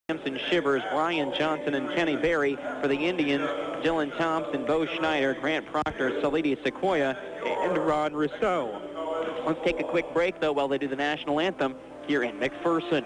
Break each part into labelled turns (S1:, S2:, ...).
S1: Samson Shivers, Brian Johnson, and Kenny Berry. For the Indians, Dylan Thompson, Bo Schneider, Grant Proctor, Salidi Sequoia, and Ron Rousseau. Let's take a quick break, though, while they do the national anthem here in McPherson.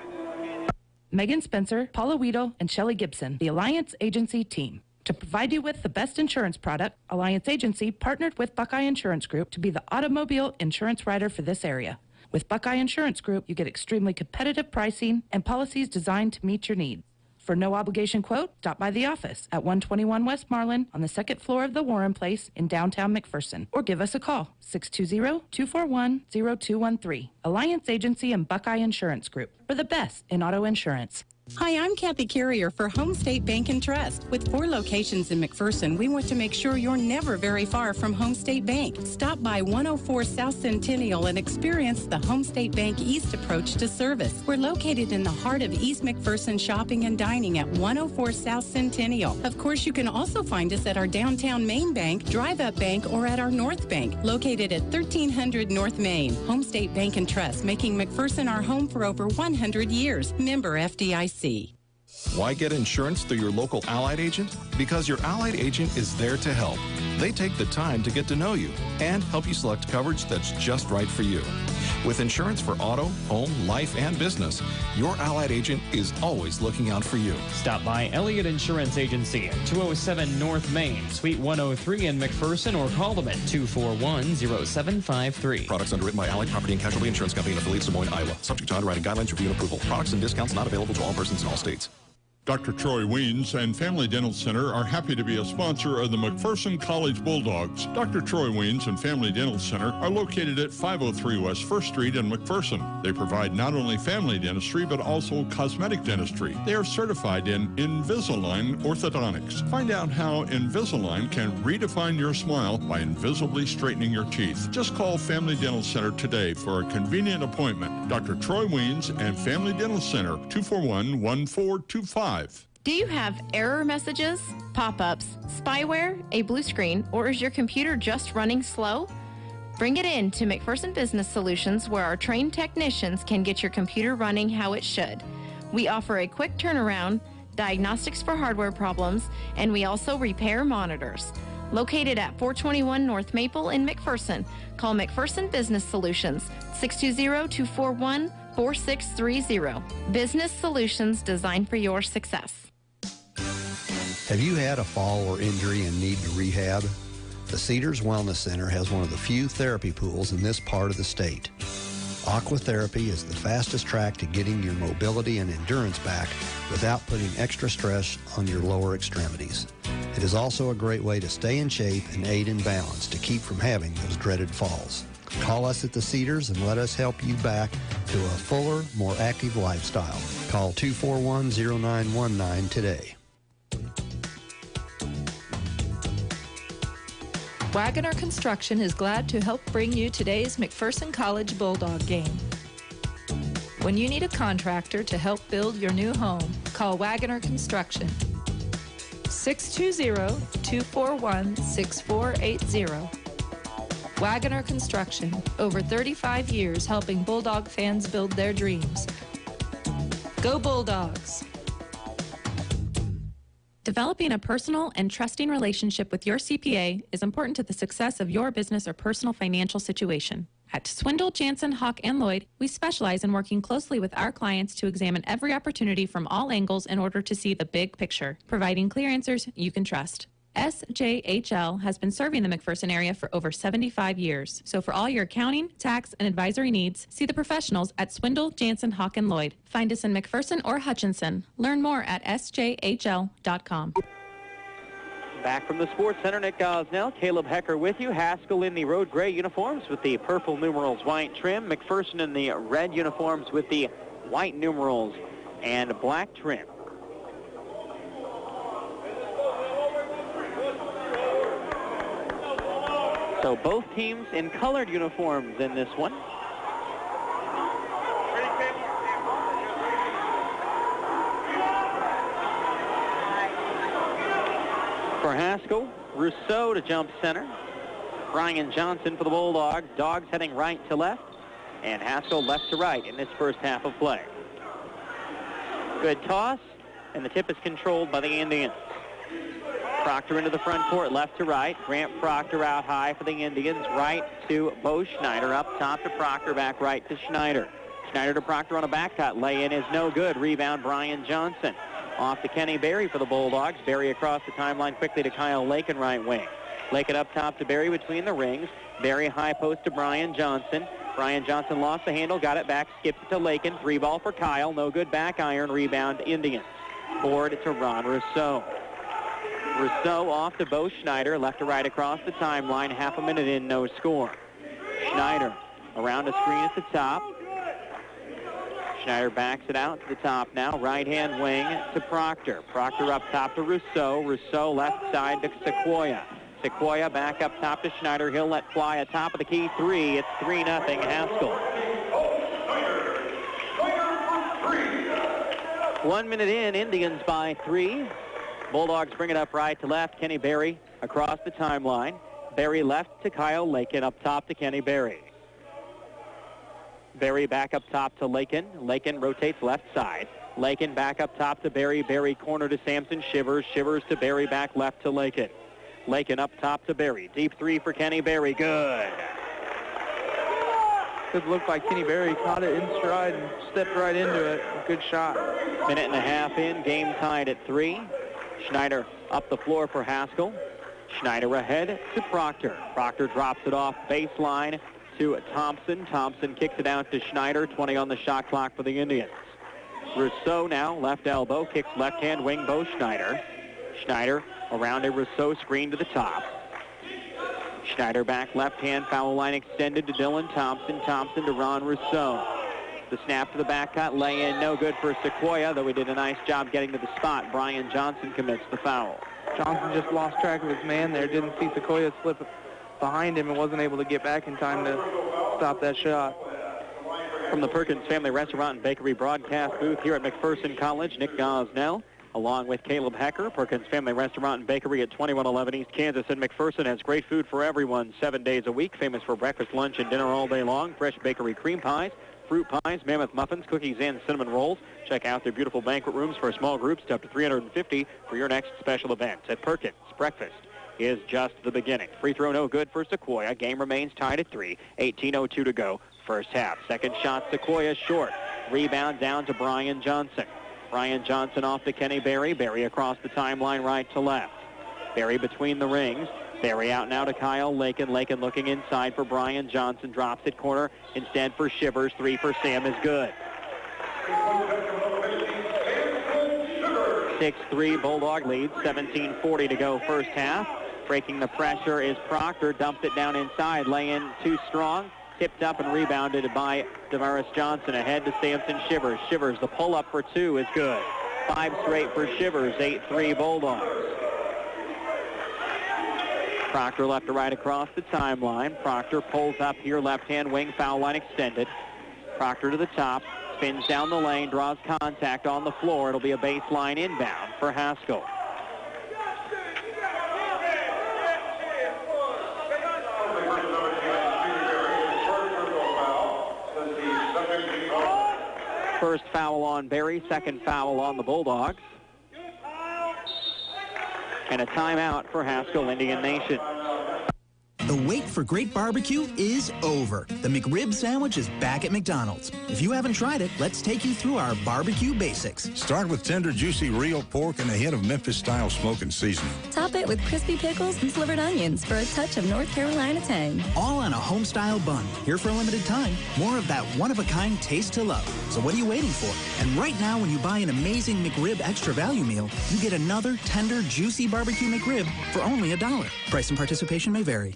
S2: Megan Spencer, Paula Weedle, and Shelley Gibson, the Alliance Agency team. To provide you with the best insurance product, Alliance Agency partnered with Buckeye Insurance Group to be the automobile insurance writer for this area. With Buckeye Insurance Group, you get extremely competitive pricing and policies designed to meet your needs. For no obligation quote, stop by the office at 121 West Marlin on the second floor of the Warren Place in downtown McPherson, or give us a call, 620-241-0213. Alliance Agency and Buckeye Insurance Group, for the best in auto insurance.
S3: Hi, I'm Kathy Carrier for Home State Bank and Trust. With 4 locations in McPherson, we want to make sure you're never very far from Home State Bank. Stop by 104 South Centennial and experience the Home State Bank East approach to service. We're located in the heart of East McPherson shopping and dining at 104 South Centennial. Of course, you can also find us at our downtown Main Bank, Drive-Up Bank, or at our North Bank, located at 1300 North Main. Home State Bank and Trust, making McPherson our home for over 100 years. Member FDIC.
S4: Why get insurance through your local Allied agent? Because your Allied agent is there to help. They take the time to get to know you and help you select coverage that's just right for you. With insurance for auto, home, life, and business, your Allied agent is always looking out for you.
S5: Stop by Elliott Insurance Agency at 207 North Main, Suite 103 in McPherson, or call them at 241-0753.
S4: Products underwritten by Allied Property and Casualty Insurance Company and affiliates, Des Moines, Iowa. Subject to underwriting guidelines, review, and approval. Products and discounts not available to all persons in all states.
S6: Dr. Troy Weens and Family Dental Center are happy to be a sponsor of the McPherson College Bulldogs. Dr. Troy Weens and Family Dental Center are located at 503 West 1st Street in McPherson. They provide not only family dentistry, but also cosmetic dentistry. They are certified in Invisalign orthodontics. Find out how Invisalign can redefine your smile by invisibly straightening your teeth. Just call Family Dental Center today for a convenient appointment. Dr. Troy Weens and Family Dental Center, 241-1425.
S7: Do you have error messages, pop-ups, spyware, a blue screen, or is your computer just running slow? Bring it in to McPherson Business Solutions, where our trained technicians can get your computer running how it should. We offer a quick turnaround, diagnostics for hardware problems, and we also repair monitors. Located at 421 North Maple in McPherson, call McPherson Business Solutions, 620-241-4630. Business solutions designed for your success.
S8: Have you had a fall or injury and need to rehab? The Cedars Wellness Center has one of the few therapy pools in this part of the state. Aquatherapy is the fastest track to getting your mobility and endurance back without putting extra stress on your lower extremities. It is also a great way to stay in shape and aid in balance to keep from having those dreaded falls. Call us at the Cedars and let us help you back to a fuller, more active lifestyle. Call 241-0919 today.
S9: Wagoner Construction is glad to help bring you today's McPherson College Bulldog game. When you need a contractor to help build your new home, call Wagoner Construction. 620-241-6480. Wagoner Construction, over 35 years helping Bulldog fans build their dreams. Go Bulldogs!
S10: Developing a personal and trusting relationship with your CPA is important to the success of your business or personal financial situation. At Swindle, Jansen, Hawk, and Lloyd, we specialize in working closely with our clients to examine every opportunity from all angles in order to see the big picture, providing clear answers you can trust. SJHL has been serving the McPherson area for over 75 years. So for all your accounting, tax, and advisory needs, see the professionals at Swindle, Jansen, Hawk, and Lloyd. Find us in McPherson or Hutchinson. Learn more at sjhl.com.
S1: Back from the Sports Center, Nick Gosnell, Caleb Hecker with you. Haskell in the road gray uniforms with the purple numerals white trim. McPherson in the red uniforms with the white numerals and black trim. So both teams in colored uniforms in this one. For Haskell, Rousseau to jump center. Brian Johnson for the Bulldogs. Dogs heading right to left. And Haskell left to right in this first half of play. Good toss. and the tip is controlled by the Indians. Proctor into the front court, left to right. Grant Proctor out high for the Indians, right to Bo Schneider, up top to Proctor, back right to Schneider. Schneider to Proctor on a back cut. Lay-in is no good. Rebound, Brian Johnson. Off to Kenny Berry for the Bulldogs. Berry across the timeline quickly to Kyle Lakin, right wing. Lakin up top to Berry between the rings. Berry high post to Brian Johnson. Brian Johnson lost the handle, got it back, skips it to Lakin. 3-ball for Kyle. No good, back iron. Rebound, Indians. Board to Ron Rousseau. Rousseau off to Bo Schneider, left to right across the timeline. Half a minute in, no score. Schneider around a screen at the top. Schneider backs it out to the top now. Right-hand wing to Proctor. Proctor up top to Rousseau. Rousseau left side to Sequoia. Sequoia back up top to Schneider. He'll let fly a top of the key three. It's 3-0 Haskell. 1 minute in, Indians by 3. Bulldogs bring it up right to left. Kenny Berry across the timeline. Berry left to Kyle Lakin, up top to Kenny Berry. Berry back up top to Lakin. Lakin rotates left side. Lakin back up top to Berry. Berry corner to Samson Shivers. Shivers to Berry, back left to Lakin. Lakin up top to Berry. Deep three for Kenny Berry. Good.
S11: Good look by Kenny Berry. Caught it in stride and stepped right into it. Good shot.
S1: Minute and a half in. Game tied at 3. Schneider up the floor for Haskell. Schneider ahead to Proctor. Proctor drops it off baseline to Thompson. Thompson kicks it out to Schneider. 20 on the shot clock for the Indians. Rousseau now, left elbow, kicks left-hand wing, Bo Schneider. Schneider around a Rousseau screen to the top. Schneider back left-hand, foul line extended to Dylan Thompson. Thompson to Ron Rousseau. The snap to the back cut, lay in, no good for Sequoia, though he did a nice job getting to the spot. Brian Johnson commits the foul.
S11: Johnson just lost track of his man there. Didn't see Sequoia slip behind him and wasn't able to get back in time to stop that shot.
S1: From the Perkins Family Restaurant and Bakery broadcast booth here at McPherson College, Nick Gosnell, along with Caleb Hecker. Perkins Family Restaurant and Bakery at 2111 East Kansas in McPherson has great food for everyone 7 days a week. Famous for breakfast, lunch, and dinner all day long. Fresh bakery cream pies, fruit pies, mammoth muffins, cookies, and cinnamon rolls. Check out their beautiful banquet rooms for small groups to up to 350 for your next special events. At Perkins, breakfast is just the beginning. Free throw no good for Sequoia. Game remains tied at 3. 18:02 to go. First half. Second shot, Sequoia short. Rebound down to Brian Johnson. Brian Johnson off to Kenny Berry. Berry across the timeline right to left. Berry between the rings. Berry out now to Kyle Lakin. Lakin looking inside for Brian Johnson. Drops it corner instead for Shivers. 3 for Sam is good. 6-3 Bulldog lead. 17:40 to go first half. Breaking the pressure is Proctor. Dumps it down inside. Lay in too strong. Tipped up and rebounded by Damaris Johnson. Ahead to Samson Shivers. Shivers, the pull-up for 2 is good. 5 straight for Shivers. 8-3 Bulldogs. Proctor left to right across the timeline. Proctor pulls up here, left-hand wing, foul line extended. Proctor to the top, spins down the lane, draws contact on the floor. It'll be a baseline inbound for Haskell. First foul on Berry, second foul on the Bulldogs. And a timeout for Haskell Indian Nation.
S12: The wait for great barbecue is over. The McRib sandwich is back at McDonald's. If you haven't tried it, let's take you through our barbecue basics.
S13: Start with tender, juicy real pork and a hint of Memphis-style smoke and seasoning.
S14: Top it with crispy pickles and slivered onions for a touch of North Carolina tang.
S12: All on a home-style bun. Here for a limited time. More of that one-of-a-kind taste to love. So what are you waiting for? And right now, when you buy an amazing McRib extra value meal, you get another tender, juicy barbecue McRib for only $1. Price and participation may vary.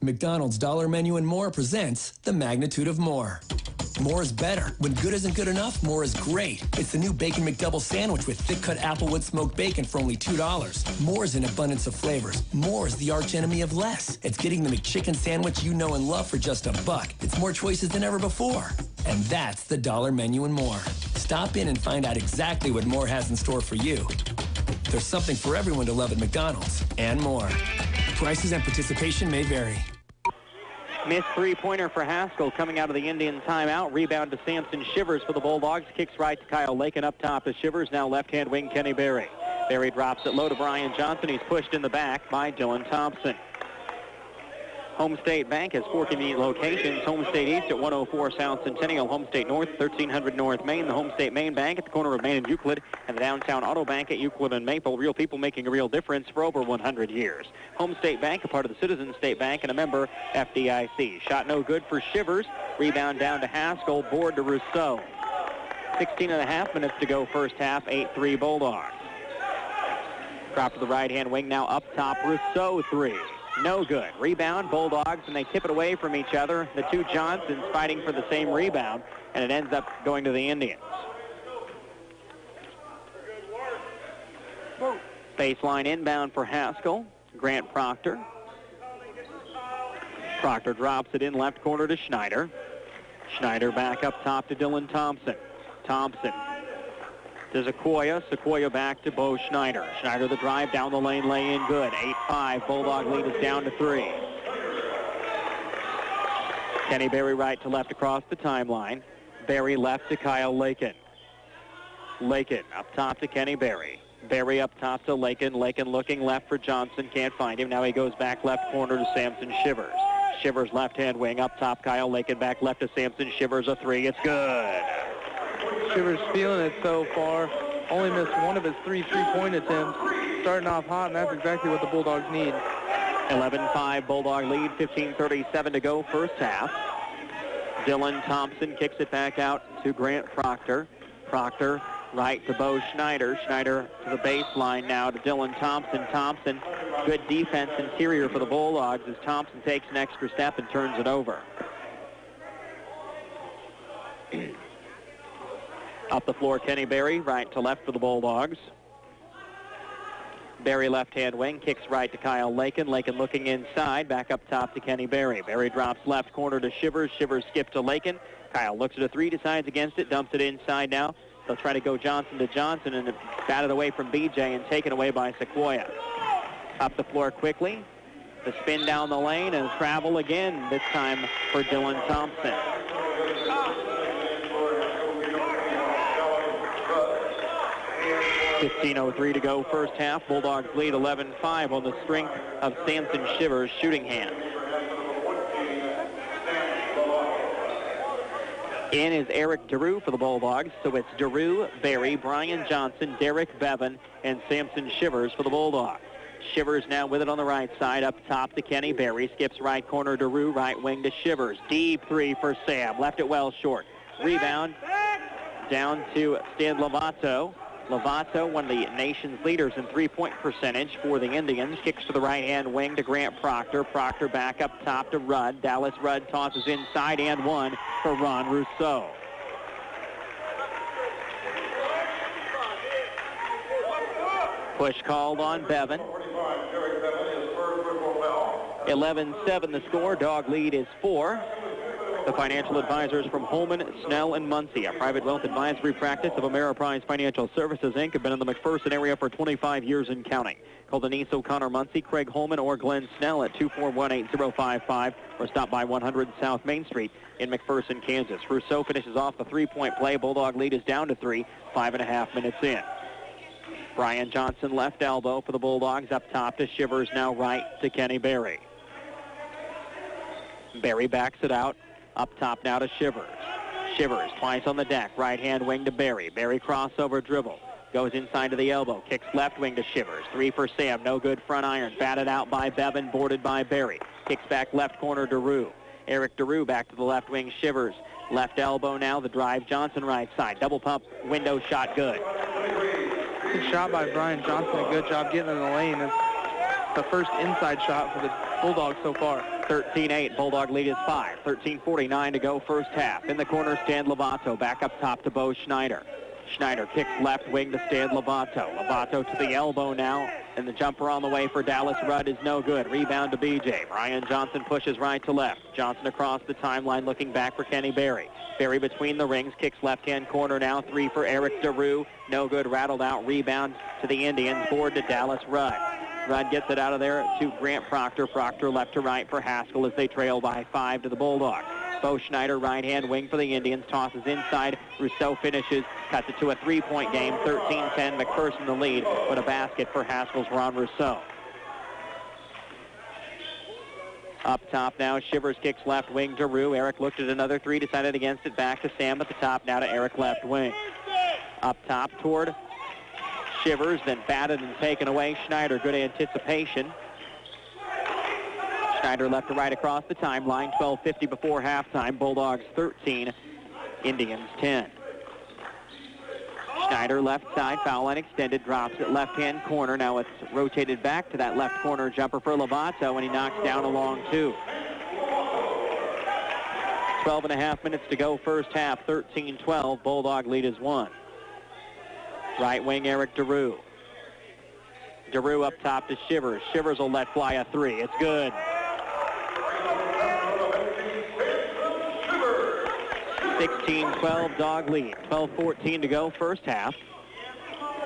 S15: McDonald's Dollar Menu and More presents The Magnitude of More. More is better. When good isn't good enough, more is great. It's the new Bacon McDouble sandwich with thick-cut Applewood smoked bacon for only $2. More is an abundance of flavors. More is the arch enemy of less. It's getting the McChicken sandwich you know and love for just $1. It's more choices than ever before. And that's the Dollar Menu and More. Stop in and find out exactly what More has in store for you. There's something for everyone to love at McDonald's and more. Prices and participation may vary.
S1: Missed three-pointer for Haskell coming out of the Indian timeout. Rebound to Samson Shivers for the Bulldogs. Kicks right to Kyle Lakin up top to Shivers. Now left-hand wing Kenny Berry. Berry drops it low to Brian Johnson. He's pushed in the back by Dylan Thompson. Home State Bank has 4 convenient locations. Home State East at 104 South Centennial. Home State North, 1300 North Main. The Home State Main Bank at the corner of Main and Euclid. And the Downtown Auto Bank at Euclid and Maple. Real people making a real difference for over 100 years. Home State Bank, a part of the Citizens State Bank and a member FDIC. Shot no good for Shivers. Rebound down to Haskell. Board to Rousseau. 16 and a half minutes to go first half. 8-3 Bulldogs. Drop to the right-hand wing now up top. Rousseau three. No good. Rebound, Bulldogs, and they tip it away from each other. The two Johnsons fighting for the same rebound, and it ends up going to the Indians. Baseline inbound for Haskell. Grant Proctor. Proctor drops it in left corner to Schneider. Schneider back up top to Dylan Thompson. Thompson to Sequoia. Sequoia back to Bo Schneider. Schneider the drive down the lane, lay in good. 8-5. Bulldog lead is down to 3. Kenny Berry right to left across the timeline. Berry left to Kyle Lakin. Lakin up top to Kenny Berry. Berry up top to Lakin. Lakin looking left for Johnson. Can't find him. Now he goes back left corner to Samson Shivers. Shivers left-hand wing up top. Kyle Lakin back left to Samson Shivers. A three. It's good.
S11: Shivers feeling it so far. Only missed one of his 3 three-point attempts. Starting off hot, and that's exactly what the Bulldogs need.
S1: 11-5 Bulldog lead. 15:37 to go first half. Dylan Thompson kicks it back out to Grant Proctor. Proctor right to Bo Schneider. Schneider to the baseline now to Dylan Thompson. Thompson, good defense interior for the Bulldogs as Thompson takes an extra step and turns it over. Up the floor, Kenny Berry, right to left for the Bulldogs. Berry left-hand wing, kicks right to Kyle Lakin. Lakin looking inside, back up top to Kenny Berry. Berry drops left corner to Shivers. Shivers skips to Lakin. Kyle looks at a three, decides against it, dumps it inside now. They'll try to go Johnson to Johnson, and it's batted away from BJ and taken away by Sequoia. Up the floor quickly. The spin down the lane and travel again, this time for Dylan Thompson. 15:03 to go first half. Bulldogs lead 11-5 on the strength of Samson Shivers' shooting hand. In is Eric DeRue for the Bulldogs. So it's DeRue, Berry, Brian Johnson, Derek Bevan, and Samson Shivers for the Bulldogs. Shivers now with it on the right side, up top to Kenny Berry. Skips right corner, DeRue, right wing to Shivers. Deep three for Sam. Left it well short. Rebound down to Stan Lovato. Lovato, one of the nation's leaders in three-point percentage for the Indians, kicks to the right-hand wing to Grant Proctor. Proctor back up top to Rudd. Dallas Rudd tosses inside and one for Ron Rousseau. Push called on Bevan. 11-7 the score. Dog lead is 4. The financial advisors from Holman, Snell, and Muncie, a private wealth advisory practice of Ameriprise Financial Services, Inc., have been in the McPherson area for 25 years and counting. Call Denise O'Connor Muncie, Craig Holman, or Glenn Snell at 241-8055 or stop by 100 South Main Street in McPherson, Kansas. Rousseau finishes off the three-point play. Bulldog lead is down to 3, 5.5 minutes in. Brian Johnson left elbow for the Bulldogs up top to Shivers, now right to Kenny Berry. Berry backs it out. Up top now to Shivers. Shivers twice on the deck. Right-hand wing to Berry. Berry crossover dribble. Goes inside to the elbow. Kicks left wing to Shivers. 3 for Sam. No good front iron. Batted out by Bevan. Boarded by Berry. Kicks back left corner DeRue. Eric DeRue back to the left wing. Shivers. Left elbow now. The drive. Johnson right side. Double pump. Window shot good.
S11: Good shot by Brian Johnson. A good job getting in the lane. It's the first inside shot for the Bulldogs so far.
S1: 13-8. Bulldog lead is 5. 13:49 to go first half. In the corner, Stan Lovato. Back up top to Bo Schneider. Schneider kicks left wing to Stan Lovato. Lovato to the elbow now. And the jumper on the way for Dallas Rudd is no good. Rebound to BJ. Brian Johnson pushes right to left. Johnson across the timeline looking back for Kenny Berry. Berry between the rings. Kicks left-hand corner now. 3 for Eric DeRue. No good. Rattled out. Rebound to the Indians. Board to Dallas Rudd. Rudd gets it out of there to Grant Proctor. Proctor left to right for Haskell as they trail by 5 to the Bulldogs. Bo Schneider, right-hand wing for the Indians, tosses inside. Rousseau finishes, cuts it to a three-point game, 13-10. McPherson the lead, but a basket for Haskell's Ron Rousseau. Up top now, Shivers kicks left wing to Rue. Eric looked at another three, decided against it. Back to Sam at the top, now to Eric left wing. Up top toward Shivers, then batted and taken away. Schneider, good anticipation. Schneider left to right across the timeline, 12:50 before halftime. Bulldogs 13, Indians 10. Schneider left side, foul line extended, drops it left-hand corner. Now it's rotated back to that left corner jumper for Lovato, and he knocks down a long two. 12 and a half minutes to go first half, 13-12. Bulldog lead is 1. Right wing, Eric DeRue. DeRue up top to Shivers. Shivers will let fly a three. It's good. 16-12 dog lead. 12-14 to go first half.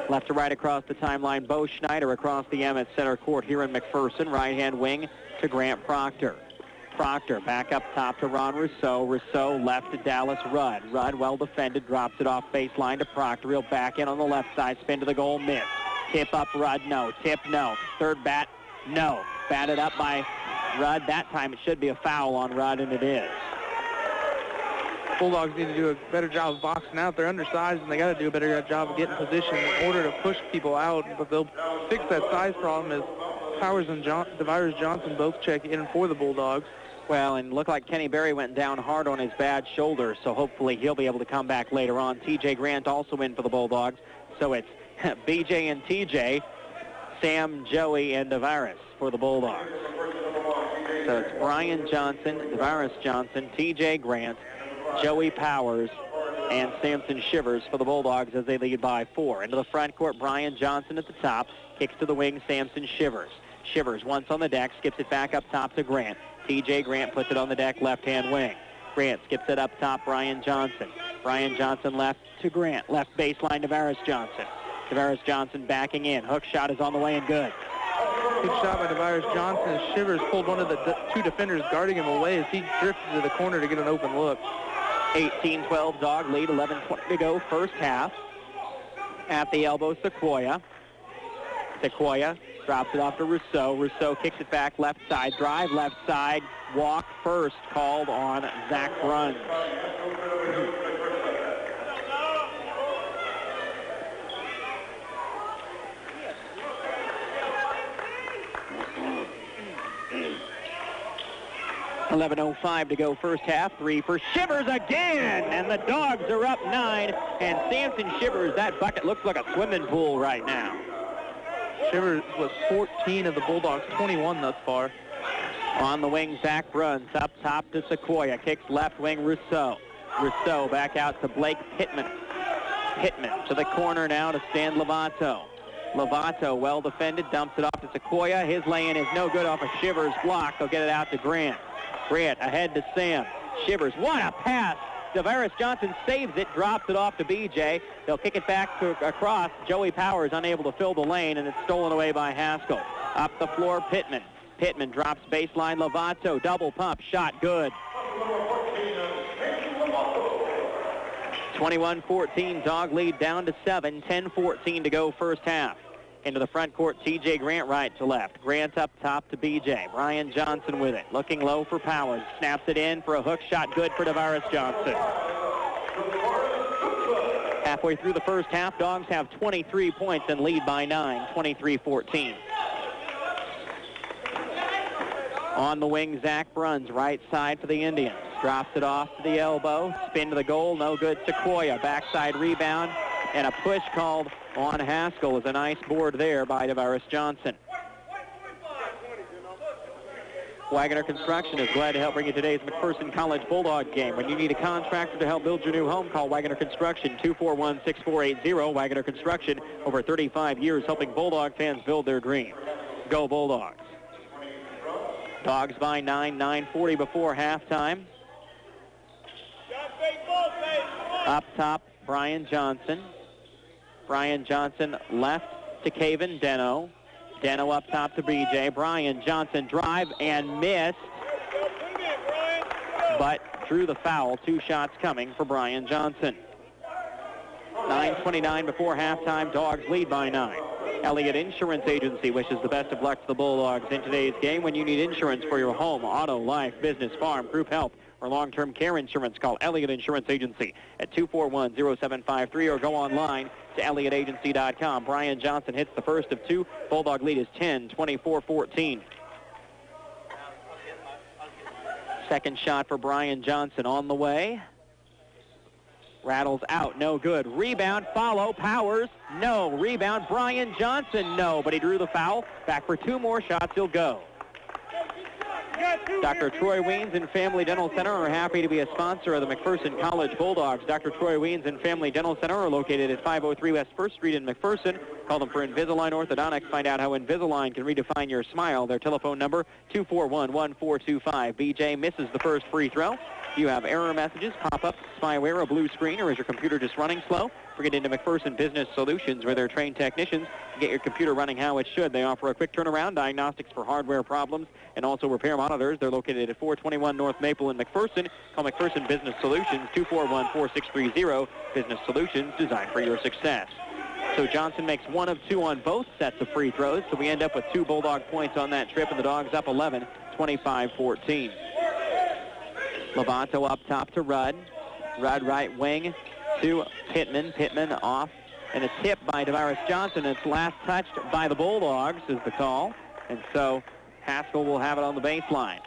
S1: Left to right across the timeline. Bo Schneider across the M at center court here in McPherson. Right-hand wing to Grant Proctor. Proctor back up top to Ron Rousseau. Rousseau left to Dallas Rudd. Rudd well defended, drops it off baseline to Proctor. He'll back in on the left side, spin to the goal, miss. Tip up Rudd, no. Tip, no. Third bat, no. Batted up by Rudd. That time it should be a foul on Rudd, and it is.
S11: Bulldogs need to do a better job of boxing out. They're undersized, and they got to do a better job of getting position in order to push people out. But they'll fix that size problem as Powers and DeVires Johnson both check in for the Bulldogs.
S1: Well, and looked like Kenny Berry went down hard on his bad shoulder, so hopefully he'll be able to come back later on. TJ Grant also in for the Bulldogs. So it's BJ and TJ, Sam, Joey, and DeVires for the Bulldogs. So it's Brian Johnson, DeVires Johnson, TJ Grant, Joey Powers, and Samson Shivers for the Bulldogs as they lead by 4. Into the front court, Brian Johnson at the top. Kicks to the wing, Samson Shivers. Shivers once on the deck, skips it back up top to Grant. TJ Grant puts it on the deck, left-hand wing. Grant skips it up top, Brian Johnson. Brian Johnson left to Grant. Left baseline, DeVires Johnson. DeVires Johnson backing in. Hook shot is on the way and good.
S11: Good shot by DeVires Johnson as Shivers pulled one of the two defenders guarding him away as he drifted to the corner to get an open look.
S1: 18-12 dog lead, 11:20 to go first half. At the elbow, Sequoia. Sequoia drops it off to Rousseau. Rousseau kicks it back left side. Drive left side. Walk first called on Zach Bruns. $11:05 to go first half. 3 for Shivers again, and the Dogs are up 9. And Samson Shivers, that bucket looks like a swimming pool right now.
S11: Shivers was 14 of the Bulldogs, 21 thus far.
S1: On the wing, Zach Bruns up top to Sequoia. Kicks left wing, Rousseau. Rousseau back out to Blake Pittman. Pittman to the corner now to Stan Lovato. Lovato, well defended, dumps it off to Sequoia. His lay-in is no good off a Shivers block. They'll get it out to Grant. Grant ahead to Sam. Shivers, what a pass. DeVires Johnson saves it, drops it off to BJ. They'll kick it back to across. Joey Powers unable to fill the lane, and it's stolen away by Haskell. Up the floor, Pittman. Pittman drops baseline. Lovato, double pump, shot good. 21-14, dog lead down to 7. 10-14 to go first half. Into the front court, TJ Grant right to left. Grant up top to BJ. Brian Johnson with it. Looking low for Powers. Snaps it in for a hook shot. Good for DeVires Johnson. Halfway through the first half, Dogs have 23 points and lead by 9, 23-14. On the wing, Zach Bruns, right side for the Indians. Drops it off to the elbow. Spin to the goal, no good. Sequoia, backside rebound. And a push called on Haskell is a nice board there by DeVires Johnson. Wagner Construction is glad to help bring you today's McPherson College Bulldog game. When you need a contractor to help build your new home, call Wagner Construction, 241-6480. Wagner Construction, over 35 years helping Bulldog fans build their dreams. Go Bulldogs. Dogs by 9, 9:40 before halftime. Up top, Brian Johnson. Brian Johnson left to Caven Deno. Dano up top to BJ. Brian Johnson drive and missed, but drew the foul. 2 shots coming for Brian Johnson. 9:29 before halftime. Dogs lead by 9. Elliott Insurance Agency wishes the best of luck to the Bulldogs in today's game. When you need insurance for your home, auto, life, business, farm, group health, or long-term care insurance, call Elliott Insurance Agency at 241-0753 or go online to elliottagency.com. Brian Johnson hits the first of 2. Bulldog lead is 10, 24-14. Second shot for Brian Johnson on the way. Rattles out, no good. Rebound, follow, Powers, no. Rebound, Brian Johnson, no. But he drew the foul. Back for 2 more shots, he'll go. Dr. Troy Weens and Family Dental Center are happy to be a sponsor of the McPherson College Bulldogs. Dr. Troy Weens and Family Dental Center are located at 503 West 1st Street in McPherson. Call them for Invisalign Orthodontics. Find out how Invisalign can redefine your smile. Their telephone number, 241-1425. BJ misses the first free throw. You have error messages, pop-ups, spyware, a blue screen, or is your computer just running slow? Get into McPherson Business Solutions, where they're trained technicians to get your computer running how it should. They offer a quick turnaround, diagnostics for hardware problems, and also repair monitors. They're located at 421 North Maple in McPherson. Call McPherson Business Solutions, 241-4630. Business Solutions designed for your success. So Johnson makes 1 of 2 on both sets of free throws, so we end up with 2 Bulldog points on that trip, and the Dogs up 11, 25-14. Levanto up top to Rudd. Rudd right wing to Pittman. Pittman off, and a tip by Tavares Johnson. It's last touched by the Bulldogs is the call, and so Haskell will have it on the baseline.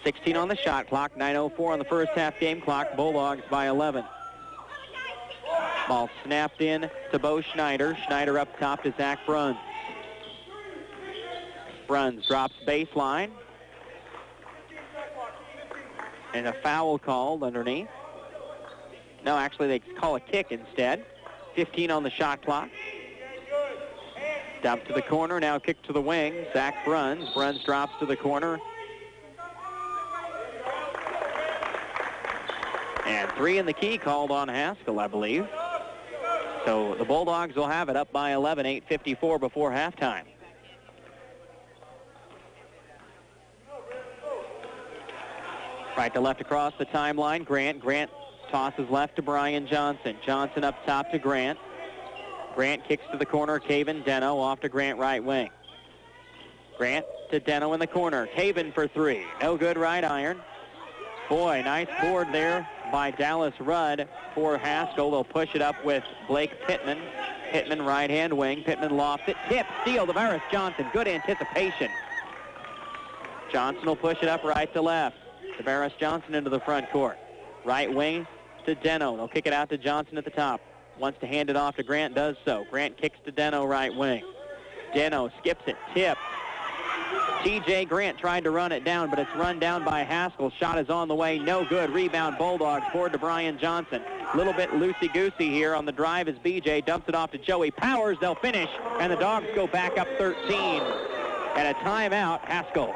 S1: 16 on the shot clock, 9:04 on the first half game clock. Bulldogs by 11. Ball snapped in to Bo Schneider. Schneider up top to Zach Bruns. Bruns drops baseline. And a foul called underneath. No, actually they call a kick instead. 15 on the shot clock. Dump to the corner, now kick to the wing. Zach Bruns. Bruns drops to the corner. And 3 in the key called on Haskell, I believe. So the Bulldogs will have it up by 11, 8:54 before halftime. Right to left across the timeline. Grant tosses left to Brian Johnson. Johnson up top to Grant. Grant kicks to the corner. Caven Deno off to Grant right wing. Grant to Deno in the corner. Caven for 3. No good right iron. Boy, nice board there by Dallas Rudd for Haskell. They'll push it up with Blake Pittman. Pittman right hand wing. Pittman lofts it. Tip, steal, Tavares Johnson. Good anticipation. Johnson will push it up right to left. Tavares Johnson into the front court. Right wing to Deno. They'll kick it out to Johnson at the top. Wants to hand it off to Grant, does so. Grant kicks to Deno right wing. Deno skips it, tip. T.J. Grant tried to run it down, but it's run down by Haskell. Shot is on the way, no good. Rebound, Bulldogs, forward to Brian Johnson. A little bit loosey-goosey here on the drive as BJ dumps it off to Joey Powers. They'll finish, and the Dogs go back up 13. And a timeout, Haskell.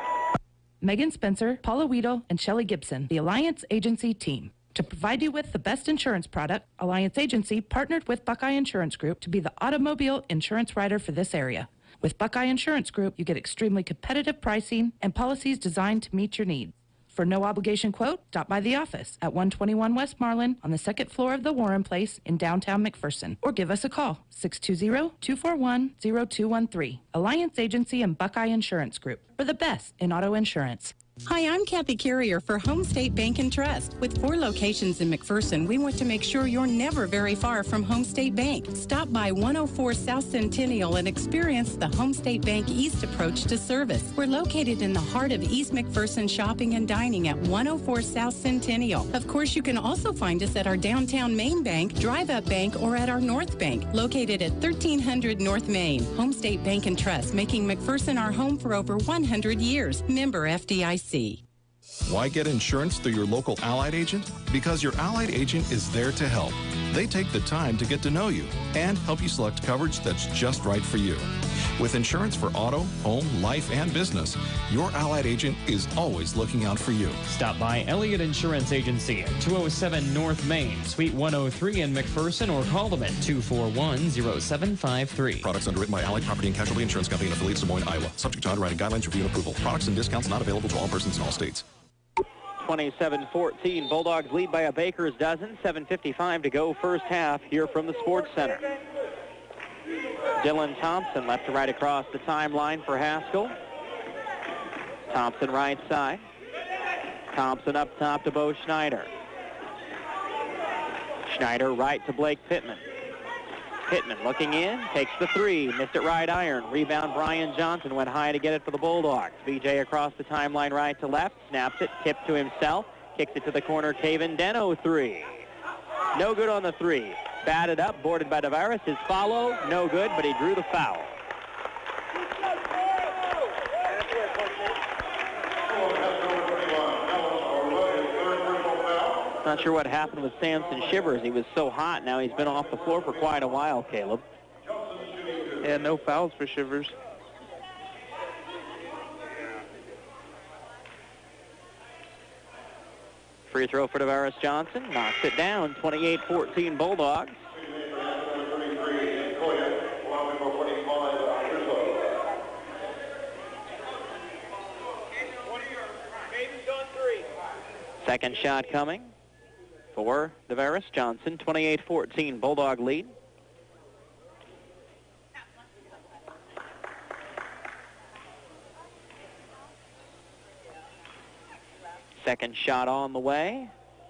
S2: Megan Spencer, Paula Weedle, and Shelley Gibson, the Alliance Agency team. To provide you with the best insurance product, Alliance Agency partnered with Buckeye Insurance Group to be the automobile insurance writer for this area. With Buckeye Insurance Group, you get extremely competitive pricing and policies designed to meet your needs. For no obligation quote, stop by the office at 121 West Marlin on the second floor of the Warren Place in downtown McPherson, or give us a call, 620-241-0213. Alliance Agency and Buckeye Insurance Group, for the best in auto insurance.
S3: Hi, I'm Kathy Carrier for Home State Bank and Trust. With 4 locations in McPherson, we want to make sure you're never very far from Home State Bank. Stop by 104 South Centennial and experience the Home State Bank East approach to service. We're located in the heart of East McPherson shopping and dining at 104 South Centennial. Of course, you can also find us at our downtown Main Bank, Drive-Up Bank, or at our North Bank, located at 1300 North Main. Home State Bank and Trust, making McPherson our home for over 100 years. Member FDIC.
S4: Why get insurance through your local Allied agent? Because your Allied agent is there to help. They take the time to get to know you and help you select coverage that's just right for you. With insurance for auto, home, life, and business, your Allied agent is always looking out for you.
S5: Stop by Elliott Insurance Agency at 207 North Main, Suite 103 in McPherson, or call them at 241-0753.
S4: Products underwritten by Allied Property and Casualty Insurance Company and affiliates, Des Moines, Iowa. Subject to underwriting guidelines, review, and approval. Products and discounts not available to all persons in all states.
S1: 27-14. Bulldogs lead by a baker's dozen. 7:55 to go first half here from the Sports Center. Dylan Thompson left to right across the timeline for Haskell. Thompson right side. Thompson up top to Bo Schneider. Schneider right to Blake Pittman. Pittman looking in, takes the three, missed it right iron. Rebound Brian Johnson went high to get it for the Bulldogs. BJ across the timeline right to left, snaps it, tipped to himself, kicks it to the corner, Taven Deno three. No good on the three. Batted up, boarded by Tavares. His follow, no good, but he drew the foul. Not sure what happened with Samson Shivers. He was so hot. Now he's been off the floor for quite a while, Caleb.
S11: Yeah, no fouls for Shivers.
S1: Free throw for Tavares Johnson. Knocks it down. 28-14 Bulldogs. Second shot coming for Tavares Johnson. 28-14 Bulldog lead. Second shot on the way.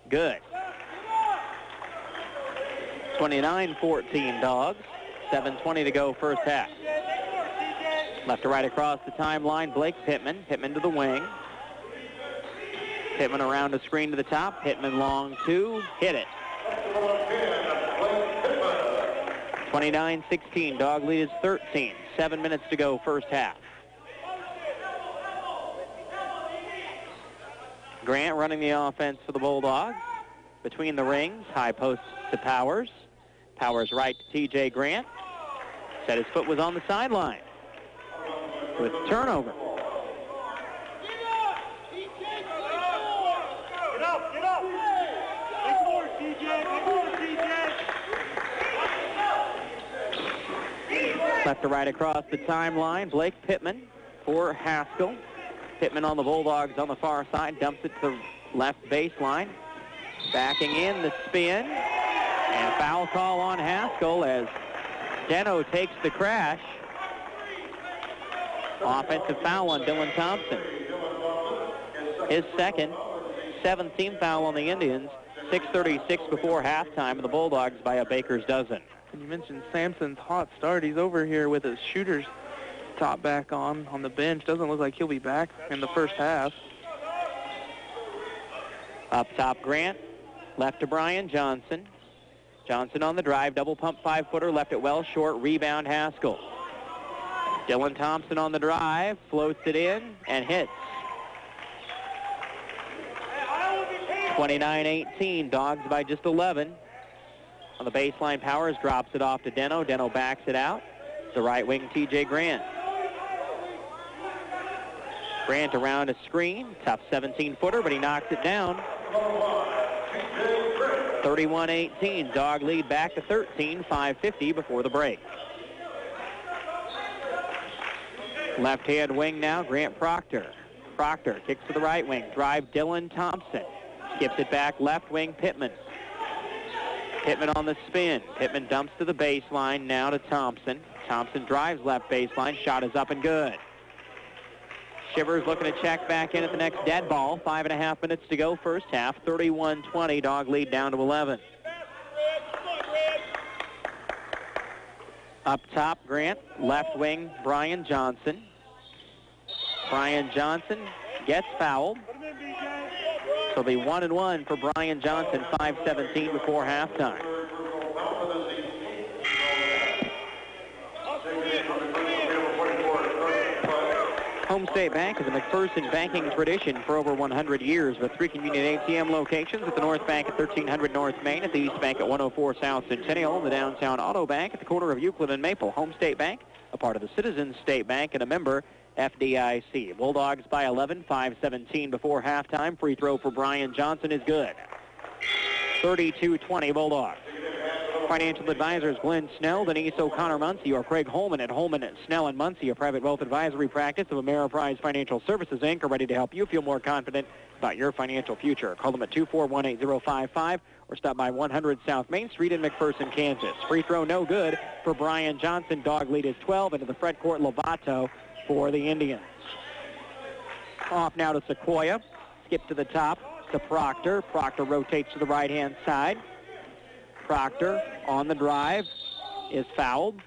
S1: Good. 29-14 Dogs. 7:20 to go first half. Left to right across the timeline, Blake Pittman. Pittman to the wing. Pittman around the screen to the top. Pittman long two. Hit it. 29-16. Dog lead is 13. 7 minutes to go first half. Grant running the offense for the Bulldogs. Between the rings, high post to Powers. Powers right to T.J. Grant. Said his foot was on the sideline. With turnover. Left to right across the timeline, Blake Pittman for Haskell. Pittman on the Bulldogs on the far side, dumps it to the left baseline. Backing in the spin, and foul call on Haskell as Deno takes the crash. Offensive foul on Dylan Thompson. His second, 17th foul on the Indians. 6:36 before halftime, and the Bulldogs by a baker's dozen.
S11: And you mentioned Samson's hot start. He's over here with his shooter's top back on the bench. Doesn't look like he'll be back in the first half.
S1: Up top, Grant. Left to Brian Johnson. Johnson on the drive. Double pump 5-footer. Left it well short. Rebound Haskell. Dylan Thompson on the drive. Floats it in and hits. 29-18. Dogs by just 11. On the baseline, Powers drops it off to Deno. Deno backs it out. The right wing, T.J. Grant. Grant around a screen. Tough 17-footer, but he knocks it down. 31-18. Dog lead back to 13. 5:50 before the break. Left-hand wing now, Grant Proctor. Proctor kicks to the right wing. Drive Dylan Thompson. Skips it back left wing, Pittman. Pittman on the spin. Pittman dumps to the baseline, now to Thompson. Thompson drives left baseline. Shot is up and good. Shivers looking to check back in at the next dead ball. 5.5 minutes to go first half. 31-20. Dog lead down to 11. Up top, Grant. Left wing, Brian Johnson. Brian Johnson gets fouled. So it'll be 1-1 for Brian Johnson. 5:17 before halftime. Home State Bank is a McPherson banking tradition for over 100 years with 3 convenient ATM locations at the North Bank at 1300 North Main, at the East Bank at 104 South Centennial, the Downtown Auto Bank at the corner of Euclid and Maple. Home State Bank, a part of the Citizens State Bank and a member FDIC. Bulldogs by 11, 5:17 before halftime. Free throw for Brian Johnson is good. 32-20 Bulldogs. Financial advisors Glenn Snell, Denise O'Connor Muncie, or Craig Holman at Holman, Snell and Muncie, a private wealth advisory practice of Ameriprise Financial Services, Inc., are ready to help you feel more confident about your financial future. Call them at 241-8055 or stop by 100 South Main Street in McPherson, Kansas. Free throw no good for Brian Johnson. Dog lead is 12. Into the front court, Lovato for the Indians. Off now to Sequoia. Skip to the top to Proctor. Proctor rotates to the right-hand side. Proctor on the drive is fouled.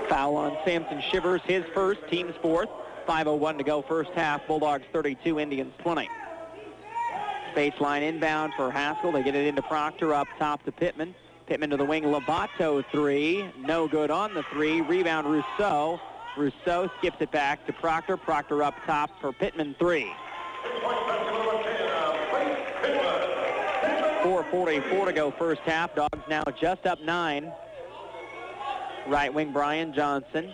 S1: Foul on Samson Shivers, his first, team's fourth. 5:01 to go first half. Bulldogs 32, Indians 20. Baseline inbound for Haskell. They get it into Proctor, up top to Pittman. Pittman to the wing, Lovato three. No good on the three. Rebound Rousseau. Rousseau skips it back to Proctor. Proctor up top for Pittman three. 4:44 to go first half. Dogs now just up 9. Right wing Brian Johnson.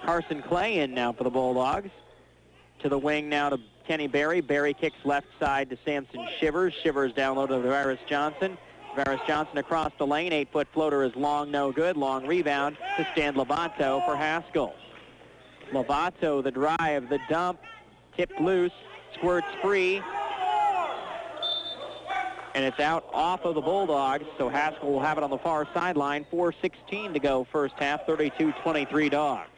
S1: Carson Clay in now for the Bulldogs. To the wing now to Kenny Berry. Berry kicks left side to Samson Shivers. Shivers down low to Varys Johnson. Varys Johnson across the lane. 8-foot floater is long, no good. Long rebound to Stan Lovato for Haskell. Lovato, the drive, the dump, tipped loose, squirts free. And it's out off of the Bulldogs, so Haskell will have it on the far sideline. 4:16 to go first half, 32-23 Dogs.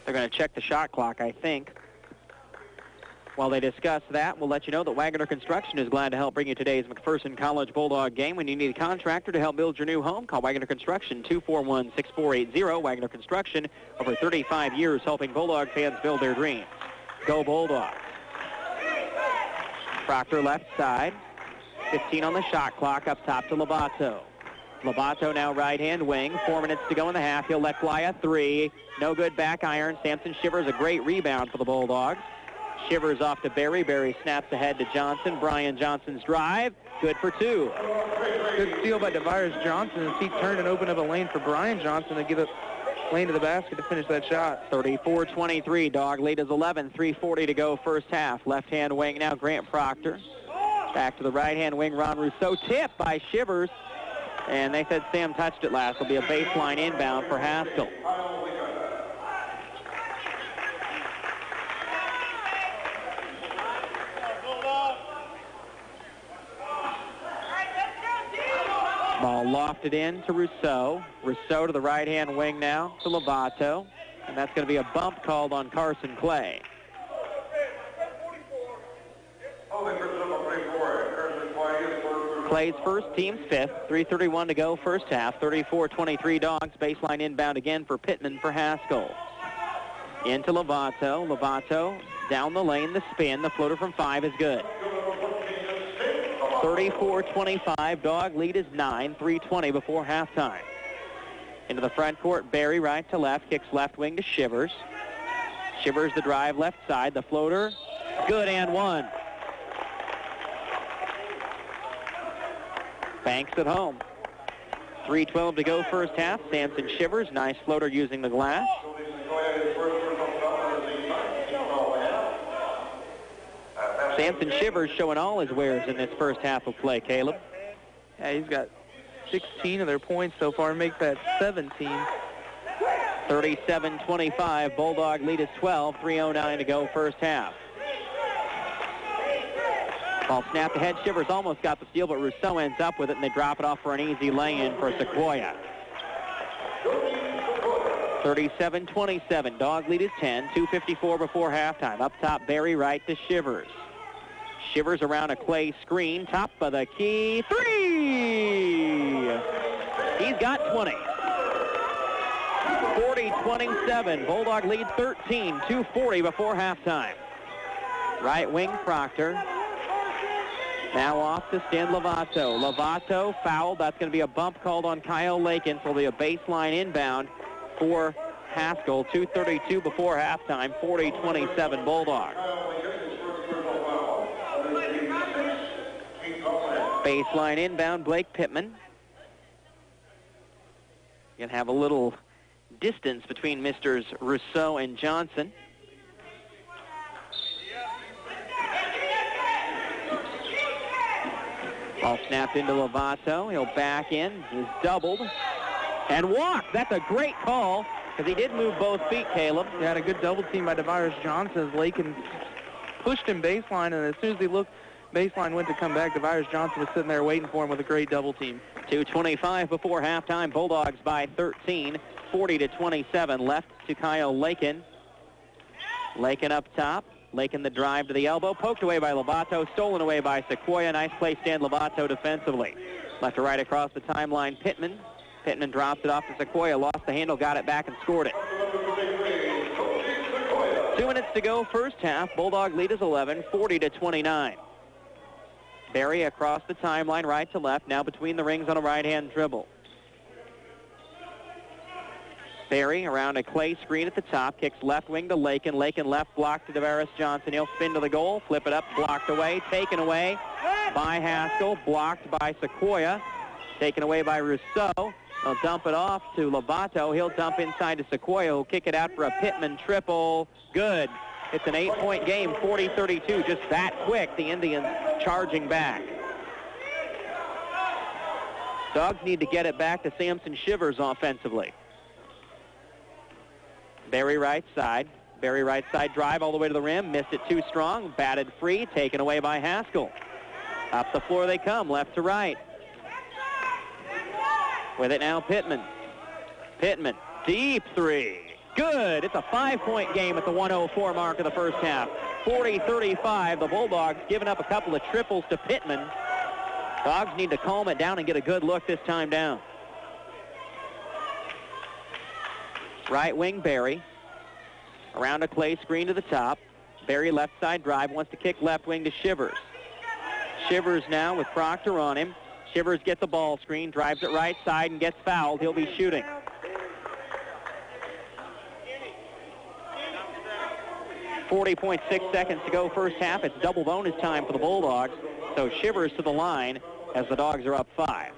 S1: They're going to check the shot clock, I think. While they discuss that, we'll let you know that Wagner Construction is glad to help bring you today's McPherson College Bulldog game. When you need a contractor to help build your new home, call Wagner Construction, 241-6480. Wagner Construction, over 35 years helping Bulldog fans build their dreams. Go Bulldogs. Proctor left side. 15 on the shot clock, up top to Lovato. Lovato now right-hand wing. 4 minutes to go in the half. He'll let fly a three. No good back iron. Samson Shivers, a great rebound for the Bulldogs. Shivers off to Berry. Berry snaps ahead to Johnson. Brian Johnson's drive. Good for two.
S11: Good steal by DeVires Johnson as he turned and opened up a lane for Brian Johnson to get a lane to the basket to finish that shot.
S1: 34-23. Dog lead is 11. 3:40 to go first half. Left-hand wing now Grant Proctor. Back to the right-hand wing. Ron Rousseau. Tip by Shivers. And they said Sam touched it last. It'll be a baseline inbound for Haskell. Ball lofted in to Rousseau. Rousseau to the right-hand wing now to Lovato. And that's going to be a bump called on Carson Clay. Clay's first, team's fifth. 3:31 to go first half. 34-23 Dogs. Baseline inbound again for Pittman for Haskell. Into Lovato. Lovato down the lane, the spin. The floater from 5 is good. 34-25. Dog lead is 9. 3:20 before halftime. Into the front court, Berry right to left. Kicks left wing to Shivers. Shivers the drive left side. The floater, good and one. Banks at home. 3:12 to go first half. Samson Shivers, nice floater using the glass. Samson Shivers showing all his wares in this first half of play, Caleb.
S11: Yeah, he's got 16 of their points so far, make that 17.
S1: 37-25. Bulldog lead is 12. 3:09 to go first half. Ball snapped ahead. Shivers almost got the steal, but Rousseau ends up with it, and they drop it off for an easy lay-in for Sequoia. 37-27. Dog lead is 10. 2:54 before halftime. Up top, Berry right to Shivers. Shivers around a Clay screen. Top of the key. Three! He's got 20. 40-27. Bulldog lead 13. 2:40 before halftime. Right wing Proctor. Now off to Stan Lovato. Lovato fouled. That's going to be a bump called on Kyle Lakin, so it'll be a baseline inbound for Haskell. 2:32 before halftime. 40-27 Bulldogs. Baseline inbound, Blake Pittman. You can have a little distance between Misters Rousseau and Johnson. Ball snapped into Lovato. He'll back in. He's doubled and walked. That's a great call because he did move both feet, Caleb.
S11: He had a good double team by DeVires Johnson as Lakin pushed him baseline, and as soon as he looked, baseline went to come back. DeVires Johnson was sitting there waiting for him with a great double team.
S1: 2:25 before halftime. Bulldogs by 13. 40-27 left to Kyle Lakin. Lakin up top. Lakin the drive to the elbow. Poked away by Lovato. Stolen away by Sequoia. Nice play, Stan Lovato defensively. Left to right across the timeline, Pittman. Pittman drops it off to Sequoia. Lost the handle, got it back, and scored it. 2 minutes to go, first half. Bulldog lead is 11, 40-29. Berry across the timeline, right to left. Now between the rings on a right-hand dribble. Berry around a clay screen at the top, kicks left wing to Lakin. Lakin left block to DeVaris Johnson. He'll spin to the goal, flip it up, blocked away, taken away by Haskell, blocked by Sequoia, taken away by Rousseau. They'll dump it off to Lovato. He'll dump inside to Sequoia, who'll kick it out for a Pittman triple. Good. It's an 8-point game, 40-32, just that quick. The Indians charging back. Dogs need to get it back to Samson Shivers offensively. Berry right side. Berry right side drive all the way to the rim. Missed it too strong. Batted free. Taken away by Haskell. Up the floor they come, left to right. With it now, Pittman. Pittman, deep three. Good. It's a 5-point game at the 1:04 mark of the first half. 40-35. The Bulldogs giving up a couple of triples to Pittman. Dogs need to calm it down and get a good look this time down. Right wing, Berry. Around a clay screen to the top. Berry left side drive, wants to kick left wing to Shivers. Shivers now with Proctor on him. Shivers gets the ball screen, drives it right side and gets fouled. He'll be shooting. .6 seconds to go first half. It's double bonus time for the Bulldogs. So Shivers to the line as the Dogs are up 5.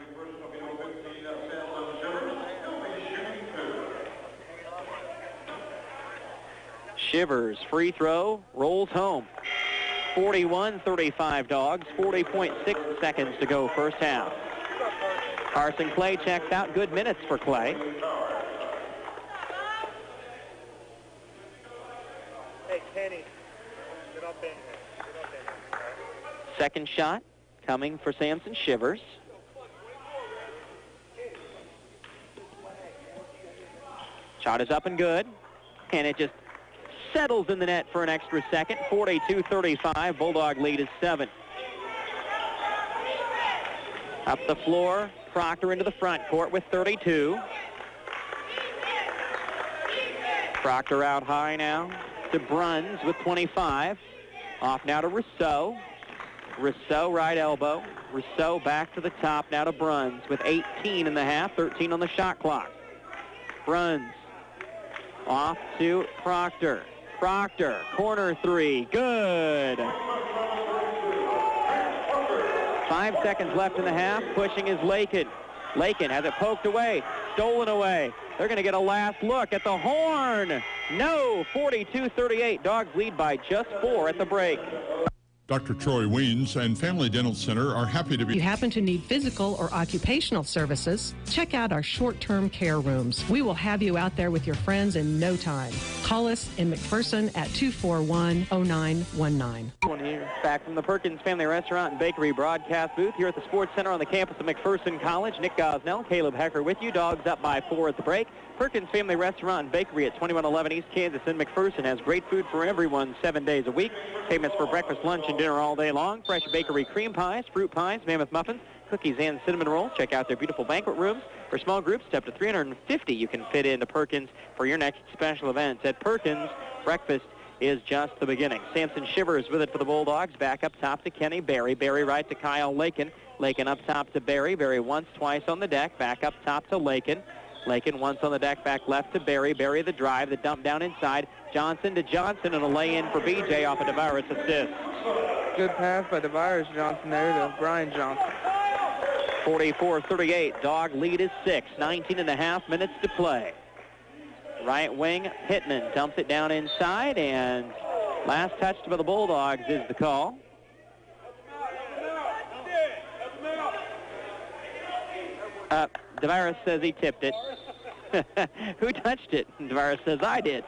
S1: Shivers, free throw, rolls home. 41-35 Dogs, 40.6 seconds to go first half. Carson Clay checks out. Good minutes for Clay.
S16: Hey, Kenny, get up in here.
S1: Second shot coming for Samson Shivers. Shot is up and good. And it just settles in the net for an extra second. 42-35. Bulldog lead is 7. Up the floor. Proctor into the front court with 32. Proctor out high now to Bruns with 25. Off now to Rousseau. Rousseau right elbow. Rousseau back to the top now to Bruns with 18 in the half, 13 on the shot clock. Bruns off to Proctor. Proctor, corner three, good. 5 seconds left in the half, pushing is Lakin. Lakin has it poked away, stolen away. They're going to get a last look at the horn. No, 42-38. Dogs lead by just 4 at the break.
S6: Dr. Troy Weens and Family Dental Center are happy to be...
S17: If you happen to need physical or occupational services, check out our short-term care rooms. We will have you out there with your friends in no time. Call us in McPherson at 241-0919.
S1: Back from the Perkins Family Restaurant and Bakery broadcast booth here at the Sports Center on the campus of McPherson College. Nick Gosnell, Caleb Hecker with you. Dogs up by 4 at the break. Perkins Family Restaurant and Bakery at 2111 East Kansas in McPherson has great food for everyone 7 days a week. Famous for breakfast, lunch, and dinner all day long. Fresh bakery cream pies, fruit pies, mammoth muffins, cookies, and cinnamon rolls. Check out their beautiful banquet rooms. For small groups, up to 350 you can fit into Perkins for your next special events. At Perkins, breakfast is just the beginning. Samson Shivers with it for the Bulldogs. Back up top to Kenny Berry. Berry right to Kyle Lakin. Lakin up top to Berry. Berry once, twice on the deck. Back up top to Lakin. Lakin once on the deck, back left to Berry. Berry the drive, the dump down inside. Johnson to Johnson, and a lay-in for BJ off a DeVaris assist.
S11: Good pass by DeVaris Johnson there to Brian Johnson.
S1: 44-38. Dog lead is 6. 19.5 minutes to play. Right wing, Pittman dumps it down inside, and last touch by the Bulldogs is the call. DeVaris says he tipped it. Who touched it? DeVaris says, I did.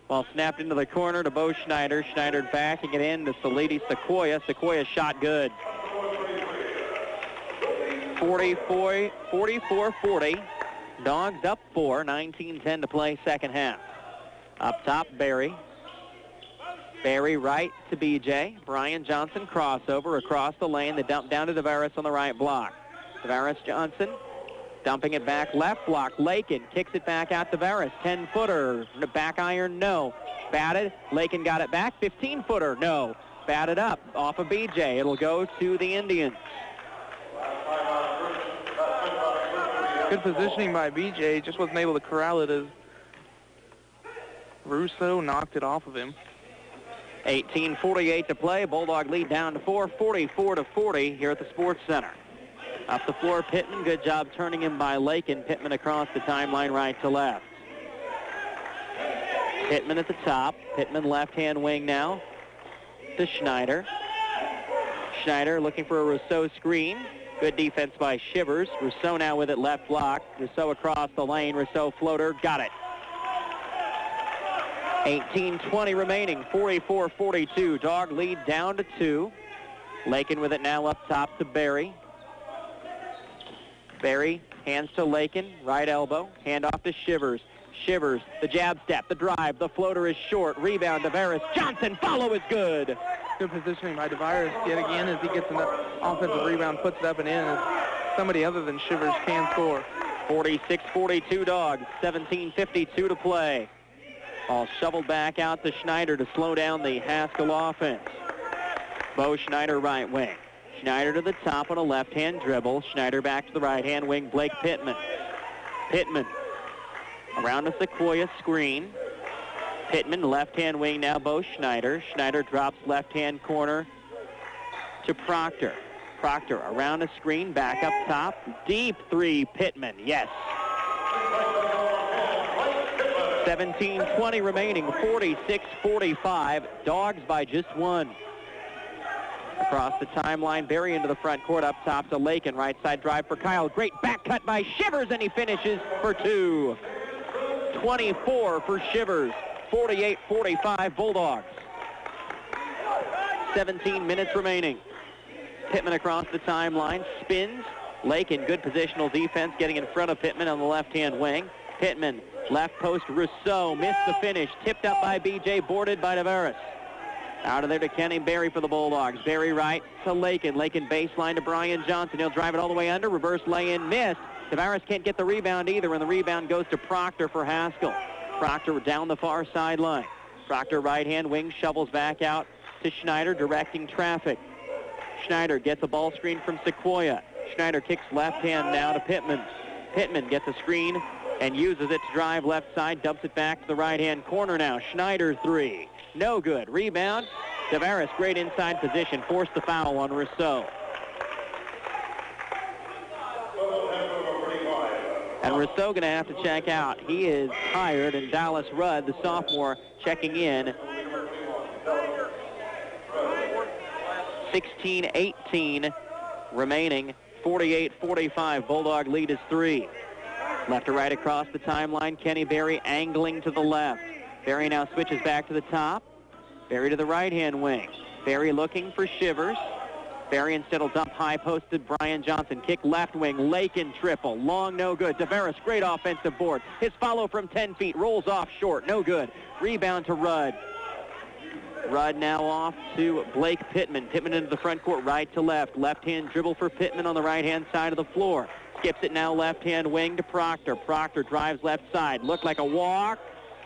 S1: Ball snapped into the corner to Bo Schneider. Schneider backing it in to Salidi Sequoia. Sequoia shot good. 44-40. Dogs up 4. 19-10 to play second half. Up top, Berry. Berry right to BJ. Brian Johnson crossover across the lane. The dump down to DeVaris on the right block. DeVaris Johnson dumping it back left block. Lakin kicks it back out to DeVaris. 10-footer. Back iron, no. Batted. Lakin got it back. 15-footer, no. Batted up off of BJ. It'll go to the Indians.
S11: Good positioning by BJ. Just wasn't able to corral it as Russo knocked it off of him.
S1: 18:48 to play. Bulldog lead down to 4, 44-40 here at the Sports Center. Up the floor, Pittman. Good job turning him by Lakin. Pittman across the timeline right to left. Pittman at the top. Pittman left-hand wing now to Schneider. Schneider looking for a Rousseau screen. Good defense by Shivers. Rousseau now with it left block. Rousseau across the lane. Rousseau floater. Got it. 18:20 remaining. 44-42. Dog lead down to 2. Lakin with it now up top to Berry. Berry hands to Lakin. Right elbow. Hand off to Shivers. Shivers, the jab step, the drive. The floater is short. Rebound, DeVaris Johnson. Follow is good.
S11: Good positioning by DeVaris yet again as he gets an offensive rebound, puts it up and in. As somebody other than Shivers can score.
S1: 46-42 Dogs. 17:52 to play. All shoveled back out to Schneider to slow down the Haskell offense. Bo Schneider right wing. Schneider to the top on a left-hand dribble. Schneider back to the right-hand wing. Blake Pittman. Pittman around the Sequoia screen. Pittman left-hand wing now. Bo Schneider. Schneider drops left-hand corner to Proctor. Proctor around the screen. Back up top. Deep three. Pittman. Yes. 17:20 remaining. 46-45. Dogs by just 1. Across the timeline, Berry into the front court, up top to Lakin. Right side drive for Kyle. Great back cut by Shivers, and he finishes for 2. 24 for Shivers. 48-45 Bulldogs. 17 minutes remaining. Pittman across the timeline, spins. Lakin, good positional defense, getting in front of Pittman on the left-hand wing. Pittman, left post, Rousseau, missed the finish. Tipped up by BJ, boarded by DeVaris. Out of there to Kenny Berry for the Bulldogs. Berry right to Lakin. Lakin baseline to Brian Johnson. He'll drive it all the way under. Reverse lay-in, missed. DeVaris can't get the rebound either, and the rebound goes to Proctor for Haskell. Proctor down the far sideline. Proctor right-hand wing shovels back out to Schneider, directing traffic. Schneider gets a ball screen from Sequoia. Schneider kicks left hand now to Pittman. Pittman gets a screen and uses it to drive left side, dumps it back to the right-hand corner now. Schneider 3. No good. Rebound. DeVaris, great inside position. Forced the foul on Rousseau. And Rousseau going to have to check out. He is tired, and Dallas Rudd, the sophomore, checking in. 16-18 remaining. 48-45. Bulldog lead is 3. Left to right across the timeline. Kenny Berry angling to the left. Berry now switches back to the top. Berry to the right-hand wing. Berry looking for Shivers. Berry instead will dump high posted Brian Johnson. Kick left wing. Lakin triple. Long, no good. DeVaris, great offensive board. His follow from 10 feet. Rolls off short. No good. Rebound to Rudd. Rudd now off to Blake Pittman. Pittman into the front court, right to left. Left-hand dribble for Pittman on the right-hand side of the floor. Skips it now left-hand wing to Proctor. Proctor drives left side. Looked like a walk.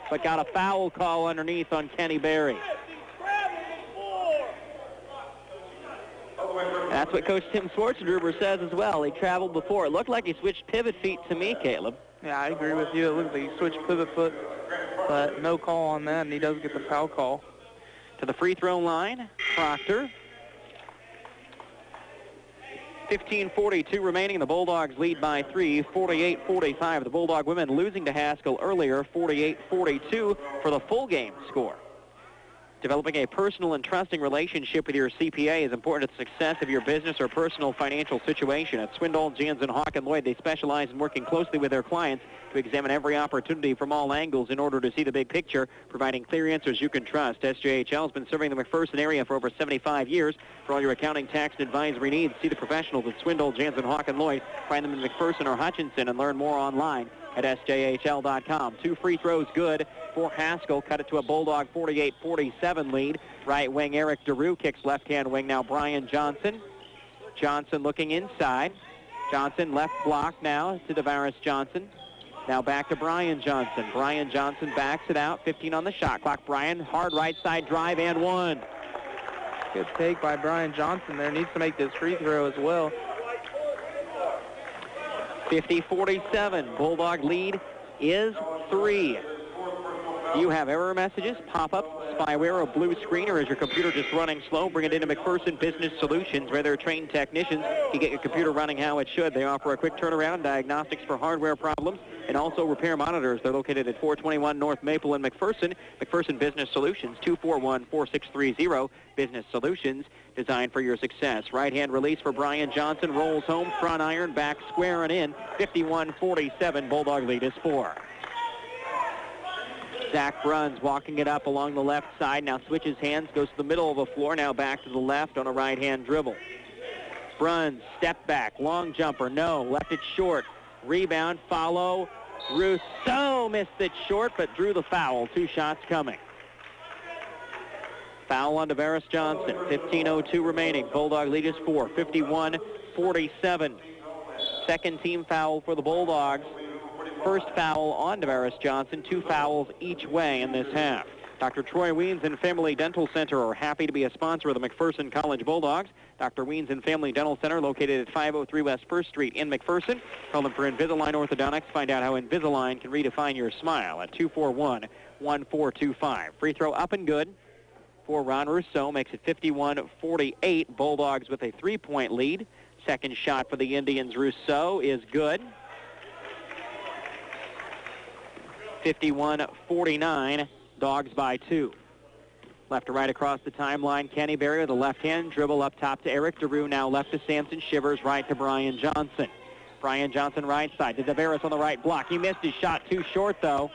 S1: but got a foul call underneath on Kenny Berry. That's what Coach Tim Schwarzenegger says as well. He traveled before. It looked like he switched pivot feet to me, Caleb.
S11: Yeah, I agree with you. It looks like he switched pivot foot, but no call on that, and he does get the foul call.
S1: To the free throw line, Proctor. 15:42 remaining. The Bulldogs lead by 3, 48-45. The Bulldog women losing to Haskell earlier, 48-42 for the full game score. Developing a personal and trusting relationship with your CPA is important to the success of your business or personal financial situation. At Swindoll, Jansen, Hawk, and Lloyd, they specialize in working closely with their clients to examine every opportunity from all angles in order to see the big picture, providing clear answers you can trust. SJHL has been serving the McPherson area for over 75 years. For all your accounting, tax, and advisory needs, see the professionals at Swindoll, Jansen, Hawk, and Lloyd. Find them in McPherson or Hutchinson and learn more online at sjhl.com. 2 free throws good for Haskell. Cut it to a Bulldog 48-47 lead. Right wing Eric DeRue kicks left hand wing now Brian Johnson. Johnson looking inside. Johnson left block now to Tavares Johnson. Now back to Brian Johnson. Brian Johnson backs it out. 15 on the shot clock. Brian, hard right side drive and one.
S11: Good take by Brian Johnson there. Needs to make this free throw as well.
S1: 50-47. Bulldog lead is 3. Do you have error messages, pop-ups, spyware, or blue screen, or is your computer just running slow? Bring it into McPherson Business Solutions, where their trained technicians can get your computer running how it should. They offer a quick turnaround, diagnostics for hardware problems, and also repair monitors. They're located at 421 North Maple in McPherson. McPherson Business Solutions, 241-4630. Business Solutions, designed for your success. Right-hand release for Brian Johnson. Rolls home, front iron, back square and in. 51-47. Bulldog lead is 4. Zach Bruns walking it up along the left side. Now switches hands, goes to the middle of the floor. Now back to the left on a right-hand dribble. Bruns, step back, long jumper, no. Left it short. Rebound, follow. Rousseau missed it short, but drew the foul. 2 shots coming. Foul on Tavares Johnson. 15:02 remaining. Bulldog lead is 4. 51-47. Second team foul for the Bulldogs. First foul on Tavares Johnson. 2 fouls each way in this half. Dr. Troy Weens and Family Dental Center are happy to be a sponsor of the McPherson College Bulldogs. Dr. Weens and Family Dental Center located at 503 West 1st Street in McPherson. Call them for Invisalign Orthodontics. Find out how Invisalign can redefine your smile at 241-1425. Free throw up and good for Ron Rousseau. Makes it 51-48. Bulldogs with a 3-point lead. Second shot for the Indians. Rousseau is good. 51-49. Dogs by 2. Left to right across the timeline. Kenny Berry with a left-hand dribble up top to Eric DeRue. Now left to Samson Shivers. Right to Brian Johnson. Brian Johnson right side to Tavares on the right block. He missed his shot too short, though.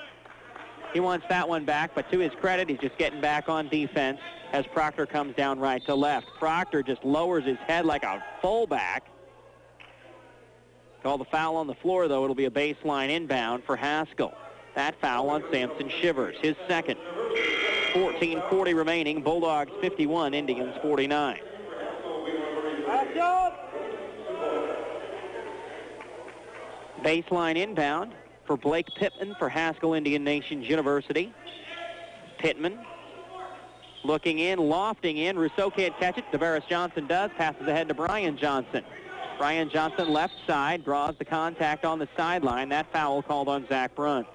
S1: He wants that one back, but to his credit, he's just getting back on defense as Proctor comes down right to left. Proctor just lowers his head like a fullback. Call the foul on the floor, though. It'll be a baseline inbound for Haskell. That foul on Samson Shivers, his second. 14:40 remaining. Bulldogs 51, Indians 49. Baseline inbound for Blake Pittman for Haskell Indian Nations University. Pittman looking in, lofting in. Rousseau can't catch it. Tavares Johnson does. Passes ahead to Brian Johnson. Brian Johnson left side, draws the contact on the sideline. That foul called on Zach Bruns.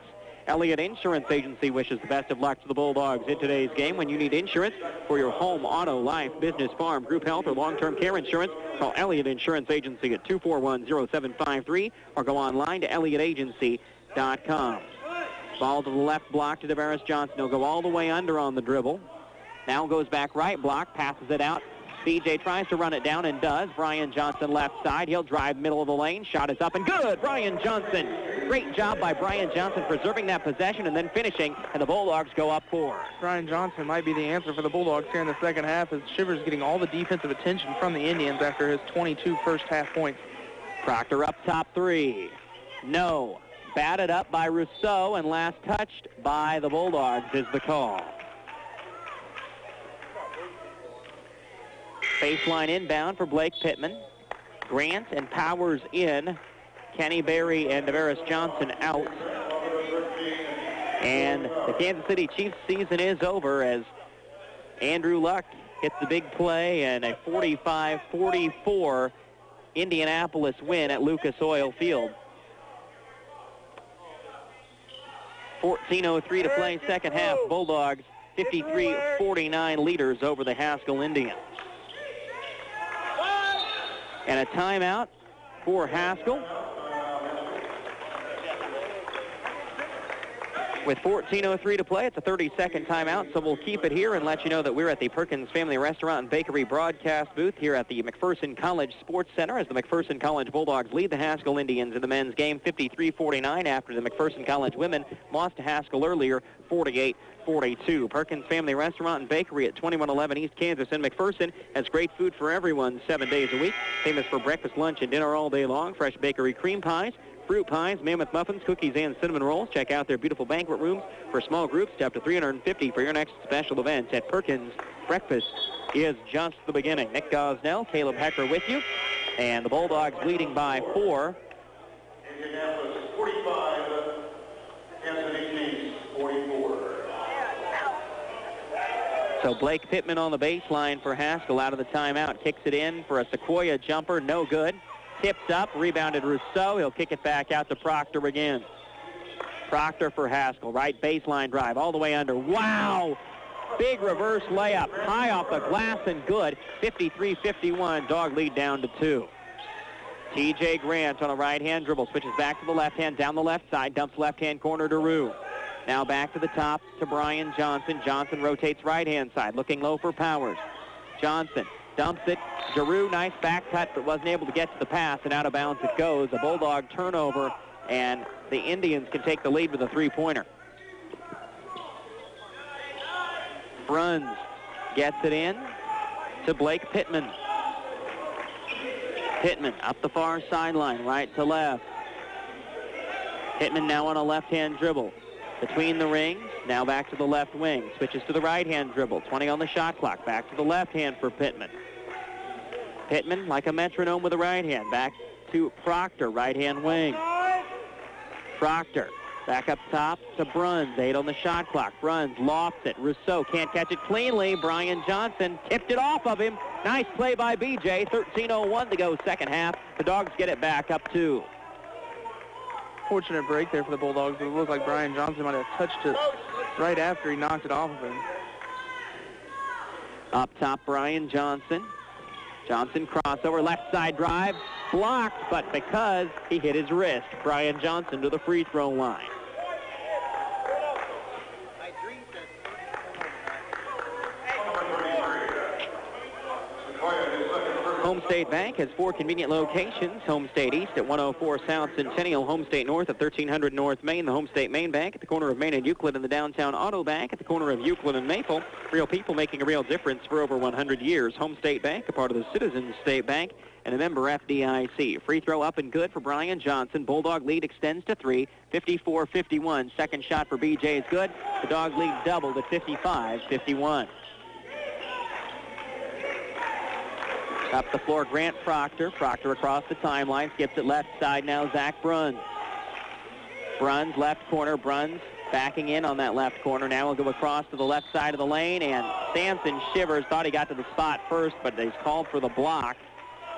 S1: Elliott Insurance Agency wishes the best of luck to the Bulldogs in today's game. When you need insurance for your home, auto, life, business, farm, group health, or long-term care insurance, call Elliott Insurance Agency at 241-0753 or go online to elliottagency.com. Ball to the left block to Tavares Johnson. He'll go all the way under on the dribble. Now goes back right block, passes it out. BJ tries to run it down and does. Brian Johnson left side. He'll drive middle of the lane. Shot is up and good. Brian Johnson. Great job by Brian Johnson preserving that possession and then finishing, and the Bulldogs go up 4.
S11: Brian Johnson might be the answer for the Bulldogs here in the second half as Shivers getting all the defensive attention from the Indians after his 22 first half points.
S1: Proctor up top 3. No. Batted up by Rousseau and last touched by the Bulldogs is the call. Baseline inbound for Blake Pittman. Grant and Powers in. Kenny Berry and Tavares Johnson out. And the Kansas City Chiefs season is over as Andrew Luck hits the big play and a 45-44 Indianapolis win at Lucas Oil Field. 14:03 to play second half. Bulldogs 53-49 leaders over the Haskell Indians. And a timeout for Haskell. With 14:03 to play, it's a 30-second timeout, so we'll keep it here and let you know that we're at the Perkins Family Restaurant and Bakery broadcast booth here at the McPherson College Sports Center as the McPherson College Bulldogs lead the Haskell Indians in the men's game 53-49 after the McPherson College women lost to Haskell earlier 48-42. Perkins Family Restaurant and Bakery at 2111 East Kansas in McPherson has great food for everyone 7 days a week. Famous for breakfast, lunch, and dinner all day long. Fresh bakery cream pies, fruit pies, mammoth muffins, cookies, and cinnamon rolls. Check out their beautiful banquet rooms for small groups to up to 350 for your next special events. At Perkins, breakfast is just the beginning. Nick Gosnell, Caleb Hecker with you. And the Bulldogs leading by 4.
S18: Indianapolis 45, Kansas City 44.
S1: So Blake Pittman on the baseline for Haskell out of the timeout. Kicks it in for a Sequoia jumper. No good. Tipped up, rebounded Rousseau. He'll kick it back out to Proctor again. Proctor for Haskell. Right baseline drive all the way under. Wow! Big reverse layup. High off the glass and good. 53-51. Dog lead down to 2. TJ Grant on a right-hand dribble. Switches back to the left hand, down the left side. Dumps left-hand corner to Rue. Now back to the top to Brian Johnson. Johnson rotates right-hand side. Looking low for Powers. Johnson dumps it. Giroux, nice back cut, but wasn't able to get to the pass, and out of bounds it goes. A Bulldog turnover, and the Indians can take the lead with a three-pointer. Bruns gets it in to Blake Pittman. Pittman up the far sideline, right to left. Pittman now on a left-hand dribble. Between the rings, now back to the left wing. Switches to the right-hand dribble. 20 on the shot clock. Back to the left hand for Pittman. Pittman, like a metronome with the right hand. Back to Proctor, right-hand wing. Proctor, back up top to Bruns. 8 on the shot clock. Bruns lofts it. Rousseau can't catch it cleanly. Brian Johnson tipped it off of him. Nice play by BJ. 13:01 to go second half. The Dogs get it back up 2.
S11: Fortunate break there for the Bulldogs. It looked like Brian Johnson might have touched it right after he knocked it off of him.
S1: Up top, Brian Johnson. Johnson crossover, left side drive, blocked, but because he hit his wrist, Brian Johnson to the free throw line. Home State Bank has 4 convenient locations. Home State East at 104 South Centennial. Home State North at 1300 North Main. The Home State Main Bank at the corner of Main and Euclid, and the Downtown Auto Bank at the corner of Euclid and Maple. Real people making a real difference for over 100 years. Home State Bank, a part of the Citizens State Bank, and a member FDIC. Free throw up and good for Brian Johnson. Bulldog lead extends to 3, 54-51. Second shot for BJ is good. The Dog lead doubled at 55-51. Up the floor, Grant Proctor. Proctor across the timeline, skips it left side now, Zach Bruns. Bruns, left corner. Bruns backing in on that left corner. Now he'll go across to the left side of the lane, and Samson Shivers thought he got to the spot first, but he's called for the block.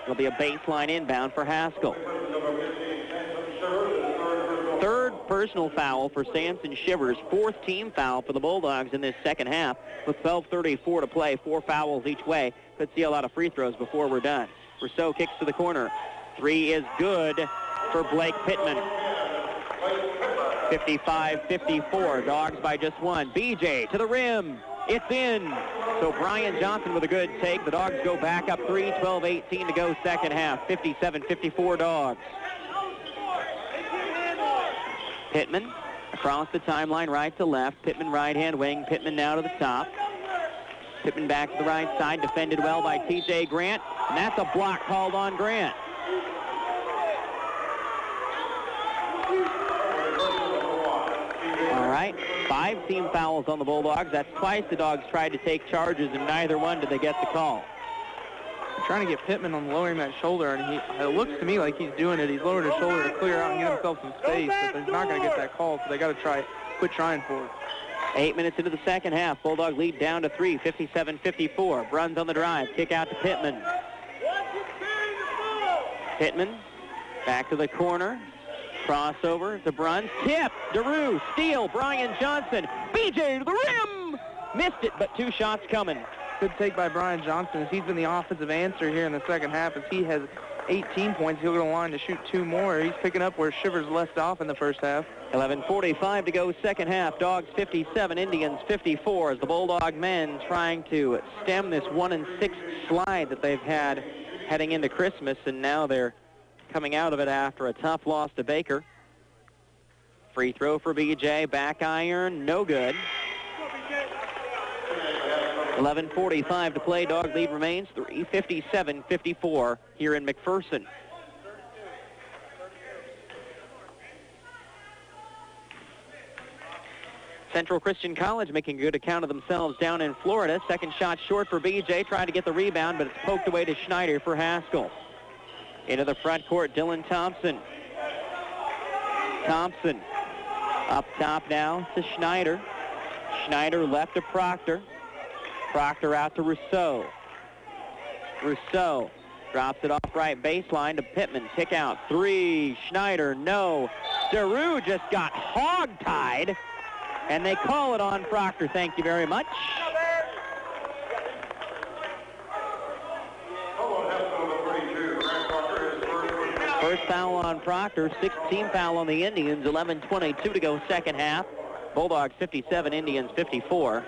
S1: It'll be a baseline inbound for Haskell. Third personal foul for Samson Shivers. 4th team foul for the Bulldogs in this second half. With 12:34 to play, 4 fouls each way. Could see a lot of free throws before we're done. Rousseau kicks to the corner. 3 is good for Blake Pittman. 55-54. Dogs by just 1. BJ to the rim. It's in. So Brian Johnson with a good take. The Dogs go back up 3, 12-18 to go second half. 57-54 Dogs. Pittman across the timeline, right to left. Pittman right-hand wing. Pittman now to the top. Pittman back to the right side, defended well by TJ Grant, and that's a block called on Grant. All right, 5 team fouls on the Bulldogs. That's twice the Dogs tried to take charges, and neither one did they get the call.
S11: They're trying to get Pittman on lowering that shoulder, and it looks to me like he's doing it. He's lowered his shoulder to clear out and get himself some space, but they're not going to get that call, so they got to try quit trying for it.
S1: 8 minutes into the second half. Bulldog lead down to 3, 57-54. Bruns on the drive. Kick out to Pittman. Pittman back to the corner. Crossover to Bruns. Tip. DeRue. Steal. Brian Johnson. BJ to the rim. Missed it, but 2 shots coming.
S11: Good take by Brian Johnson, as he's been the offensive answer here in the second half, as he has 18 points. He'll go to the line to shoot 2 more. He's picking up where Shivers left off in the first half.
S1: 11:45 to go second half. Dogs 57, Indians 54, as the Bulldog men trying to stem this 1-6 slide that they've had heading into Christmas, and now they're coming out of it after a tough loss to Baker. Free throw for BJ, back iron, no good. 11:45 to play. Dog lead remains 3, 57-54 here in McPherson. Central Christian College making good account of themselves down in Florida. Second shot short for BJ, trying to get the rebound, but it's poked away to Schneider for Haskell. Into the front court, Dylan Thompson. Thompson up top now to Schneider. Schneider left to Proctor. Proctor out to Rousseau. Rousseau drops it off right baseline to Pittman. Kick out. 3. Schneider, no. DeRue just got hog-tied, and they call it on Proctor. Thank you very much. First foul on Proctor, 16th foul on the Indians, 11:22 to go second half. Bulldogs 57, Indians 54.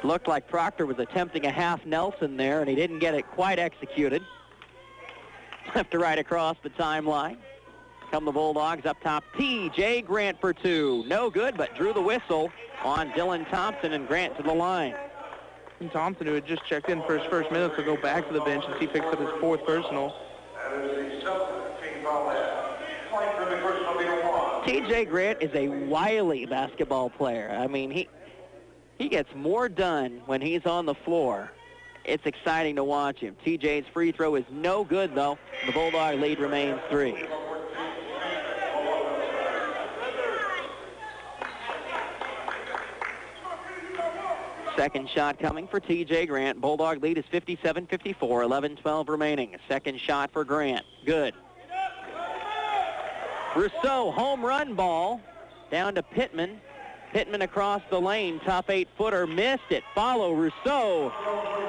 S1: Looked like Proctor was attempting a half Nelson there, and he didn't get it quite executed. Left to right across the timeline. Come the Bulldogs up top. T.J. Grant for 2. No good, but drew the whistle on Dylan Thompson, and Grant to the line.
S11: And Thompson, who had just checked in for his first minutes, will go back to the bench as he picks up his 4th personal.
S1: T.J. Grant is a wily basketball player. I mean, he gets more done when he's on the floor. It's exciting to watch him. T.J.'s free throw is no good, though. The Bulldog lead remains 3. Second shot coming for T.J. Grant. Bulldog lead is 57-54, 11-12 remaining. Second shot for Grant. Good. Rousseau, home run ball. Down to Pittman. Pittman across the lane. Top 8-footer. Missed it. Follow Rousseau.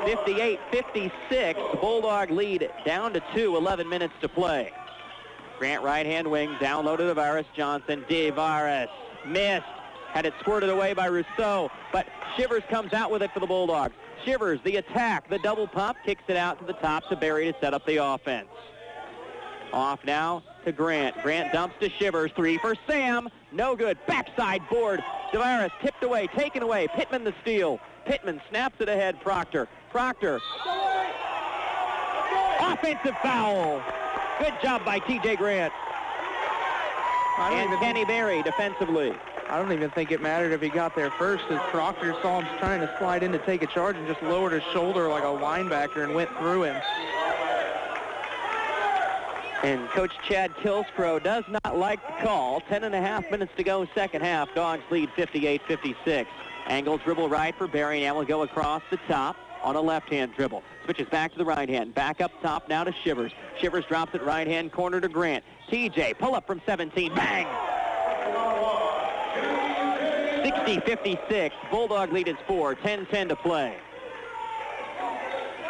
S1: 58-56. Bulldog lead down to 2. 11 minutes to play. Grant right-hand wing. Down low to Devaris Johnson. Devaris missed. Had it squirted away by Rousseau, but Shivers comes out with it for the Bulldogs. Shivers, the attack, the double pump, kicks it out to the top to Berry to set up the offense. Off now to Grant. Grant dumps to Shivers. 3 for Sam. No good. Backside board. Devaris tipped away, taken away. Pittman the steal. Pittman snaps it ahead. Proctor. Proctor. Offensive foul. Good job by T.J. Grant. And Kenny Berry defensively.
S11: I don't even think it mattered if he got there first, as Proctor saw him trying to slide in to take a charge and just lowered his shoulder like a linebacker and went through him.
S1: And Coach Chad Kilscrow does not like the call. 10.5 minutes to go second half. Dogs lead 58-56. Angle dribble right for Berry. Now will go across the top on a left-hand dribble. Switches back to the right hand. Back up top now to Shivers. Shivers drops it right-hand corner to Grant. TJ, pull up from 17. Bang! 60-56. Bulldog lead is 4. 10-10 to play.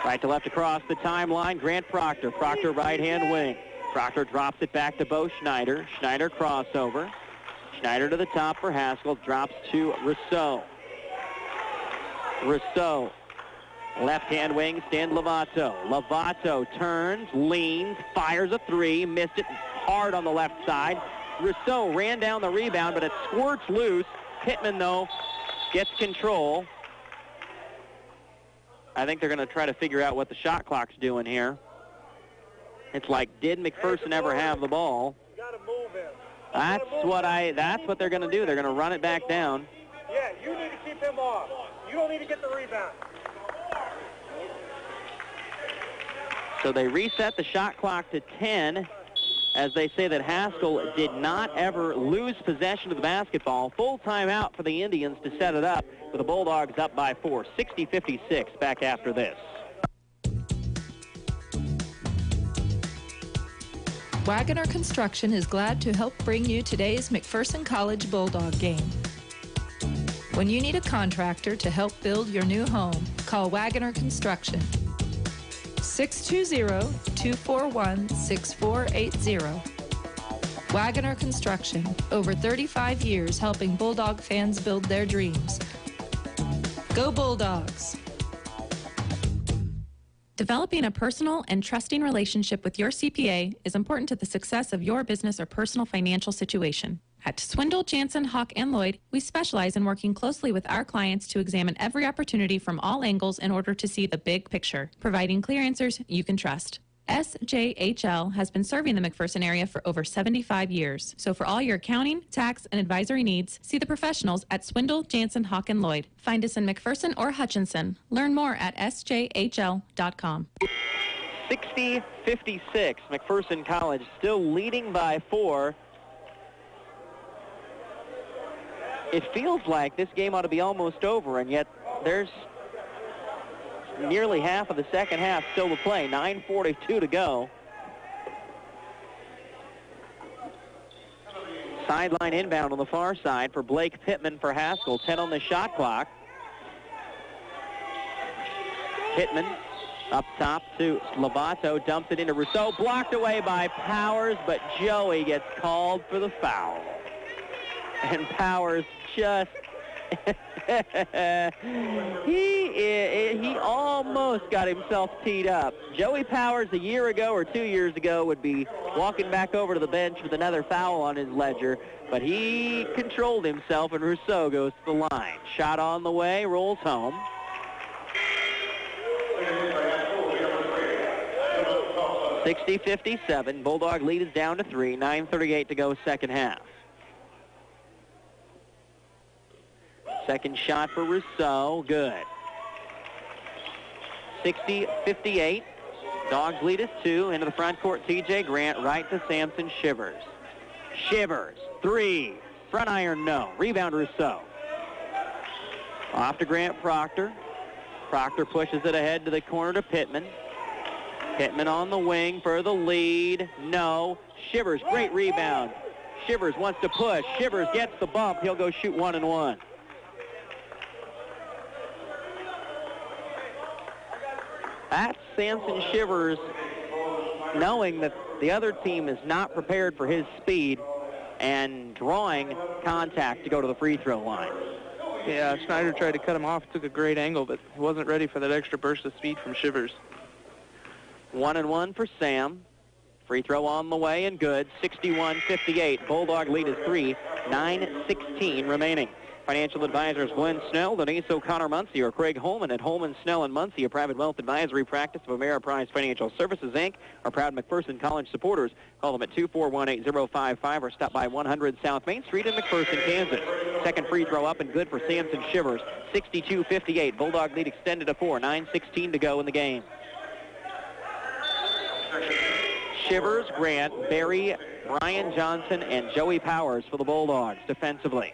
S1: Right to left across the timeline. Grant Proctor. Proctor right-hand wing. Proctor drops it back to Bo Schneider. Schneider crossover. Schneider to the top for Haskell. Drops to Rousseau. Rousseau. Left-hand wing, Stan Lovato. Lovato turns, leans, fires a 3. Missed it hard on the left side. Rousseau ran down the rebound, but it squirts loose. Pittman, though, gets control. I think they're going to try to figure out what the shot clock's doing here. It's like, did McPherson ever have the ball?
S16: You got to move him.
S1: That's what they're going to do. They're going to run it back down.
S16: Yeah, you need to keep him off. You don't need to get the rebound.
S1: So they reset the shot clock to 10 as they say that Haskell did not ever lose possession of the basketball. Full timeout for the Indians to set it up, with the Bulldogs up by 4, 60-56 back after this.
S9: Wagoner Construction is glad to help bring you today's McPherson College Bulldog game. When you need a contractor to help build your new home, call Wagoner Construction. 620-241-6480. Wagoner Construction, over 35 years helping Bulldog fans build their dreams. Go Bulldogs!
S10: Developing a personal and trusting relationship with your CPA is important to the success of your business or personal financial situation. At Swindle, Jansen, Hawk, and Lloyd, we specialize in working closely with our clients to examine every opportunity from all angles in order to see the big picture, providing clear answers you can trust. SJHL has been serving the McPherson area for over 75 years. So for all your accounting, tax, and advisory needs, see the professionals at Swindle, Jansen, Hawk, and Lloyd. Find us in McPherson or Hutchinson. Learn more at sjhl.com.
S1: 60-56, McPherson College still leading by 4. It feels like this game ought to be almost over, and yet there's nearly half of the second half still to play. 9:42 to go. Sideline inbound on the far side for Blake Pittman for Haskell. 10 on the shot clock. Pittman up top to Lovato. Dumps it into Rousseau. Blocked away by Powers, but Joey gets called for the foul. And Powers just... he almost got himself teed up. Joey Powers a year ago or 2 years ago would be walking back over to the bench with another foul on his ledger, but he controlled himself, and Rousseau goes to the line. Shot on the way, rolls home. (60-57). Bulldog lead is down to 3. 9:38 to go, second half. Second shot for Rousseau, good. 60-58. Dogs lead is 2. Into the front court, T.J. Grant, right to Samson Shivers. Shivers, 3. Front iron, no. Rebound, Rousseau. Off to Grant Proctor. Proctor pushes it ahead to the corner to Pittman. Pittman on the wing for the lead, no. Shivers, great rebound. Shivers wants to push. Shivers gets the bump. He'll go shoot 1 and 1. That's Samson Shivers knowing that the other team is not prepared for his speed and drawing contact to go to the free throw line.
S11: Yeah, Schneider tried to cut him off, took a great angle, but he wasn't ready for that extra burst of speed from Shivers.
S1: 1 and 1 for Sam. Free throw on the way and good. 61-58. Bulldog lead is 3. 9:16 remaining. Financial advisors Glenn Snell, Denise O'Connor Muncie, or Craig Holman at Holman, Snell, and Muncie, a private wealth advisory practice of Ameriprise Financial Services, Inc., are proud McPherson College supporters. Call them at 241-8055 or stop by 100 South Main Street in McPherson, Kansas. Second free throw up and good for Samson Shivers. 62-58. Bulldog lead extended to 4. 9:16 to go in the game. Shivers, Grant, Barry, Brian Johnson, and Joey Powers for the Bulldogs defensively.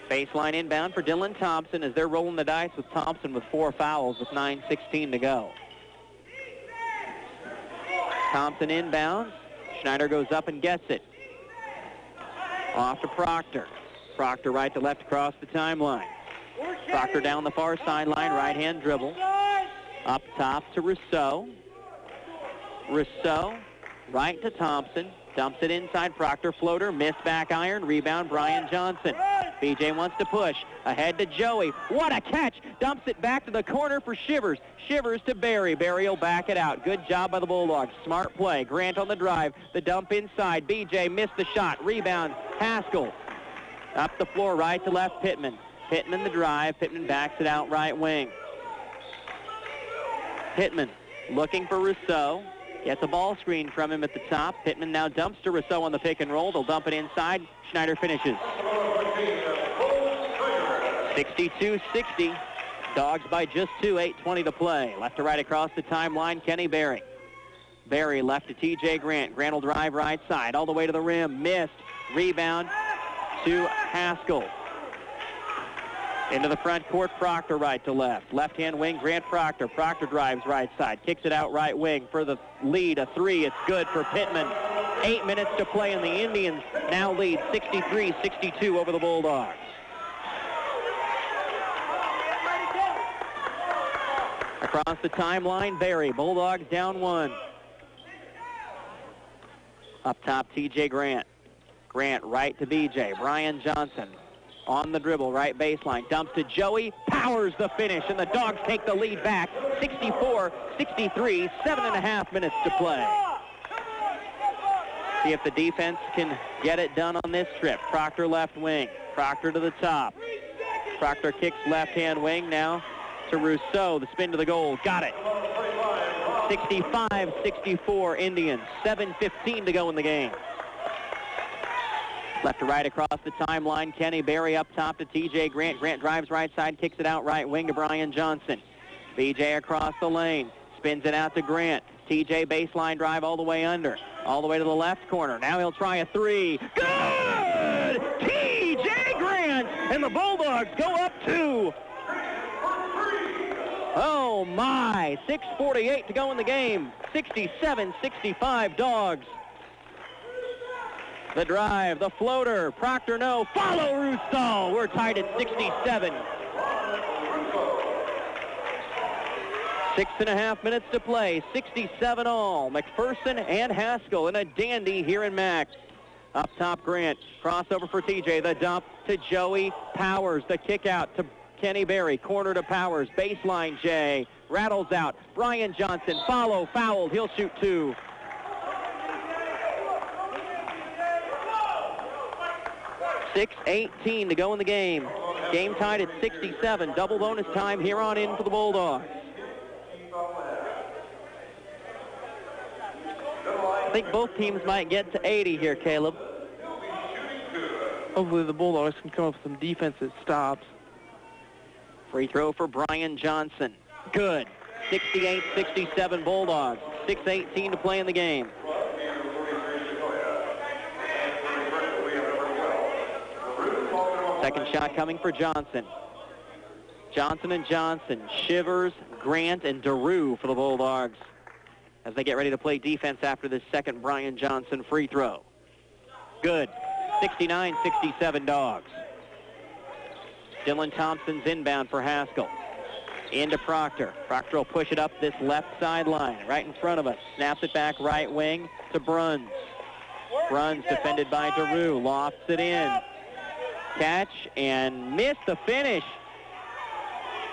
S1: Baseline inbound for Dylan Thompson as they're rolling the dice with Thompson with 4 fouls with 9:16 to go. Thompson inbounds. Schneider goes up and gets it. Off to Proctor. Proctor right to left across the timeline. Proctor down the far sideline, right-hand dribble. Up top to Rousseau. Rousseau right to Thompson. Dumps it inside Proctor. Floater, missed back iron. Rebound, Brian Johnson. BJ wants to push. Ahead to Joey. What a catch. Dumps it back to the corner for Shivers. Shivers to Barry. Barry will back it out. Good job by the Bulldogs. Smart play. Grant on the drive. The dump inside. BJ missed the shot. Rebound, Haskell. Up the floor, right to left, Pittman. Pittman the drive. Pittman backs it out right wing. Pittman looking for Rousseau. Gets a ball screen from him at the top. Pittman now dumps to Rousseau on the pick and roll. They'll dump it inside. Schneider finishes. 62-60. Dogs by just 2, 8:20 to play. Left to right across the timeline, Kenny Berry. Berry left to TJ Grant. Grant will drive right side all the way to the rim. Missed. Rebound to Haskell. Into the front court, Proctor right to left. Left-hand wing, Grant Proctor. Proctor drives right side. Kicks it out right wing for the lead. A three. It's good for Pittman. 8 minutes to play, and the Indians now lead 63-62 over the Bulldogs. Across the timeline, Berry. Bulldogs down 1. Up top, TJ Grant. Grant right to BJ. Brian Johnson on the dribble, right baseline. Dumps to Joey. Powers the finish, and the Dogs take the lead back. 64-63, 7.5 minutes to play. See if the defense can get it done on this trip. Proctor left wing. Proctor to the top. Proctor kicks left-hand wing now to Rousseau. The spin to the goal. Got it. 65-64 Indians. 7:15 to go in the game. Left to right across the timeline. Kenny Berry up top to TJ Grant. Grant drives right side, kicks it out right wing to Brian Johnson. BJ across the lane. Spins it out to Grant. TJ baseline drive all the way under. All the way to the left corner. Now he'll try a three. Good! TJ Grant! And the Bulldogs go up 2. Oh my, 6:48 to go in the game. 67-65 Dogs. The drive, the floater, Proctor no, follow Rousseau. We're tied at 67. 6.5 minutes to play, 67 all. McPherson and Haskell in a dandy here in Max. Up top, Grant, crossover for TJ, the dump to Joey Powers, the kick out to Kenny Berry, corner to Powers, baseline Jay, rattles out, Brian Johnson, follow, fouled, he'll shoot 2. .6:18 to go in the game. Game tied at 67, double bonus time here on in for the Bulldogs. I think both teams might get to 80 here, Caleb.
S11: Hopefully the Bulldogs can come up with some defensive stops.
S1: Free throw for Brian Johnson. Good. 68-67 Bulldogs. 6:18 to play in the game. Second shot coming for Johnson. Johnson and Johnson. Shivers, Grant, and DeRue for the Bulldogs as they get ready to play defense after this second Brian Johnson free throw. Good. 69-67 Dogs. Dylan Thompson's inbound for Haskell. Into Proctor. Proctor will push it up this left sideline, right in front of us. Snaps it back right wing to Bruns. Bruns defended by DeRue. Lofts it in. Catch and missed the finish.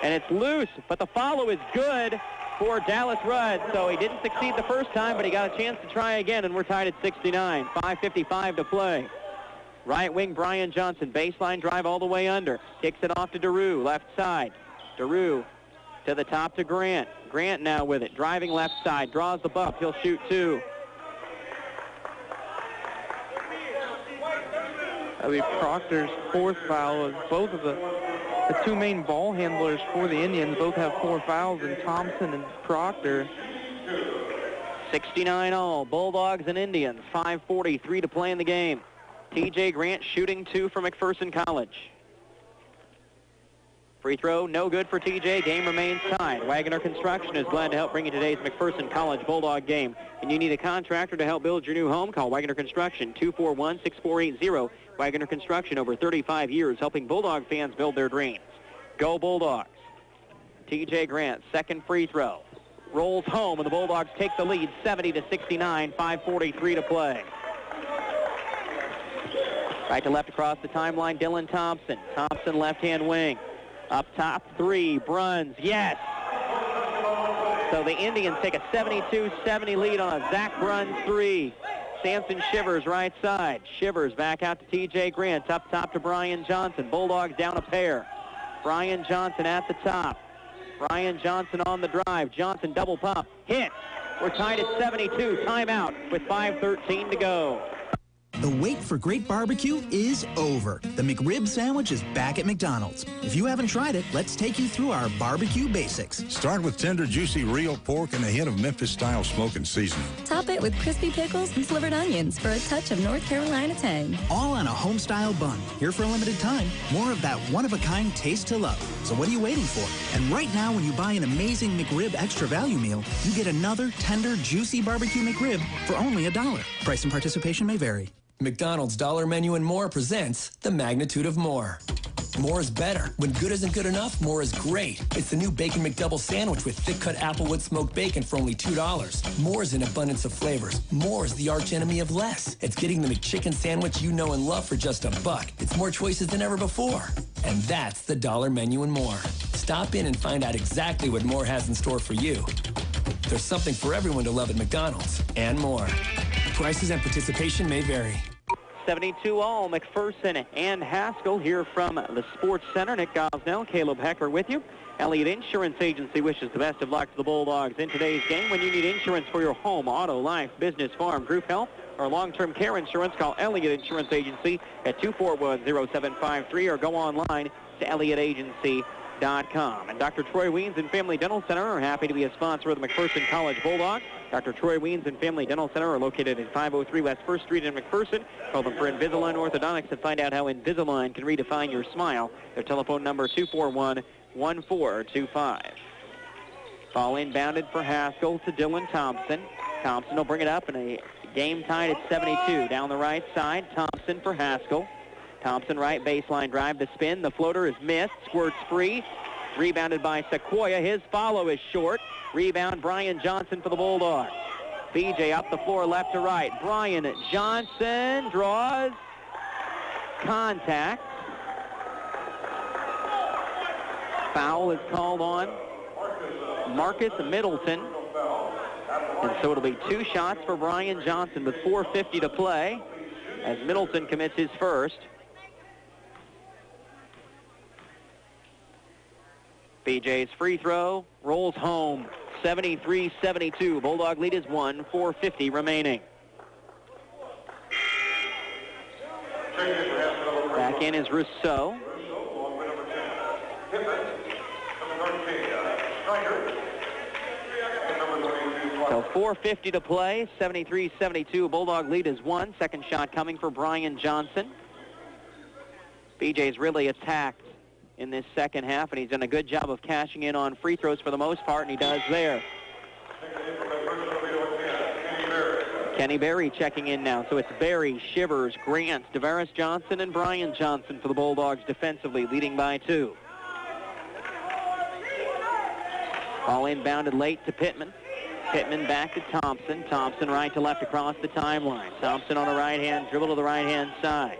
S1: And it's loose, but the follow is good for Dallas Rudd. So he didn't succeed the first time, but he got a chance to try again, and we're tied at 69. 5:55 to play. Right wing, Brian Johnson. Baseline drive all the way under. Kicks it off to DeRue, left side. DeRue to the top to Grant. Grant now with it. Driving left side. Draws the bump. He'll shoot 2.
S11: That'll be Proctor's 4th foul. As both of the 2 main ball handlers for the Indians both have 4 fouls, and Thompson and Proctor.
S1: 69 all. Bulldogs and Indians. 5:43 to play in the game. TJ Grant shooting 2 for McPherson College. Free throw, no good for TJ. Game remains tied. Wagoner Construction is glad to help bring you today's McPherson College Bulldog game. And you need a contractor to help build your new home? Call Wagoner Construction, 241-6480. Wagoner Construction, over 35 years, helping Bulldog fans build their dreams. Go Bulldogs. TJ Grant, second free throw. Rolls home, and the Bulldogs take the lead, 70-69, 5:43 to play. Right to left across the timeline, Dylan Thompson. Thompson left-hand wing. Up top, 3, Bruns, yes! So the Indians take a 72-70 lead on a Zach Bruns 3. Samson Shivers right side. Shivers back out to TJ Grant. Up top to Brian Johnson. Bulldogs down a pair. Brian Johnson at the top. Brian Johnson on the drive. Johnson double pump. Hit. We're tied at 72. Timeout with 5:13 to go.
S12: The wait for great barbecue is over. The McRib sandwich is back at McDonald's. If you haven't tried it, let's take you through our barbecue basics.
S13: Start with tender, juicy real pork and a hint of Memphis-style smoke and seasoning.
S14: Top it with crispy pickles and slivered onions for a touch of North Carolina tang.
S12: All on a home-style bun. Here for a limited time. More of that one-of-a-kind taste to love. So what are you waiting for? And right now, when you buy an amazing McRib Extra Value meal, you get another tender, juicy barbecue McRib for only $1. Price and participation may vary.
S15: McDonald's Dollar Menu and More presents the magnitude of more. More is better. When good isn't good enough, more is great. It's the new Bacon McDouble sandwich with thick-cut applewood smoked bacon for only $2. More is an abundance of flavors. More is the arch enemy of less. It's getting the McChicken sandwich you know and love for just $1. It's more choices than ever before. And that's the Dollar Menu and More. Stop in and find out exactly what more has in store for you. There's something for everyone to love at McDonald's and more. Prices and participation may vary.
S1: 72-all, McPherson and Haskell here from the Sports Center. Nick Gosnell, Caleb Heckler with you. Elliott Insurance Agency wishes the best of luck to the Bulldogs in today's game. When you need insurance for your home, auto, life, business, farm, group health, or long-term care insurance, call Elliott Insurance Agency at 241-0753 or go online to elliottagency.com. And Dr. Troy Weens and Family Dental Center are happy to be a sponsor of the McPherson College Bulldogs. Dr. Troy Weens and Family Dental Center are located at 503 West 1st Street in McPherson. Call them for Invisalign Orthodontics to find out how Invisalign can redefine your smile. Their telephone number 241-1425. Ball inbounded for Haskell to Dylan Thompson. Thompson will bring it up in a game tied at 72. Down the right side, Thompson for Haskell. Thompson right baseline drive to spin. The floater is missed. Squirts free. Rebounded by Sequoia. His follow is short. Rebound, Brian Johnson for the Bulldogs. BJ up the floor left to right. Brian Johnson draws contact. Foul is called on Marcus Middleton. And so it'll be 2 shots for Brian Johnson with 4:50 to play as Middleton commits his first. BJ's free throw rolls home, 73-72. Bulldog lead is 1, 4:50 remaining. Back in is Rousseau. So 4:50 to play, 73-72. Bulldog lead is 1. Second shot coming for Brian Johnson. BJ's really attacked in this second half, and he's done a good job of cashing in on free throws for the most part, and he does there. Kenny Berry checking in now. So it's Berry, Shivers, Grant, Deveris Johnson, and Brian Johnson for the Bulldogs defensively, leading by 2. Ball inbounded late to Pittman. Pittman back to Thompson. Thompson right to left across the timeline. Thompson on the right-hand, dribble to the right-hand side.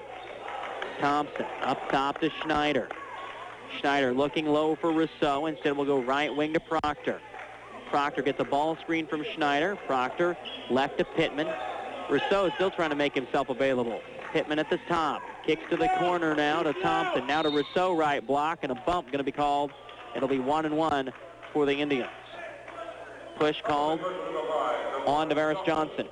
S1: Thompson up top to Schneider. Schneider looking low for Rousseau. Instead, we'll go right wing to Proctor. Proctor gets a ball screen from Schneider. Proctor left to Pittman. Rousseau is still trying to make himself available. Pittman at the top. Kicks to the corner now to Thompson. Now to Rousseau, right block, and a bump going to be called. It'll be 1-1 for the Indians. Push called on Deveris Johnson.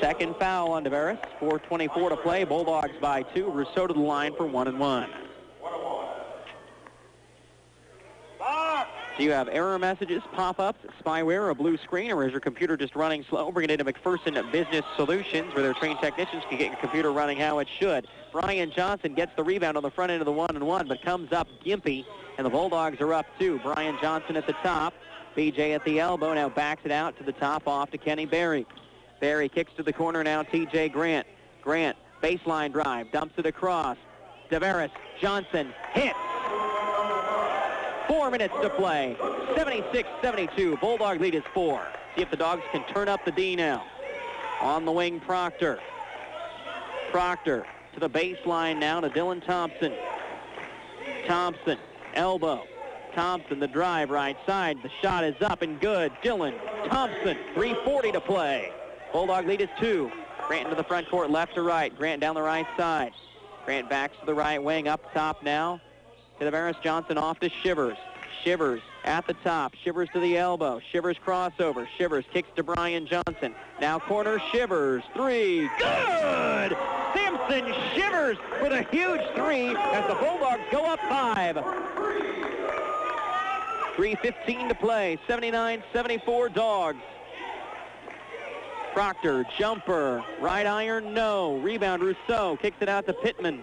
S1: Second foul on Deveris. 4:24 to play. Bulldogs by 2. Rousseau to the line for 1-1. Do you have error messages, pop-ups, spyware, or a blue screen, or is your computer just running slow? Bring it into McPherson Business Solutions, where their trained technicians can get your computer running how it should. Brian Johnson gets the rebound on the front end of the 1-1, but comes up gimpy, and the Bulldogs are up 2. Brian Johnson at the top. BJ at the elbow, now backs it out to the top off to Kenny Berry. Berry kicks to the corner now, TJ Grant. Grant, baseline drive, dumps it across. Deveris Johnson hits. 4 minutes to play. 76-72. Bulldog lead is 4. See if the Dogs can turn up the D now. On the wing, Proctor. Proctor to the baseline now to Dylan Thompson. Thompson, elbow. Thompson, the drive right side. The shot is up and good. Dylan Thompson, 3:40 to play. Bulldog lead is 2. Grant into the front court, left to right. Grant down the right side. Grant backs to the right wing, up top now to Deveris Johnson, off to Shivers. Shivers at the top. Shivers to the elbow. Shivers crossover. Shivers kicks to Brian Johnson. Now corner Shivers. Three. Good! Samson Shivers with a huge three as the Bulldogs go up 5. 3:15 to play. 79-74 Dogs. Proctor, jumper, right iron, no. Rebound, Rousseau kicks it out to Pittman.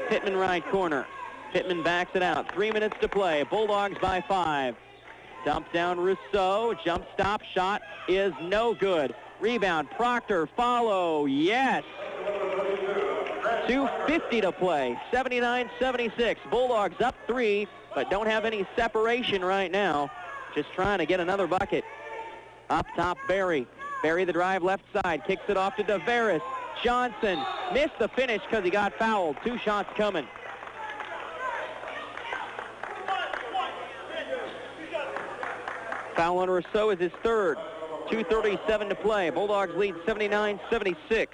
S1: Pittman right corner. Pittman backs it out. 3 minutes to play. Bulldogs by 5. Dump down Rousseau. Jump stop shot is no good. Rebound, Proctor, follow, yes. 2:50 to play. 79-76. Bulldogs up 3, but don't have any separation right now. Just trying to get another bucket. Up top, Berry. Berry the drive left side. Kicks it off to DeVaris. Johnson missed the finish because he got fouled. 2 shots coming. Foul on Rousseau is his third. 2:37 to play. Bulldogs lead 79-76.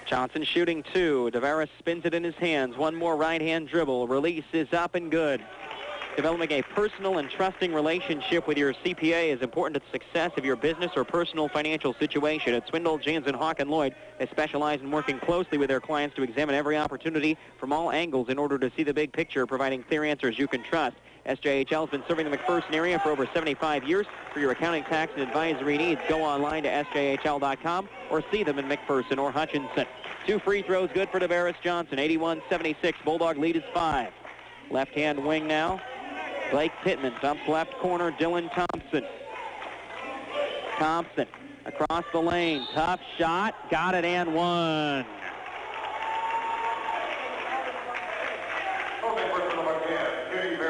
S1: Johnson shooting 2. DeVaris spins it in his hands. One more right-hand dribble. Release is up and good. Developing a personal and trusting relationship with your CPA is important to the success of your business or personal financial situation. At Swindle, Jansen, Hawk, and Lloyd, they specialize in working closely with their clients to examine every opportunity from all angles in order to see the big picture, providing clear answers you can trust. SJHL has been serving the McPherson area for over 75 years. For your accounting, tax, and advisory needs, go online to sjhl.com or see them in McPherson or Hutchinson. 2 free throws good for DeVaris Johnson. 81-76. Bulldog lead is 5. Left-hand wing now. Blake Pittman dumps left corner. Dylan Thompson. Thompson across the lane. Tough shot. Got it and one.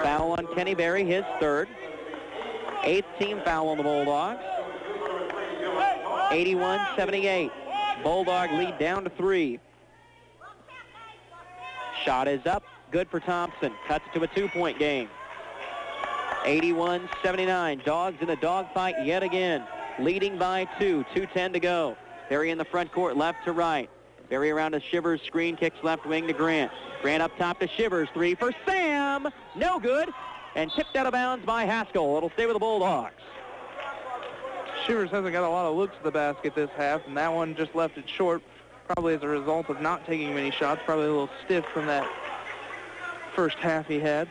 S1: Foul on Kenny Berry, his third. 8th team foul on the Bulldogs. 81-78. Bulldog lead down to 3. Shot is up. Good for Thompson. Cuts to a 2-point game. 81-79. Dogs in a dogfight yet again. Leading by 2. 2:10 to go. Berry in the front court, left to right. Berry around to Shivers. Screen kicks left wing to Grant. Grant up top to Shivers. 3 for Sam. No good. And tipped out of bounds by Haskell. It'll stay with the Bulldogs.
S11: Shivers hasn't got a lot of looks at the basket this half, and that one just left it short, probably as a result of not taking many shots. Probably a little stiff from that first half he had.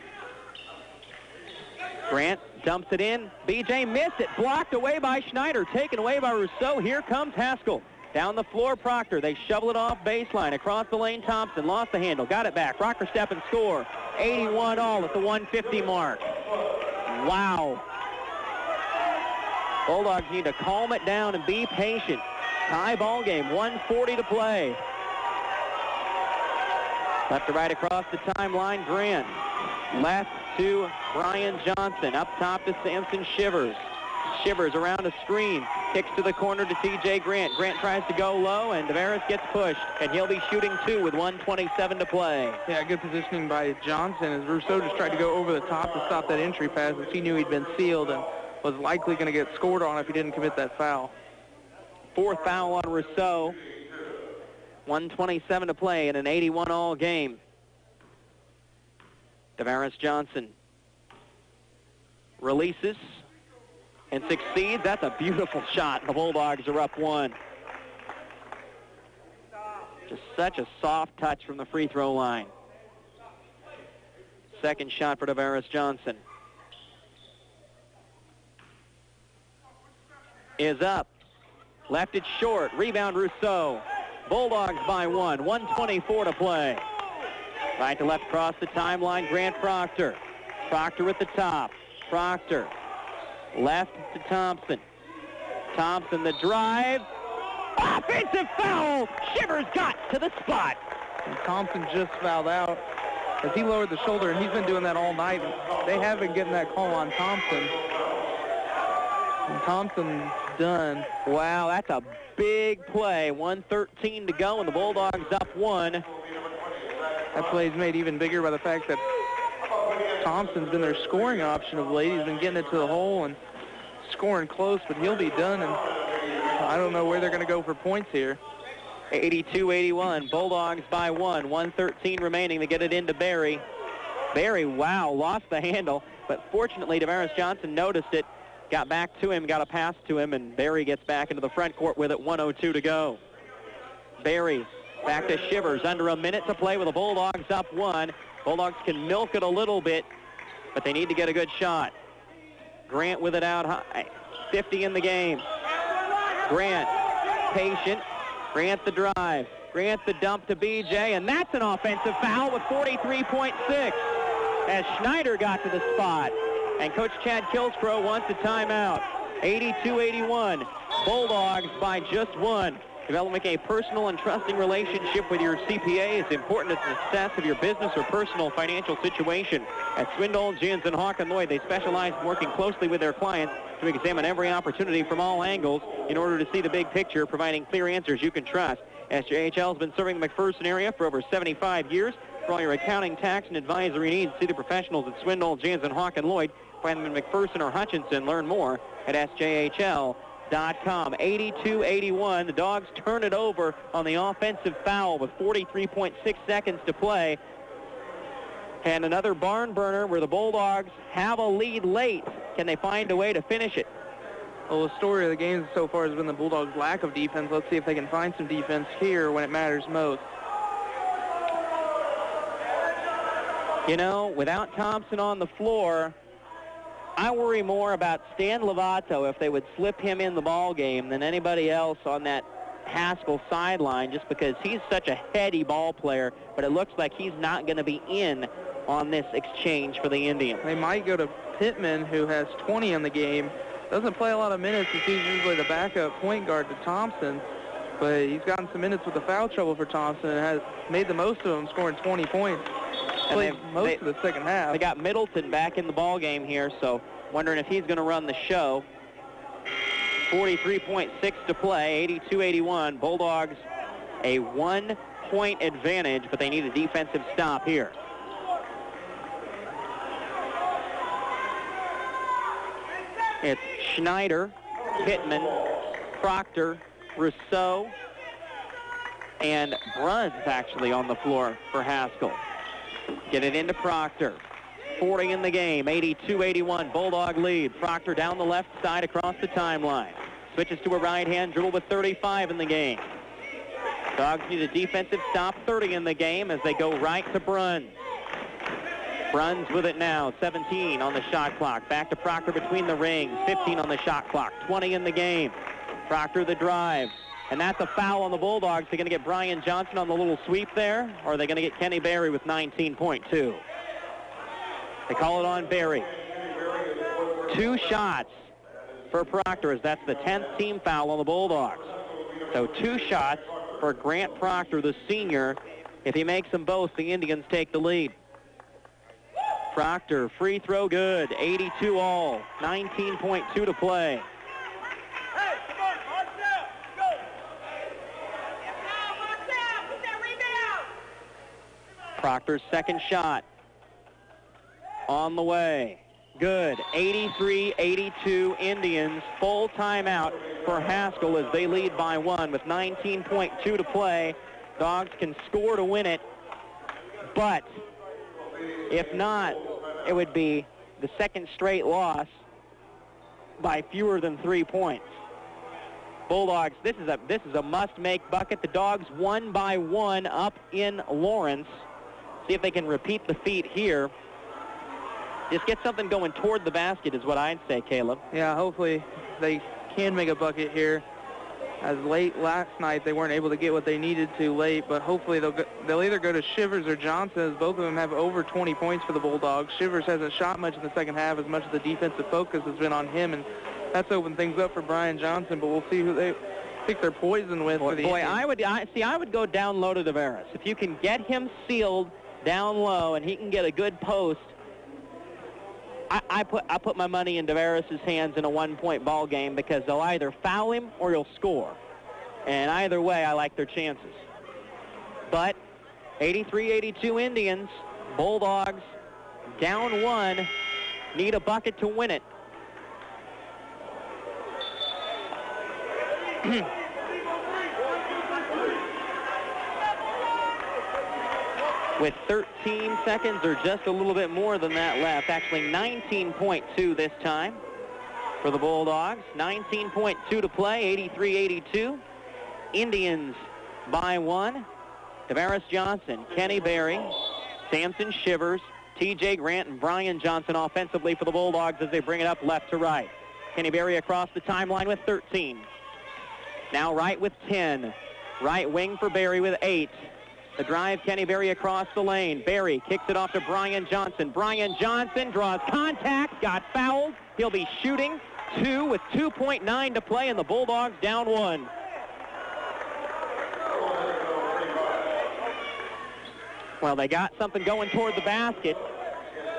S1: Grant dumps it in. BJ missed it. Blocked away by Schneider. Taken away by Rousseau. Here comes Haskell. Down the floor, Proctor. They shovel it off baseline. Across the lane, Thompson. Lost the handle. Got it back. Rocker step and score. 81 all at the 150 mark. Wow. Bulldogs need to calm it down and be patient. Tie ball game. 1:40 to play. Left to right across the timeline, Grant. Left to Brian Johnson. Up top to Samson Shivers. Shivers around a screen. Kicks to the corner to TJ Grant. Grant tries to go low, and DeVaris gets pushed. And he'll be shooting 2 with 1:27 to play.
S11: Yeah, good positioning by Johnson as Rousseau just tried to go over the top to stop that entry pass as he knew he'd been sealed and was likely going to get scored on if he didn't commit that foul.
S1: 4th foul on Rousseau. 1:27 to play in an 81 all game. DeVaris Johnson releases and succeeds. That's a beautiful shot. The Bulldogs are up 1. Just such a soft touch from the free throw line. Second shot for DeVaris Johnson is up. Left it short. Rebound Rousseau. Bulldogs by 1. 1:24 to play. Right to left across the timeline, Grant Proctor. Proctor at the top. Proctor. Left to Thompson. Thompson the drive. Offensive foul! Shivers got to the spot.
S11: And Thompson just fouled out as he lowered the shoulder, and he's been doing that all night. They have been getting that call on Thompson. And Thompson's done.
S1: Wow, that's a big play. 1:13 to go, and the Bulldogs up 1.
S11: That play's made even bigger by the fact that Thompson's been their scoring option of late. He's been getting it to the hole and scoring close, but he'll be done, and I don't know where they're going to go for points here.
S1: 82-81. Bulldogs by 1. 1:13 remaining to get it into Barry. Barry, wow, lost the handle, but fortunately Tavares Johnson noticed it, got back to him, got a pass to him, and Barry gets back into the front court with it. 1:02 to go. Barry back to Shivers. Under a minute to play with the Bulldogs up 1. Bulldogs can milk it a little bit, but they need to get a good shot. Grant with it out high. 50 in the game. Grant, patient. Grant the drive. Grant the dump to BJ, and that's an offensive foul with 43.6 as Schneider got to the spot. And Coach Chad Kilsborough wants a timeout. 82-81. Bulldogs by just 1. Developing a personal and trusting relationship with your CPA is important to the success of your business or personal financial situation. At Swindoll, Jansen, Hawk, and Lloyd, they specialize in working closely with their clients to examine every opportunity from all angles in order to see the big picture, providing clear answers you can trust. SJHL has been serving the McPherson area for over 75 years. For all your accounting, tax, and advisory needs, see the professionals at Swindoll, Jansen, Hawk, and Lloyd. Find them in McPherson or Hutchinson. Learn more at sjhl.com. 82-81. The Dogs turn it over on the offensive foul with 43.6 seconds to play. And another barn burner where the Bulldogs have a lead late. Can they find a way to finish it?
S11: Well, the story of the game so far has been the Bulldogs' lack of defense. Let's see if they can find some defense here when it matters most.
S1: You know, without Thompson on the floor, I worry more about Stan Lovato if they would slip him in the ball game than anybody else on that Haskell sideline, just because he's such a heady ball player, but it looks like he's not going to be in on this exchange for the Indians.
S11: They might go to Pittman, who has 20 in the game. Doesn't play a lot of minutes as he's usually the backup point guard to Thompson, but he's gotten some minutes with the foul trouble for Thompson and has made the most of them, scoring 20 points. Played most of the second half.
S1: They got Middleton back in the ball game here, so wondering if he's going to run the show. 43.6 to play, 82-81. Bulldogs a 1-point advantage, but they need a defensive stop here. It's Schneider, Pittman, Proctor, Rousseau, and Bruns actually on the floor for Haskell. Get it into Proctor. 40 in the game, 82-81, Bulldog lead. Proctor down the left side across the timeline. Switches to a right-hand dribble with 35 in the game. Dogs need a defensive stop, 30 in the game as they go right to Bruns. Bruns with it now, 17 on the shot clock. Back to Proctor between the rings, 15 on the shot clock, 20 in the game. Proctor the drive, and that's a foul on the Bulldogs. They're going to get Brian Johnson on the little sweep there, or are they going to get Kenny Berry with 19.2? They call it on Berry. 2 shots for Proctor, as that's the 10th team foul on the Bulldogs. So 2 shots for Grant Proctor, the senior. If he makes them both, the Indians take the lead. Proctor, free throw good, 82 all, 19.2 to play. Proctor's second shot on the way. Good. 83-82 Indians. Full timeout for Haskell as they lead by 1 with 19.2 to play. Dogs can score to win it, but if not, it would be the second straight loss by fewer than 3 points. Bulldogs, this is a must-make bucket. The Dogs won by 1 up in Lawrence. See if they can repeat the feat here. Just get something going toward the basket is what I'd say, Caleb.
S11: Yeah, hopefully they can make a bucket here. As late last night, they weren't able to get what they needed to late, but hopefully they'll either go to Shivers or Johnson, as both of them have over 20 points for the Bulldogs. Shivers hasn't shot much in the second half, as much of the defensive focus has been on him, and that's opened things up for Brian Johnson, but we'll see who they pick their poison with for the Indians.
S1: I would go down low to Tavares. If you can get him sealed down low and he can get a good post, I put my money in Tavares' hands in a 1-point ball game, because they'll either foul him or he'll score. And either way, I like their chances. But 83-82 Indians, Bulldogs down 1, need a bucket to win it. with 13 seconds or just a little bit more than that left. Actually 19.2 this time for the Bulldogs. 19.2 to play, 83-82. Indians by 1. Tavares Johnson, Kenny Berry, Samson Shivers, T.J. Grant, and Brian Johnson offensively for the Bulldogs as they bring it up left to right. Kenny Berry across the timeline with 13. Now right with 10. Right wing for Berry with 8. The drive, Kenny Berry across the lane. Berry kicks it off to Brian Johnson. Brian Johnson draws contact, got fouled. He'll be shooting 2 with 2.9 to play, and the Bulldogs down 1. Well, they got something going toward the basket.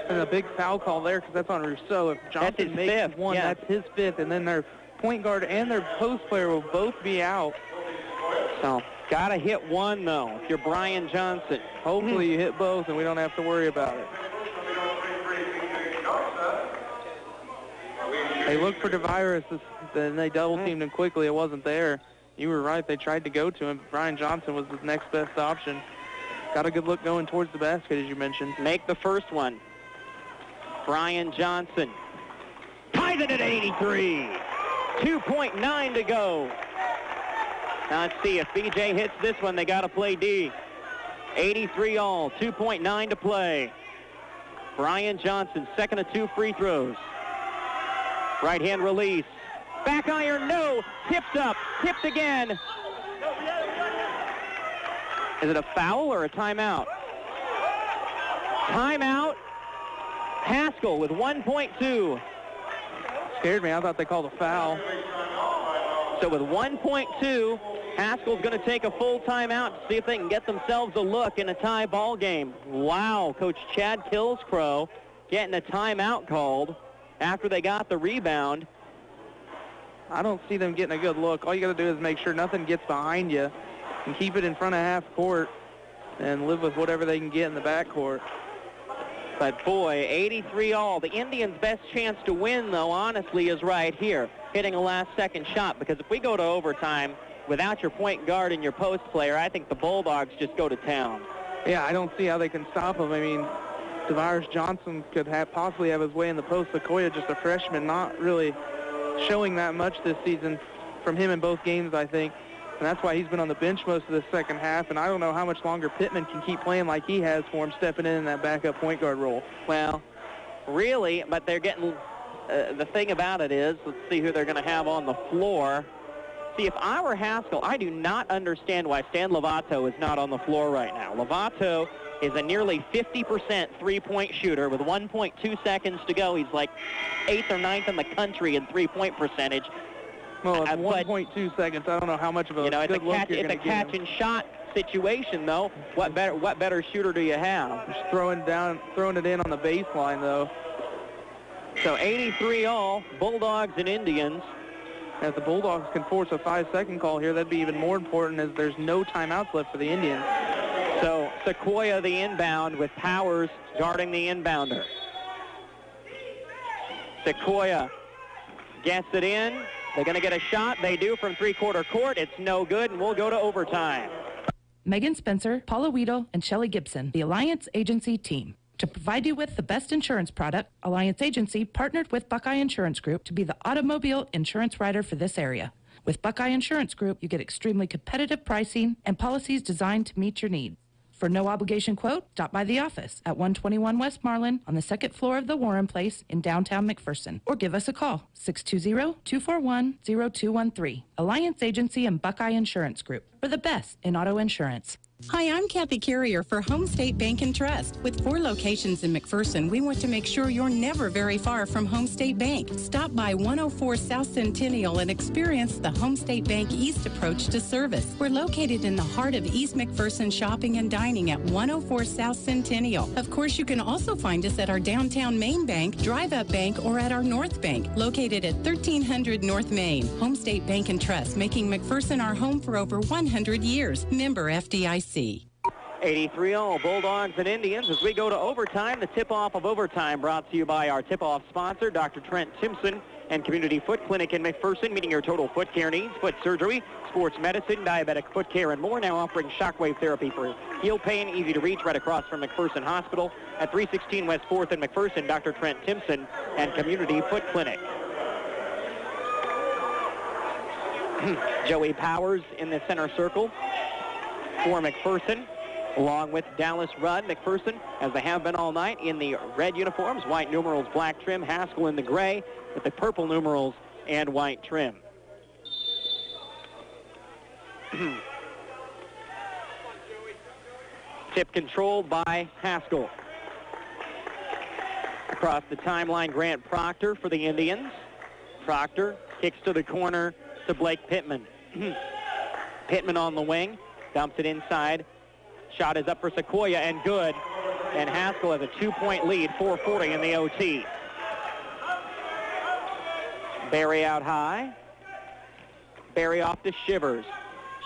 S11: And a big foul call there because that's on Rousseau. If Johnson makes
S1: fifth.
S11: one,
S1: Yeah.
S11: that's his 5th, and then their point guard and their post player will both be out.
S1: So, got to hit one, though, if you're Brian Johnson.
S11: Hopefully you hit both and we don't have to worry about it. They looked for DeViras, then they double-teamed him quickly. It wasn't there. You were right. They tried to go to him. Brian Johnson was the next best option. Got a good look going towards the basket, as you mentioned.
S1: Make the first one. Brian Johnson ties it at 83. 2.9 to go. Now let's see if BJ hits this one. They got to play D. 83 all. 2.9 to play. Brian Johnson, second of 2 free throws. Right hand release. Back iron, no. Tipped up. Tipped again. Is it a foul or a timeout? Timeout. Haskell with 1.2.
S11: Scared me. I thought they called a foul.
S1: So with 1.2, Haskell's going to take a full timeout to see if they can get themselves a look in a tie ball game. Wow, Coach Chad Kilscrow getting a timeout called after they got the rebound.
S11: I don't see them getting a good look. All you got to do is make sure nothing gets behind you and keep it in front of half court and live with whatever they can get in the back court.
S1: But boy, 83 all. The Indians' best chance to win, though, honestly, is right here, hitting a last-second shot. Because if we go to overtime without your point guard and your post player, I think the Bulldogs just go to town.
S11: Yeah, I don't see how they can stop them. I mean, Tavares Johnson could possibly have his way in the post. Sequoia, just a freshman, not really showing that much this season from him in both games, I think. And that's why he's been on the bench most of the second half. And I don't know how much longer Pittman can keep playing like he has for him, stepping in that backup point guard role.
S1: Well, really, but they're getting the thing about it is, let's see who they're going to have on the floor. See, if I were Haskell, I do not understand why Stan Lovato is not on the floor right now. Lovato is a nearly 50% three-point shooter with 1.2 seconds to go. He's like 8th or 9th in the country in three-point percentage.
S11: Well, it's 1.2 seconds. I don't know how much of a good look you're going to get.
S1: It's a catch and shot situation, though. What better shooter do you have?
S11: Just throwing it in on the baseline, though.
S1: So 83 all, Bulldogs and Indians.
S11: If the Bulldogs can force a 5-second call here, that'd be even more important as there's no timeouts left for the Indians.
S1: So Sequoia the inbound with Powers guarding the inbounder. Sequoia gets it in. They're going to get a shot. They do from three-quarter court. It's no good, and we'll go to overtime.
S2: Megan Spencer, Paula Weedle, and Shelley Gibson, the Alliance Agency team. To provide you with the best insurance product, Alliance Agency partnered with Buckeye Insurance Group to be the automobile insurance writer for this area. With Buckeye Insurance Group, you get extremely competitive pricing and policies designed to meet your needs. For no obligation quote, stop by the office at 121 West Marlin on the second floor of the Warren Place in downtown McPherson, or give us a call, 620-241-0213. Alliance Agency and Buckeye Insurance Group, for the best in auto insurance.
S3: Hi, I'm Kathy Carrier for Home State Bank and Trust. With 4 locations in McPherson, we want to make sure you're never very far from Home State Bank. Stop by 104 South Centennial and experience the Home State Bank East approach to service. We're located in the heart of East McPherson shopping and dining at 104 South Centennial. Of course, you can also find us at our downtown Main Bank, Drive-Up Bank, or at our North Bank, located at 1300 North Main. Home State Bank and Trust, making McPherson our home for over 100 years. Member FDIC.
S1: 83 all, Bulldogs and Indians. As we go to overtime, the tip-off of overtime brought to you by our tip-off sponsor, Dr. Trent Timpson, and Community Foot Clinic in McPherson, meeting your total foot care needs, foot surgery, sports medicine, diabetic foot care, and more. Now offering shockwave therapy for heel pain, easy to reach, right across from McPherson Hospital at 316 West 4th in McPherson. Dr. Trent Timpson and Community Foot Clinic. Joey Powers in the center circle for McPherson, along with Dallas Rudd. McPherson, as they have been all night, in the red uniforms, white numerals, black trim. Haskell in the gray with the purple numerals and white trim. Tip controlled by Haskell. Across the timeline, Grant Proctor for the Indians. Proctor kicks to the corner to Blake Pittman. Pittman on the wing, dumps it inside. Shot is up for Sequoia and good. And Haskell has a 2-point lead, 4:40 in the OT. Barry out high. Barry off to Shivers.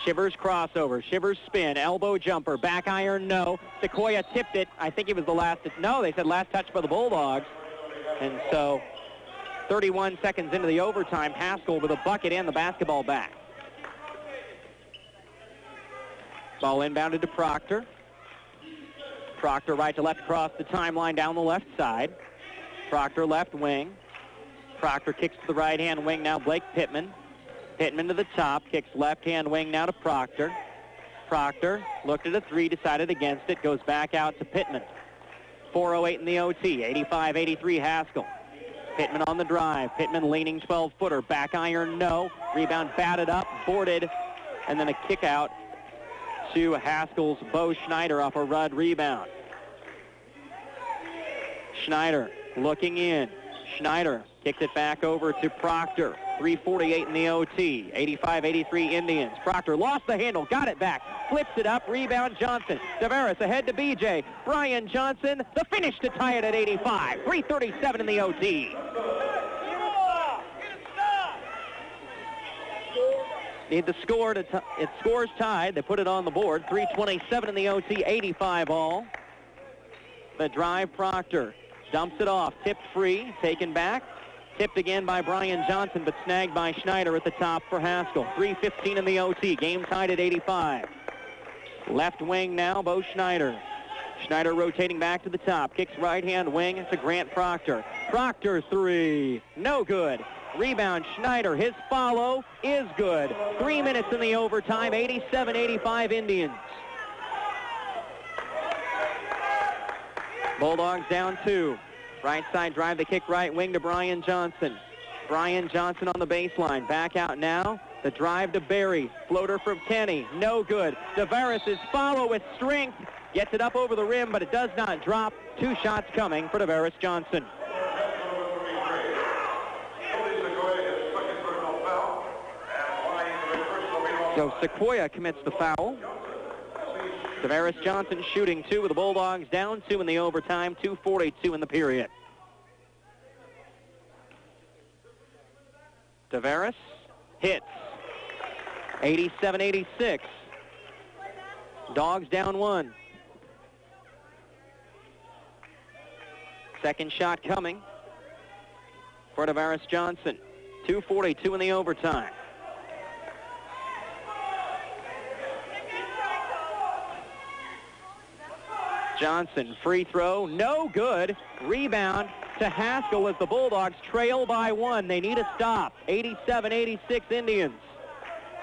S1: Shivers crossover. Shivers spin. Elbow jumper. Back iron, no. Sequoia tipped it. I think it was the last. No, they said last touch by the Bulldogs. And so 31 seconds into the overtime, Haskell with a bucket and the basketball back. Ball inbounded to Proctor. Proctor right to left across the timeline down the left side. Proctor left wing. Proctor kicks to the right-hand wing now, Blake Pittman. Pittman to the top, kicks left-hand wing now to Proctor. Proctor looked at a three, decided against it, goes back out to Pittman. 4:08 in the OT, 85-83 Haskell. Pittman on the drive. Pittman leaning 12-footer. Back iron, no. Rebound batted up, boarded, and then a kick out to Haskell's Bo Schneider off a Rudd rebound. Schneider looking in. Schneider kicks it back over to Proctor. 3:48 in the OT. 85-83 Indians. Proctor lost the handle, got it back, flips it up, rebound Johnson. Tavares ahead to BJ. Brian Johnson, the finish to tie it at 85. 3:37 in the OT. Need the score to it scores tied. They put it on the board. 3:27 in the OT, 85 all. The drive, Proctor dumps it off, tipped free, taken back. Tipped again by Brian Johnson, but snagged by Schneider at the top for Haskell. 3:15 in the OT. Game tied at 85. Left wing now, Bo Schneider. Schneider rotating back to the top. Kicks right-hand wing to Grant Proctor. Proctor three. No good. Rebound Schneider. His follow is good. 3 minutes in the overtime. 87-85 Indians. Bulldogs down 2. Right side drive, the kick right wing to Brian Johnson. Brian Johnson on the baseline. Back out now. The drive to Barry. Floater from Kenny. No good. Tavares' follow with strength. Gets it up over the rim, but it does not drop. 2 shots coming for Tavares Johnson. So Sequoia commits the foul. Tavares Johnson shooting 2 with the Bulldogs down 2 in the overtime, 2:42 in the period. Tavares hits. 87-86. Dogs down 1. Second shot coming for Tavares Johnson. 2:42 in the overtime. Johnson, free throw, no good. Rebound to Haskell as the Bulldogs trail by 1. They need a stop. 87-86 Indians.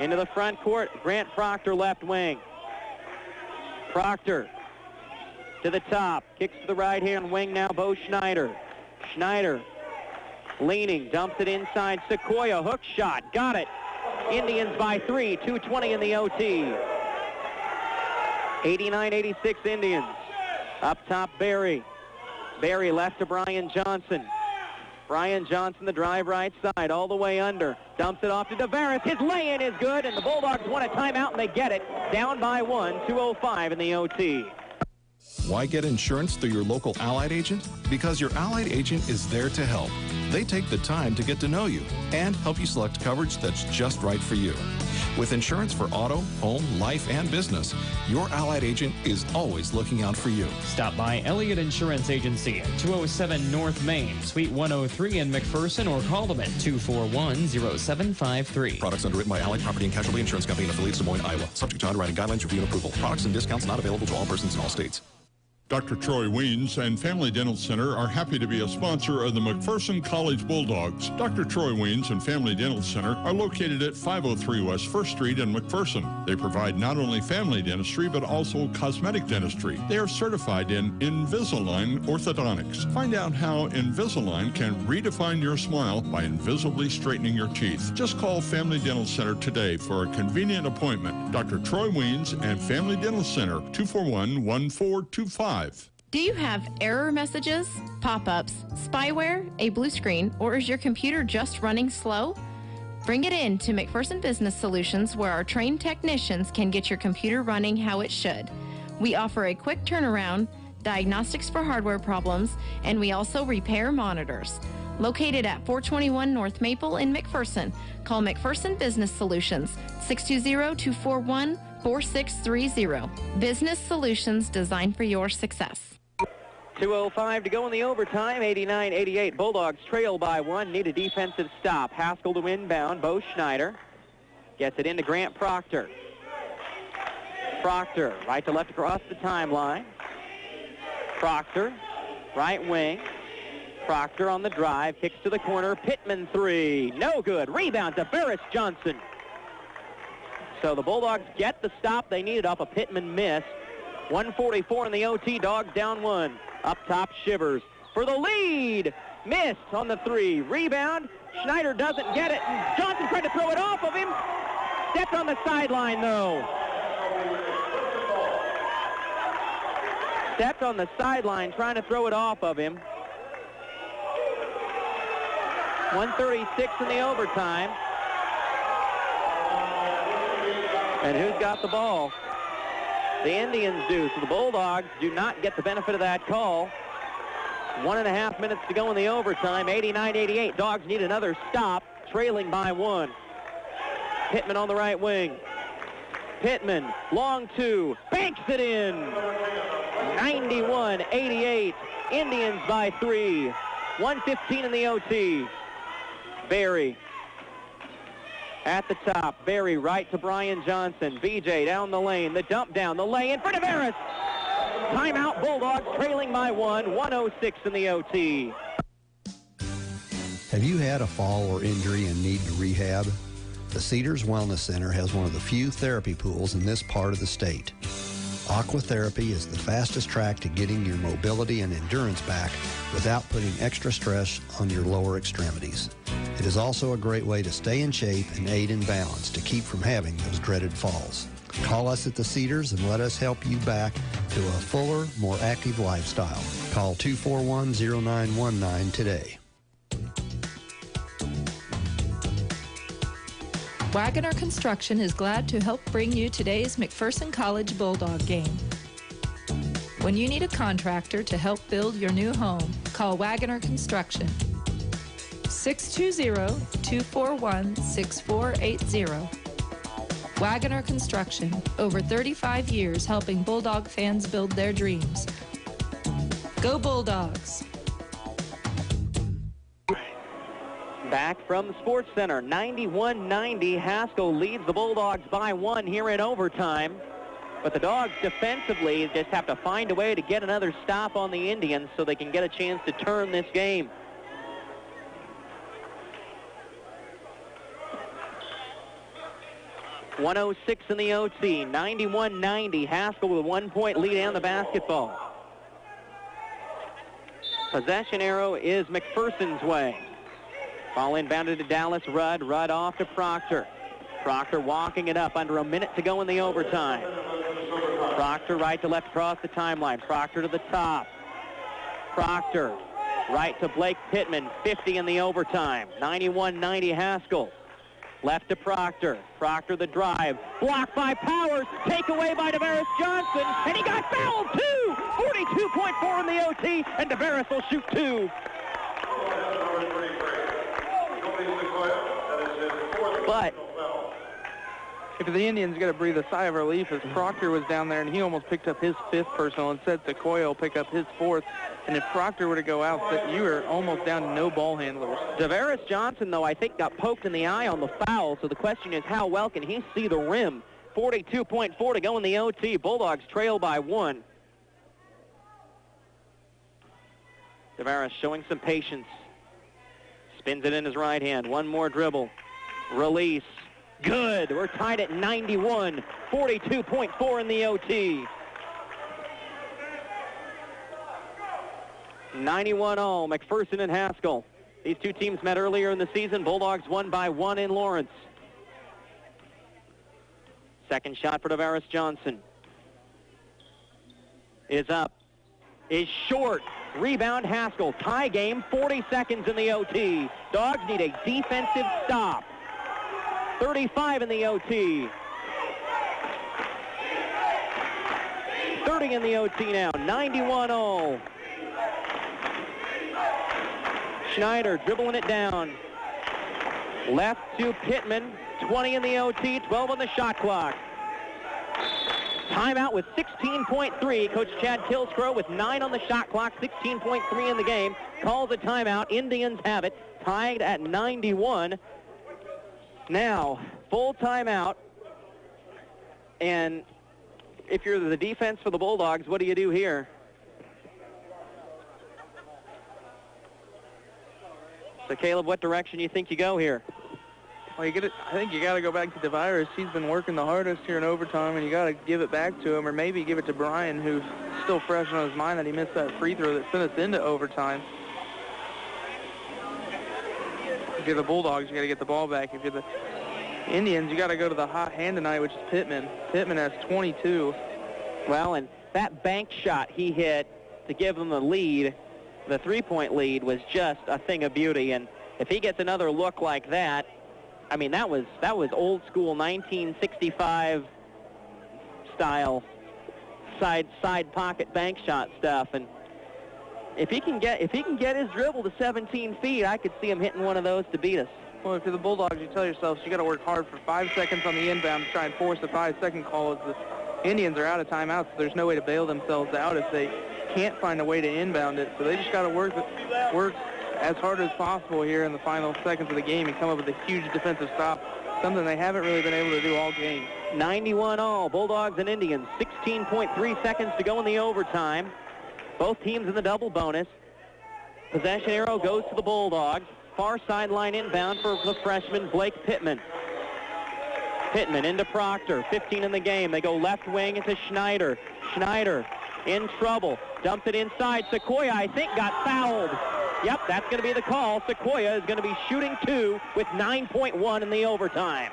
S1: Into the front court, Grant Proctor left wing. Proctor to the top, kicks to the right-hand wing now, Bo Schneider. Schneider leaning, dumps it inside. Sequoia, hook shot, got it. Indians by 3, 2:20 in the OT. 89-86 Indians. Up top, Barry. Barry left to Brian Johnson. Brian Johnson, the drive right side, all the way under. Dumps it off to Tavares. His lay-in is good, and the Bulldogs want a timeout, and they get it. Down by 1, 2:05 in the OT.
S4: Why get insurance through your local Allied agent? Because your Allied agent is there to help. They take the time to get to know you and help you select coverage that's just right for you. With insurance for auto, home, life, and business, your Allied agent is always looking out for you.
S5: Stop by Elliott Insurance Agency at 207 North Main, Suite 103 in McPherson, or call them at 241-0753.
S4: Products underwritten by Allied Property and Casualty Insurance Company and affiliates, Des Moines, Iowa. Subject to underwriting guidelines, review, and approval. Products and discounts not available to all persons in all states.
S6: Dr. Troy Weens and Family Dental Center are happy to be a sponsor of the McPherson College Bulldogs. Dr. Troy Weens and Family Dental Center are located at 503 West 1st Street in McPherson. They provide not only family dentistry, but also cosmetic dentistry. They are certified in Invisalign orthodontics. Find out how Invisalign can redefine your smile by invisibly straightening your teeth. Just call Family Dental Center today for a convenient appointment. Dr. Troy Weens and Family Dental Center, 241-1425.
S7: Do you have error messages, pop-ups, spyware, a blue screen, or is your computer just running slow? Bring it in to McPherson Business Solutions, where our trained technicians can get your computer running how it should. We offer a quick turnaround, diagnostics for hardware problems, and we also repair monitors. Located at 421 North Maple in McPherson, call McPherson Business Solutions, 620-241-4630. Business solutions designed for your success.
S1: 2:05 to go in the overtime. 89-88. Bulldogs trail by one. Need a defensive stop. Haskell to inbound. Bo Schneider gets it into Grant Proctor. Proctor, right to left across the timeline. Proctor, right wing. Proctor on the drive. Kicks to the corner. Pittman three. No good. Rebound to Ferris Johnson. So the Bulldogs get the stop they needed off a Pittman miss. 1:44 in the OT. Dogs down one. Up top, Shivers for the lead. Missed on the three. Rebound. Schneider doesn't get it. And Johnson tried to throw it off of him. Stepped on the sideline, though. Stepped on the sideline trying to throw it off of him. 1:36 in the overtime. And who's got the ball? The Indians do. So the Bulldogs do not get the benefit of that call. 1.5 minutes to go in the overtime. 89-88. Dogs need another stop, trailing by one. Pittman on the right wing. Pittman, long two, banks it in. 91-88. Indians by three. 1:15 in the OT. Berry at the top. Berry right to Brian Johnson. BJ down the lane. The dump down. The lay in for Tavares. Timeout. Bulldogs trailing by one. 1:06 in the OT.
S8: Have you had a fall or injury and need to rehab? The Cedars Wellness Center has one of the few therapy pools in this part of the state. Aquatherapy is the fastest track to getting your mobility and endurance back without putting extra stress on your lower extremities. It is also a great way to stay in shape and aid in balance to keep from having those dreaded falls. Call us at the Cedars and let us help you back to a fuller, more active lifestyle. Call 241-0919 today.
S9: Wagoner Construction is glad to help bring you today's McPherson College Bulldog game. When you need a contractor to help build your new home, call Wagoner Construction. 620-241-6480. Wagoner Construction, over 35 years helping Bulldog fans build their dreams. Go Bulldogs!
S1: Back from the Sports Center, 91-90. Haskell leads the Bulldogs by one here in overtime. But the Dogs defensively just have to find a way to get another stop on the Indians so they can get a chance to turn this game. .106 in the OT, 91-90. Haskell with a 1-point lead and the basketball. Possession arrow is McPherson's way. Ball inbounded to Dallas Rudd. Rudd off to Proctor. Proctor walking it up under a minute to go in the overtime. Proctor right to left across the timeline. Proctor to the top. Proctor right to Blake Pittman. 50 in the overtime. 91-90 Haskell. Left to Proctor. Proctor the drive. Blocked by Powers. Takeaway by Tavares Johnson. And he got fouled too. 42.4 in the OT. And Tavares will shoot two. But
S11: If the Indians got to breathe a sigh of relief as Proctor was down there and he almost picked up his 5th personal. Instead, Sequoia will pick up his 4th. And if Proctor were to go out, you are almost down to no ball handlers.
S1: Tavares Johnson, though, I think got poked in the eye on the foul. So the question is, how well can he see the rim? 42.4 to go in the OT. Bulldogs trail by 1. Tavares showing some patience. Spins it in his right hand. One more dribble. Release. Good. We're tied at 91. 42.4 in the OT. 91-all, McPherson and Haskell. These two teams met earlier in the season. Bulldogs won by 1 in Lawrence. Second shot for Tavares Johnson. Is up. Is short. Rebound Haskell. Tie game, 40 seconds in the OT. Dogs need a defensive stop. 35 in the OT. 30 in the OT now. 91-all. Schneider dribbling it down. Left to Pittman. 20 in the OT, 12 on the shot clock. Timeout with 16.3. Coach Chad Kilscrow with 9 on the shot clock, 16.3 in the game. Calls a timeout. Indians have it. Tied at 91. Now, full timeout. And if you're the defense for the Bulldogs, what do you do here? So, Caleb, what direction do you think you go here?
S11: Well, I think you got to go back to Tavares. He's been working the hardest here in overtime, and you got to give it back to him, or maybe give it to Brian, who's still fresh on his mind that he missed that free throw that sent us into overtime. If you're the Bulldogs, you got to get the ball back. If you're the Indians, you got to go to the hot hand tonight, which is Pittman. Pittman has 22.
S1: Well, and that bank shot he hit to give them the lead, the three-point lead, was just a thing of beauty. And if he gets another look like that, I mean, that was old school 1965 style side pocket bank shot stuff. And if he can get his dribble to 17 feet, I could see him hitting one of those to beat us.
S11: Well, if you're the Bulldogs, you tell yourselves you got to work hard for 5 seconds on the inbound to try and force a 5-second call. As the Indians are out of timeouts, so there's no way to bail themselves out if they can't find a way to inbound it. So they just got to work as hard as possible here in the final seconds of the game and come up with a huge defensive stop, something they haven't really been able to do all game.
S1: 91-all, Bulldogs and Indians. 16.3 seconds to go in the overtime. Both teams in the double bonus. Possession arrow goes to the Bulldogs. Far sideline inbound for the freshman Blake Pittman. Pittman into Proctor, 15 in the game. They go left wing into Schneider. Schneider in trouble. Dumps it inside. Sequoia, I think, got fouled. Yep, that's going to be the call. Sequoia is going to be shooting 2 with 9.1 in the overtime.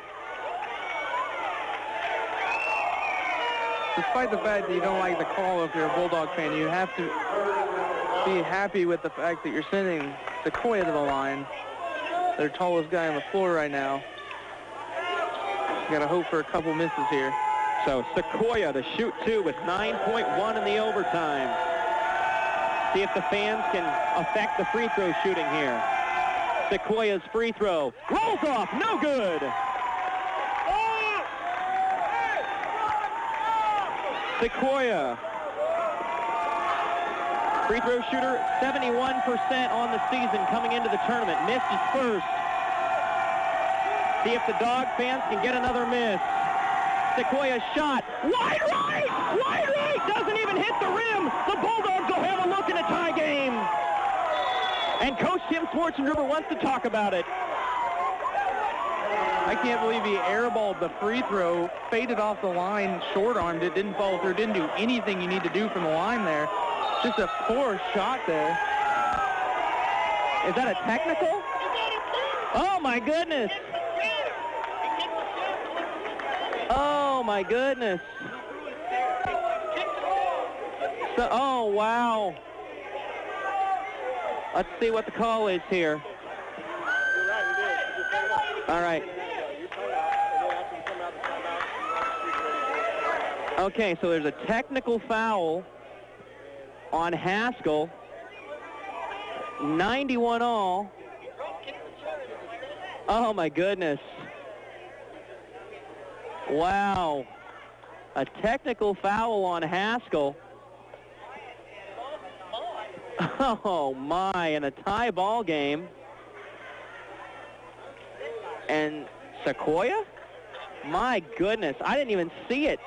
S11: Despite the fact that you don't like the call if you're a Bulldog fan, you have to be happy with the fact that you're sending Sequoia to the line. Their tallest guy on the floor right now. You got to hope for a couple misses here.
S1: So Sequoia to shoot 2 with 9.1 in the overtime. See if the fans can affect the free throw shooting here. Sequoia's free throw rolls off, no good. Sequoia, free throw shooter, 71% on the season coming into the tournament. Missed his first. See if the Dog fans can get another miss. Sequoia's shot, wide right, doesn't even hit the rim. The Bulldogs will have a look in a tie game. And Coach Tim Schwarzenegger wants to talk about it.
S11: I can't believe he airballed the free throw, faded off the line, short-armed it, didn't follow through, didn't do anything you need to do from the line there. Just a poor shot there.
S1: Is that a technical? Oh, my goodness. Oh, my goodness. So, oh, wow. Let's see what the call is here. All right. Okay, so there's a technical foul on Haskell. 91-all. Oh, my goodness. Wow. A technical foul on Haskell. Oh, my, and a tie ball game. And Sequoia? My goodness, I didn't even see it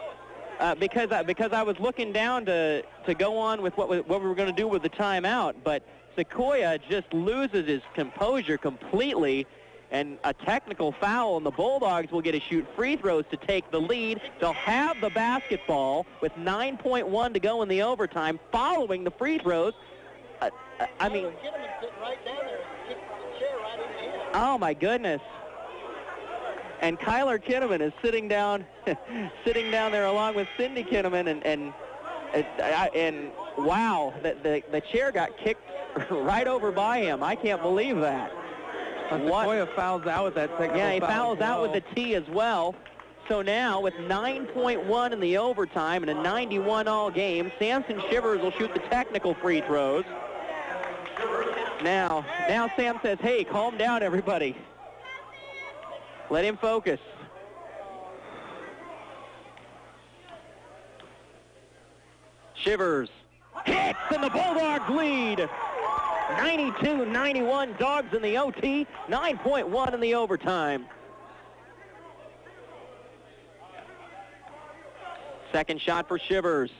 S1: because I was looking down to go on with what we were going to do with the timeout. But Sequoia just loses his composure completely, and a technical foul, and the Bulldogs will get to shoot free throws to take the lead. They'll have the basketball with 9.1 to go in the overtime following the free throws. I mean, oh my goodness. And Kyler Kinnaman is sitting down there along with Cindy Kinnaman, and wow, the chair got kicked right over by him. I can't believe that.
S11: Sequoia fouls out with that technical foul.
S1: Yeah, he fouls out with the T as well. So now with 9.1 in the overtime and a 91 all game, Samson Shivers will shoot the technical free throws. Now Sam says, hey, calm down, everybody. Let him focus. Shivers hits, and the Bulldogs lead. 92-91, Dogs in the OT, 9.1 in the overtime. Second shot for Shivers.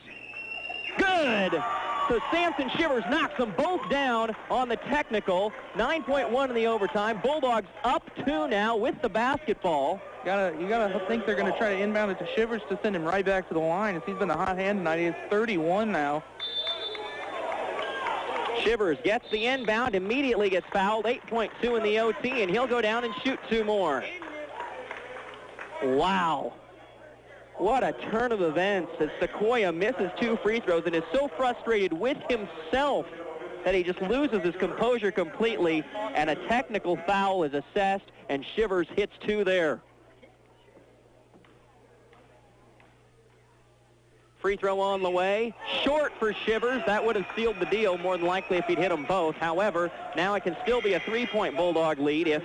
S1: Good! So Samson Shivers knocks them both down on the technical. 9.1 in the overtime. Bulldogs up 2 now with the basketball.
S11: You gotta think they're gonna try to inbound it to Shivers to send him right back to the line. As he's been a hot hand tonight. He's 31 now.
S1: Shivers gets the inbound, immediately gets fouled. 8.2 in the OT, and he'll go down and shoot 2 more. Wow. What a turn of events as Sequoia misses 2 free throws and is so frustrated with himself that he just loses his composure completely, and a technical foul is assessed, and Shivers hits 2 there. Free throw on the way. Short for Shivers. That would have sealed the deal more than likely if he'd hit them both. However, now it can still be a 3-point Bulldog lead if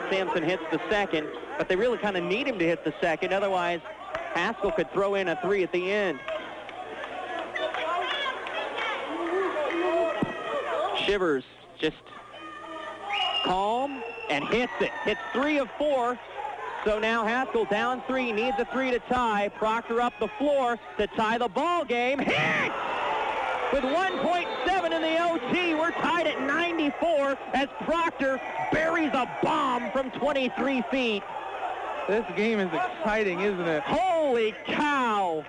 S1: Samson hits the second, but they really kind of need him to hit the second. Otherwise, Haskell could throw in a 3 at the end. Shivers just calm and hits it. Hits 3 of 4. So now Haskell down 3, needs a 3 to tie. Proctor up the floor to tie the ball game. Hit! With 1.7 in the OT, we're tied at 94 as Proctor buries a bomb from 23 feet.
S11: This game is exciting, isn't it?
S1: Holy cow!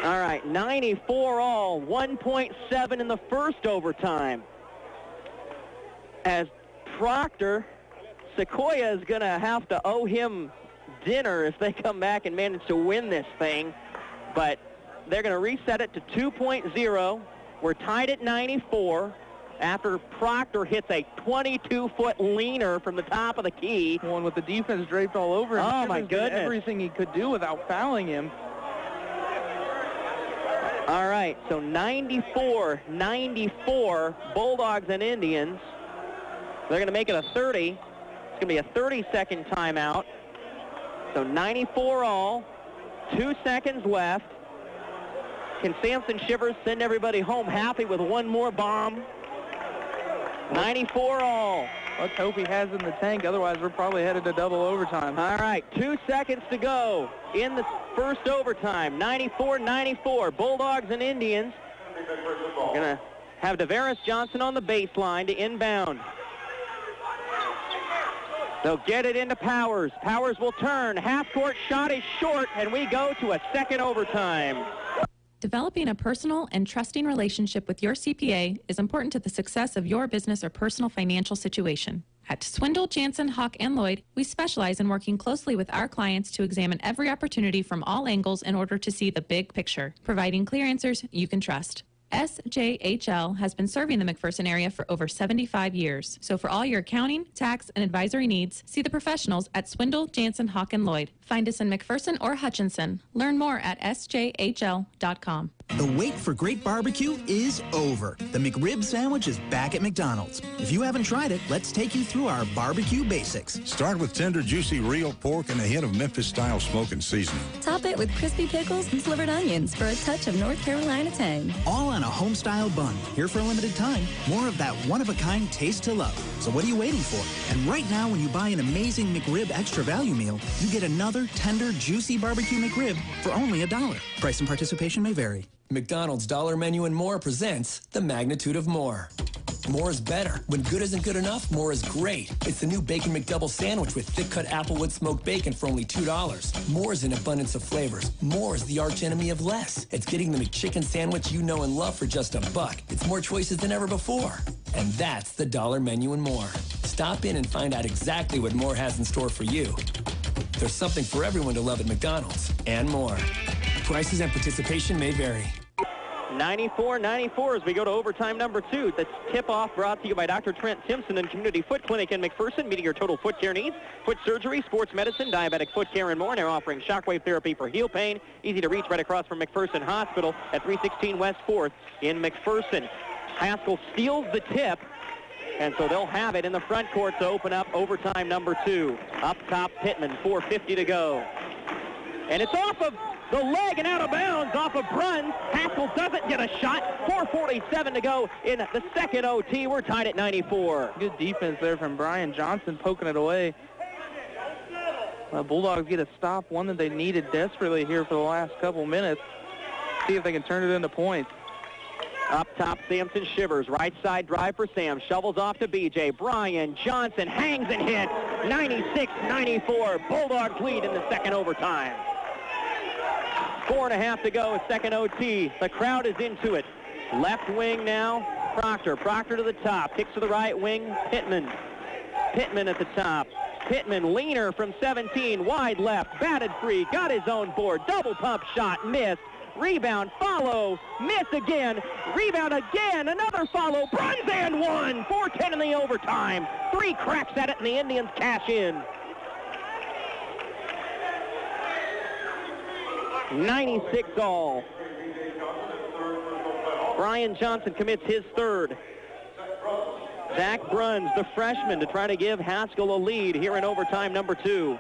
S1: All right, 94 all, 1.7 in the first overtime. As Proctor, Sequoia is going to have to owe him dinner if they come back and manage to win this thing. But they're going to reset it to 2.0. We're tied at 94 after Proctor hits a 22-foot leaner from the top of the key.
S11: One with the defense draped all over him.
S1: Oh, my goodness.
S11: Everything he could do without fouling him.
S1: All right, so 94, Bulldogs and Indians. They're going to make it a 30. It's going to be a 30-second timeout. So 94 all, 2 seconds left. Can Samson Shivers send everybody home happy with one more bomb? 94 all.
S11: Let's hope he has in the tank. Otherwise, we're probably headed to double overtime.
S1: All right, 2 seconds to go in the first overtime. 94-94. Bulldogs and Indians. Going to have Deveris Johnson on the baseline to inbound. They'll get it into Powers. Powers will turn. Half-court shot is short, and we go to a second overtime.
S10: Developing a personal and trusting relationship with your CPA is important to the success of your business or personal financial situation. At Swindle, Jansen, Hawk, and Lloyd, we specialize in working closely with our clients to examine every opportunity from all angles in order to see the big picture, providing clear answers you can trust. SJHL has been serving the McPherson area for over 75 years. So for all your accounting, tax, and advisory needs, see the professionals at Swindle, Jansen, Hawk, and Lloyd. Find us in McPherson or Hutchinson. Learn more at sjhl.com.
S12: The wait for great barbecue is over. The McRib sandwich is back at McDonald's. If you haven't tried it, let's take you through our barbecue basics.
S13: Start with tender, juicy real pork and a hint of Memphis-style smoke and seasoning.
S14: Top it with crispy pickles and slivered onions for a touch of North Carolina tang.
S12: All on a home-style bun. Here for a limited time. More of that one-of-a-kind taste to love. So what are you waiting for? And right now, when you buy an amazing McRib extra value meal, you get another tender, juicy barbecue McRib for only $1. Price and participation may vary.
S15: McDonald's Dollar Menu and More presents the magnitude of more. More is better. When good isn't good enough, more is great. It's the new Bacon McDouble sandwich with thick-cut applewood smoked bacon for only $2. More is an abundance of flavors. More is the arch enemy of less. It's getting the McChicken sandwich you know and love for just $1. It's more choices than ever before. And that's the Dollar Menu and More. Stop in and find out exactly what More has in store for you. There's something for everyone to love at McDonald's and more. Prices and participation may vary.
S1: 94-94 as we go to overtime number 2. The tip-off brought to you by Dr. Trent Simpson and Community Foot Clinic in McPherson, meeting your total foot care needs, foot surgery, sports medicine, diabetic foot care, and more. And they're offering shockwave therapy for heel pain. Easy to reach right across from McPherson Hospital at 316 West 4th in McPherson. Haskell steals the tip, and so they'll have it in the front court to open up overtime number 2. Up top, Pittman, 4:50 to go. And it's off of the leg and out of bounds off of Bruns. Haskell doesn't get a shot. 4:47 to go in the second OT. We're tied at 94.
S11: Good defense there from Brian Johnson poking it away. Bulldogs get a stop, one that they needed desperately here for the last couple minutes. See if they can turn it into points.
S1: Up top, Samson Shivers. Right side drive for Sam. Shovels off to BJ. Brian Johnson hangs and hits. 96-94. Bulldogs lead in the second overtime. 4.5 to go, second OT. The crowd is into it. Left wing now, Proctor. Proctor to the top. Kicks to the right wing, Pittman. Pittman at the top. Pittman, leaner from 17, wide left, batted free, got his own board. Double pump shot, missed. Rebound, follow, miss again. Rebound again, another follow. Bruns and one. 4:10 in the overtime. 3 cracks at it, and the Indians cash in. 96 all. Brian Johnson commits his third. Zach Bruns, the freshman, to try to give Haskell a lead here in overtime number 2.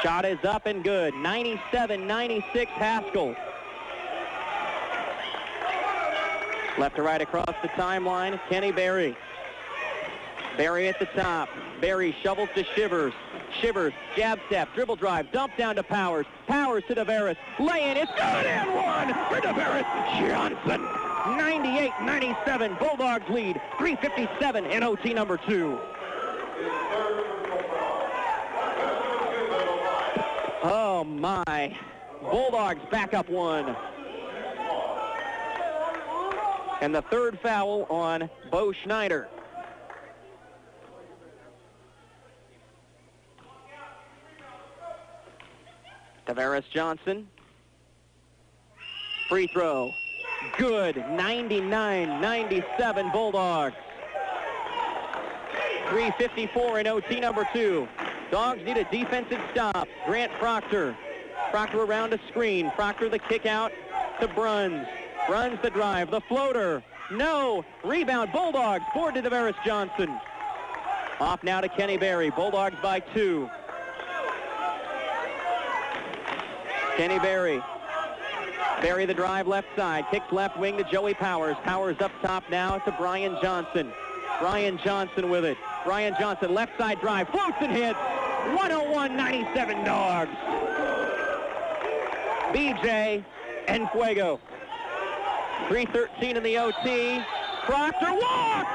S1: Shot is up and good. 97-96 Haskell. Left to right across the timeline, Kenny Berry. Berry at the top. Berry shovels to Shivers. Shivers, jab step, dribble drive, dump down to Powers. Powers to DeVeris. Lay in, it's good and one for DeVeris Johnson. 98-97, Bulldogs lead. 3:57 in OT number 2. Oh my, Bulldogs back up 1. And the third foul on Bo Schneider. Tavares Johnson. Free throw. Good. 99-97 Bulldogs. 3:54 in OT number 2. Dogs need a defensive stop. Grant Proctor. Proctor around a screen. Proctor the kick out to Bruns. Bruns the drive. The floater. No. Rebound. Bulldogs. Board to Tavares Johnson. Off now to Kenny Berry. Bulldogs by 2. Kenny Berry. Berry the drive left side. Kicks left wing to Joey Powers. Powers up top now to Brian Johnson. Brian Johnson with it. Brian Johnson left side drive. Floats and hits. 101-97 Dogs. BJ and Fuego. 3:13 in the OT. Proctor walks!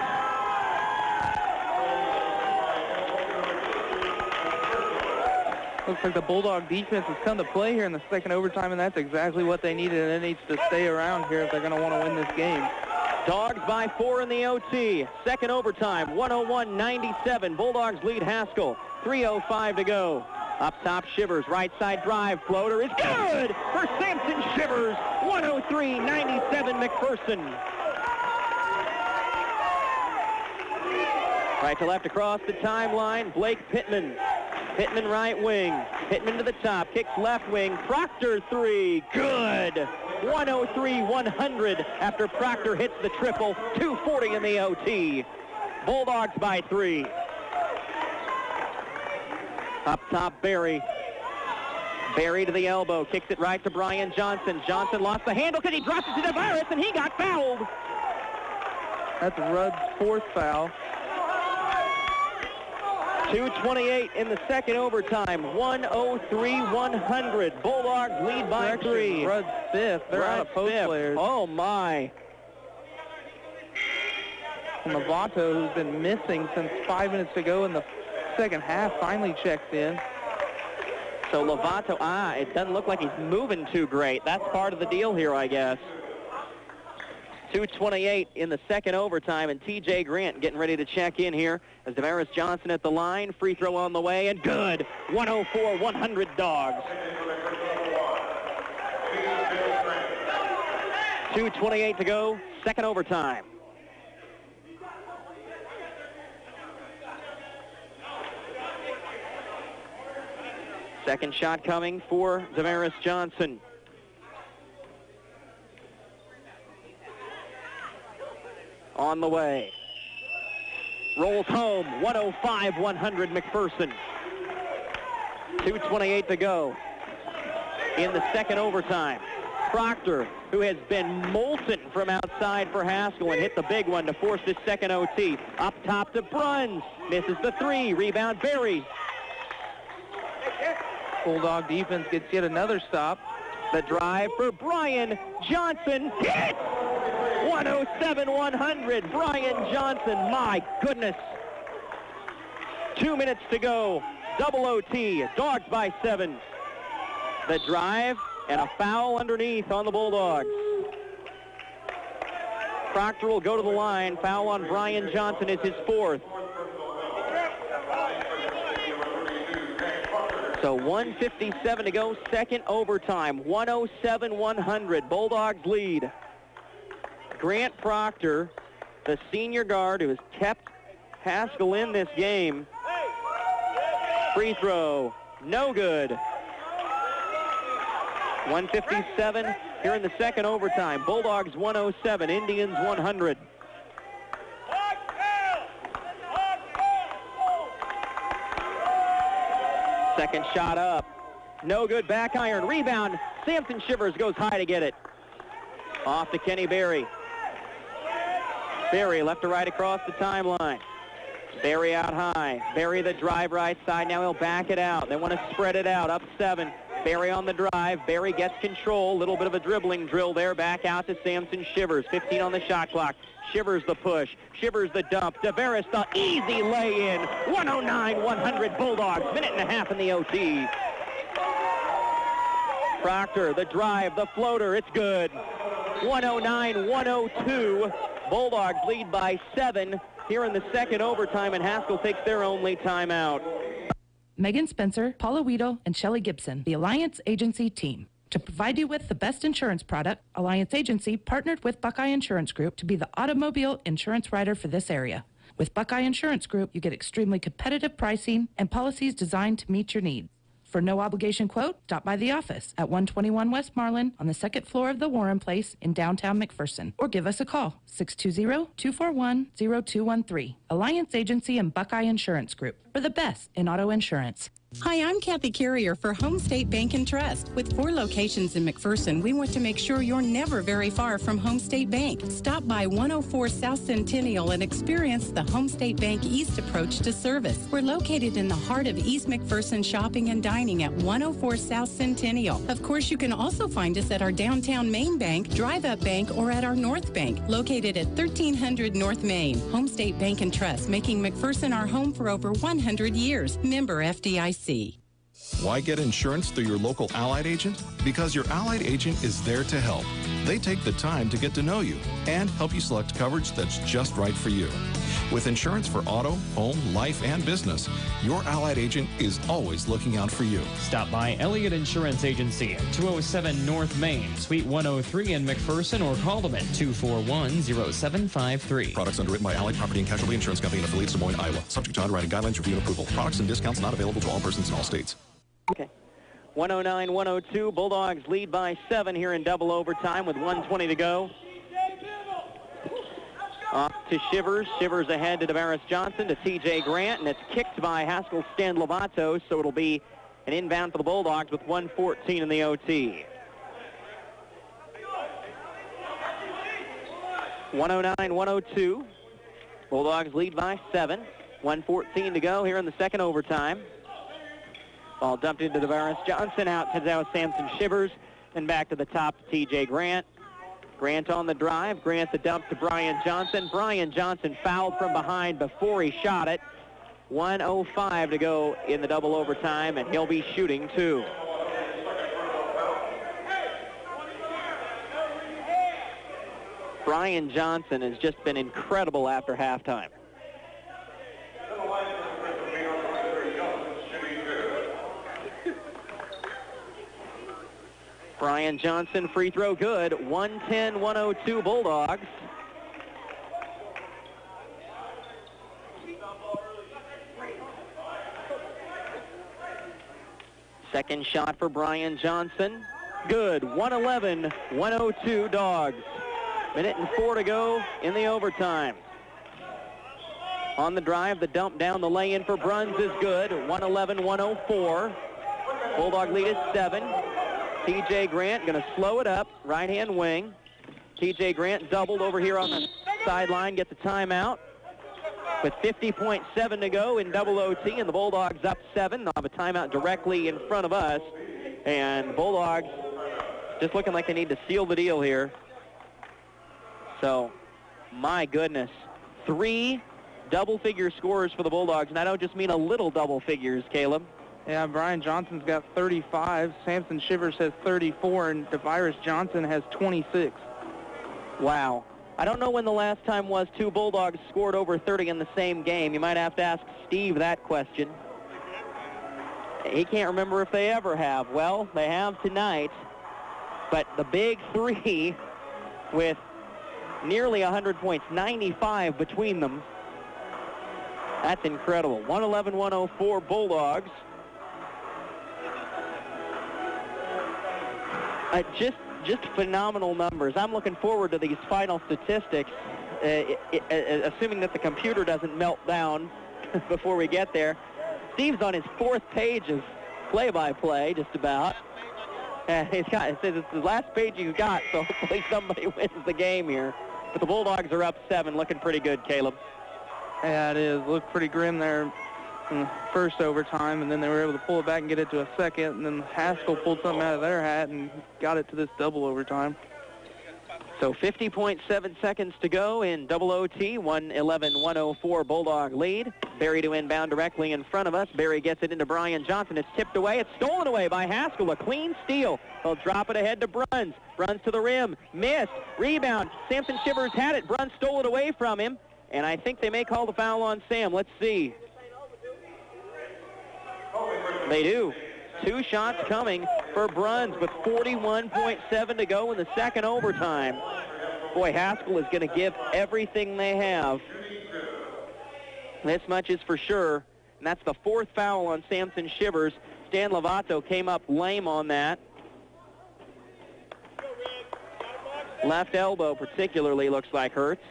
S11: Looks like the Bulldog defense has come to play here in the second overtime, and that's exactly what they needed, and it needs to stay around here if they're going to want to win this game.
S1: Dogs by 4 in the OT. Second overtime, 101-97. Bulldogs lead Haskell. 3:05 to go. Up top, Shivers. Right side drive. Floater is good for Samson Shivers. 103-97 McPherson. Right to left across the timeline, Blake Pittman. Pittman right wing. Pittman to the top. Kicks left wing. Proctor 3. Good. 103-100 after Proctor hits the triple. 2:40 in the OT. Bulldogs by 3. Up top, Berry. Berry to the elbow, kicks it right to Brian Johnson. Johnson lost the handle because he dropped it to Tavares, and he got fouled.
S11: That's Rudd's 4th foul.
S1: 2:28 in the second overtime. 103-100. Bulldogs lead by 3.
S11: Rudd's 5th. They're out of post players.
S1: Oh, my.
S11: Lovato, who's been missing since 5 minutes to go in the second half, finally checks in.
S1: So Lovato, it doesn't look like he's moving too great. That's part of the deal here, I guess. 2:28 in the second overtime, and T.J. Grant getting ready to check in here as Tavares Johnson at the line. Free throw on the way, and good. 104-100 Dogs. 2:28 to go, second overtime. Second shot coming for Tavares Johnson. On the way. Rolls home, 105-100 McPherson. 2:28 to go in the second overtime. Proctor, who has been molten from outside for Haskell and hit the big one to force his second OT. Up top to Bruns. Misses the 3. Rebound, Berry.
S11: Bulldog defense gets yet another stop.
S1: The drive for Brian Johnson. Hit! 107-100. Brian Johnson, my goodness. 2 minutes to go. Double OT. Dogs by 7. The drive and a foul underneath on the Bulldogs. Proctor will go to the line. Foul on Brian Johnson is his 4th. So 1:57 to go, second overtime. 107-100. Bulldogs lead. Grant Proctor, the senior guard who has kept Haskell in this game. Free throw, no good. 1:57 here in the second overtime. Bulldogs 107, Indians 100. Second shot up. No good, back iron. Rebound. Samson Shivers goes high to get it. Off to Kenny Berry. Berry left to right across the timeline. Berry out high. Berry the drive right side. Now he'll back it out. They want to spread it out. Up 7. Berry on the drive. Berry gets control. Little bit of a dribbling drill there. Back out to Samson Shivers. 15 on the shot clock. Shivers the push. Shivers the dump. Tavares the easy lay-in. 109-100 Bulldogs. Minute and a half in the OT. Proctor, the drive, the floater. It's good. 109-102. Bulldogs lead by 7 here in the second overtime, and Haskell takes their only timeout.
S2: Megan Spencer, Paula Weedle, and Shelley Gibson, the Alliance Agency team. To provide you with the best insurance product, Alliance Agency partnered with Buckeye Insurance Group to be the automobile insurance writer for this area. With Buckeye Insurance Group, you get extremely competitive pricing and policies designed to meet your needs. For no obligation quote, stop by the office at 121 West Marlin on the second floor of the Warren Place in downtown McPherson, or give us a call, 620-241-0213. Alliance Agency and Buckeye Insurance Group, for the best in auto insurance.
S3: Hi, I'm Kathy Carrier for Home State Bank and Trust. With 4 locations in McPherson, we want to make sure you're never very far from Home State Bank. Stop by 104 South Centennial and experience the Home State Bank East approach to service. We're located in the heart of East McPherson shopping and dining at 104 South Centennial. Of course, you can also find us at our downtown Main Bank, Drive-Up Bank, or at our North Bank, located at 1300 North Main. Home State Bank and Trust, making McPherson our home for over 100 years. Member FDIC.
S4: Why get insurance through your local Allied agent? Because your Allied agent is there to help. They take the time to get to know you and help you select coverage that's just right for you. With insurance for auto, home, life, and business, your Allied agent is always looking out for you.
S5: Stop by Elliott Insurance Agency at 207 North Main, Suite 103 in McPherson, or call them at 241-0753.
S4: Products underwritten by Allied Property and Casualty Insurance Company and affiliates, Des Moines, Iowa. Subject to underwriting guidelines, review, and approval. Products and discounts not available to all persons in all states.
S1: Okay. 109-102. Bulldogs lead by 7 here in double overtime with 1:20 to go. Off to Shivers. Shivers ahead to Tavares Johnson, to T.J. Grant, and it's kicked by Haskell Stan Lovato, so it'll be an inbound for the Bulldogs with 1:14 in the OT. 109-102. Bulldogs lead by 7. 1:14 to go here in the second overtime. Ball dumped into Tavares Johnson, out to now Samson Shivers, and back to the top to T.J. Grant. Grant on the drive. Grant the dump to Brian Johnson. Brian Johnson fouled from behind before he shot it. 1:05 to go in the double overtime, and he'll be shooting 2. Brian Johnson has just been incredible after halftime. Brian Johnson, free throw good. 110-102 Bulldogs. Second shot for Brian Johnson. Good. 111-102 Dogs. Minute and 4 to go in the overtime. On the drive, the dump down the lane for Bruns is good. 111-104. Bulldog lead is 7. T.J. Grant going to slow it up, right-hand wing. T.J. Grant doubled over here on the sideline, gets a timeout. With 50.7 to go in double OT, and the Bulldogs up 7. They'll have a timeout directly in front of us. And the Bulldogs just looking like they need to seal the deal here. So, my goodness, 3 double-figure scores for the Bulldogs, and I don't just mean a little double figures, Caleb.
S11: Yeah, Brian Johnson's got 35. Samson Shivers has 34, and Tavares Johnson has 26.
S1: Wow. I don't know when the last time was 2 Bulldogs scored over 30 in the same game. You might have to ask Steve that question. He can't remember if they ever have. Well, they have tonight. But the big 3 with nearly 100 points, 95 between them. That's incredible. 111-104 Bulldogs. Just phenomenal numbers. I'm looking forward to these final statistics, assuming that the computer doesn't melt down before we get there. Steve's on his 4th page of play-by-play, just about. It says it's the last page he's got, so hopefully somebody wins the game here. But the Bulldogs are up 7, looking pretty good, Caleb.
S11: Yeah, it is. Looked pretty grim there in the first overtime, and then they were able to pull it back and get it to a second, and then Haskell pulled something out of their hat and got it to this double overtime.
S1: So 50.7 seconds to go in double OT, 111-104 Bulldog lead. Barry to inbound directly in front of us. Barry gets it into Brian Johnson. It's tipped away. It's stolen away by Haskell. A clean steal. They'll drop it ahead to Bruns. Bruns to the rim. Missed. Rebound. Samson Shivers had it. Bruns stole it away from him. And I think they may call the foul on Sam. Let's see. They do. 2 shots coming for Bruns with 41.7 to go in the second overtime. Boy, Haskell is going to give everything they have. This much is for sure. And that's the 4th foul on Samson Shivers. Stan Lovato came up lame on that. Left elbow particularly looks like hurts.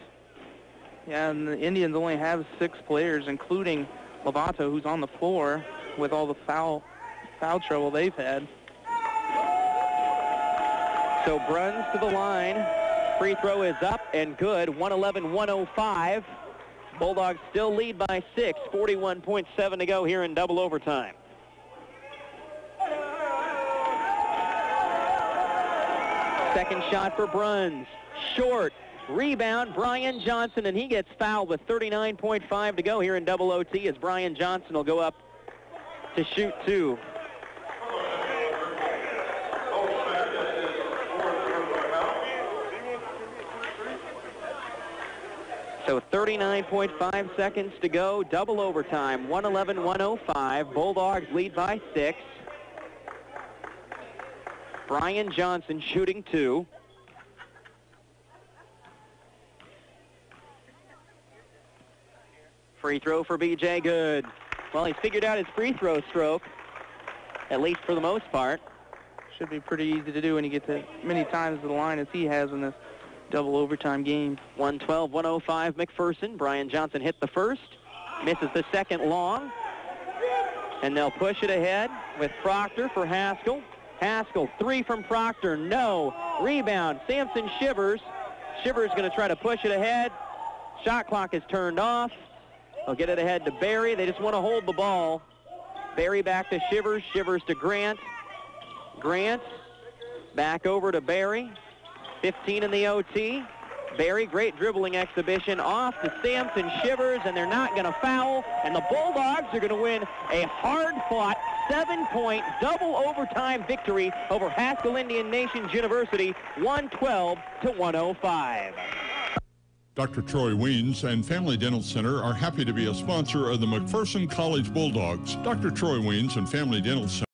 S11: Yeah, and the Indians only have 6 players, including Lovato, who's on the floor with all the foul trouble they've had.
S1: So Bruns to the line. Free throw is up and good. 111-105. Bulldogs still lead by 6. 41.7 to go here in double overtime. Second shot for Bruns. Short. Rebound, Brian Johnson, and he gets fouled with 39.5 to go here in double OT as Brian Johnson will go up to shoot 2. So 39.5 seconds to go, double overtime, 111-105. Bulldogs lead by 6. Brian Johnson shooting 2. Free throw for BJ, good. Well, he's figured out his free throw stroke. at least for the most part.
S11: Should be pretty easy to do when you get to many times the line as he has in this double overtime game.
S1: 112-105 McPherson. Brian Johnson hit the first, misses the second long, and they'll push it ahead with Proctor for Haskell. Haskell, 3 from Proctor, no. Rebound, Samson Shivers. Shivers going to try to push it ahead. Shot clock is turned off. They'll get it ahead to Barry. They just want to hold the ball. Barry back to Shivers. Shivers to Grant. Grant back over to Barry. 15 in the OT. Barry, great dribbling exhibition, off to Samson Shivers, and they're not going to foul, and the Bulldogs are going to win a hard-fought 7-point double overtime victory over Haskell Indian Nations University, 112-105.
S6: Dr. Troy Weens and Family Dental Center are happy to be a sponsor of the McPherson College Bulldogs. Dr. Troy Weens and Family Dental Center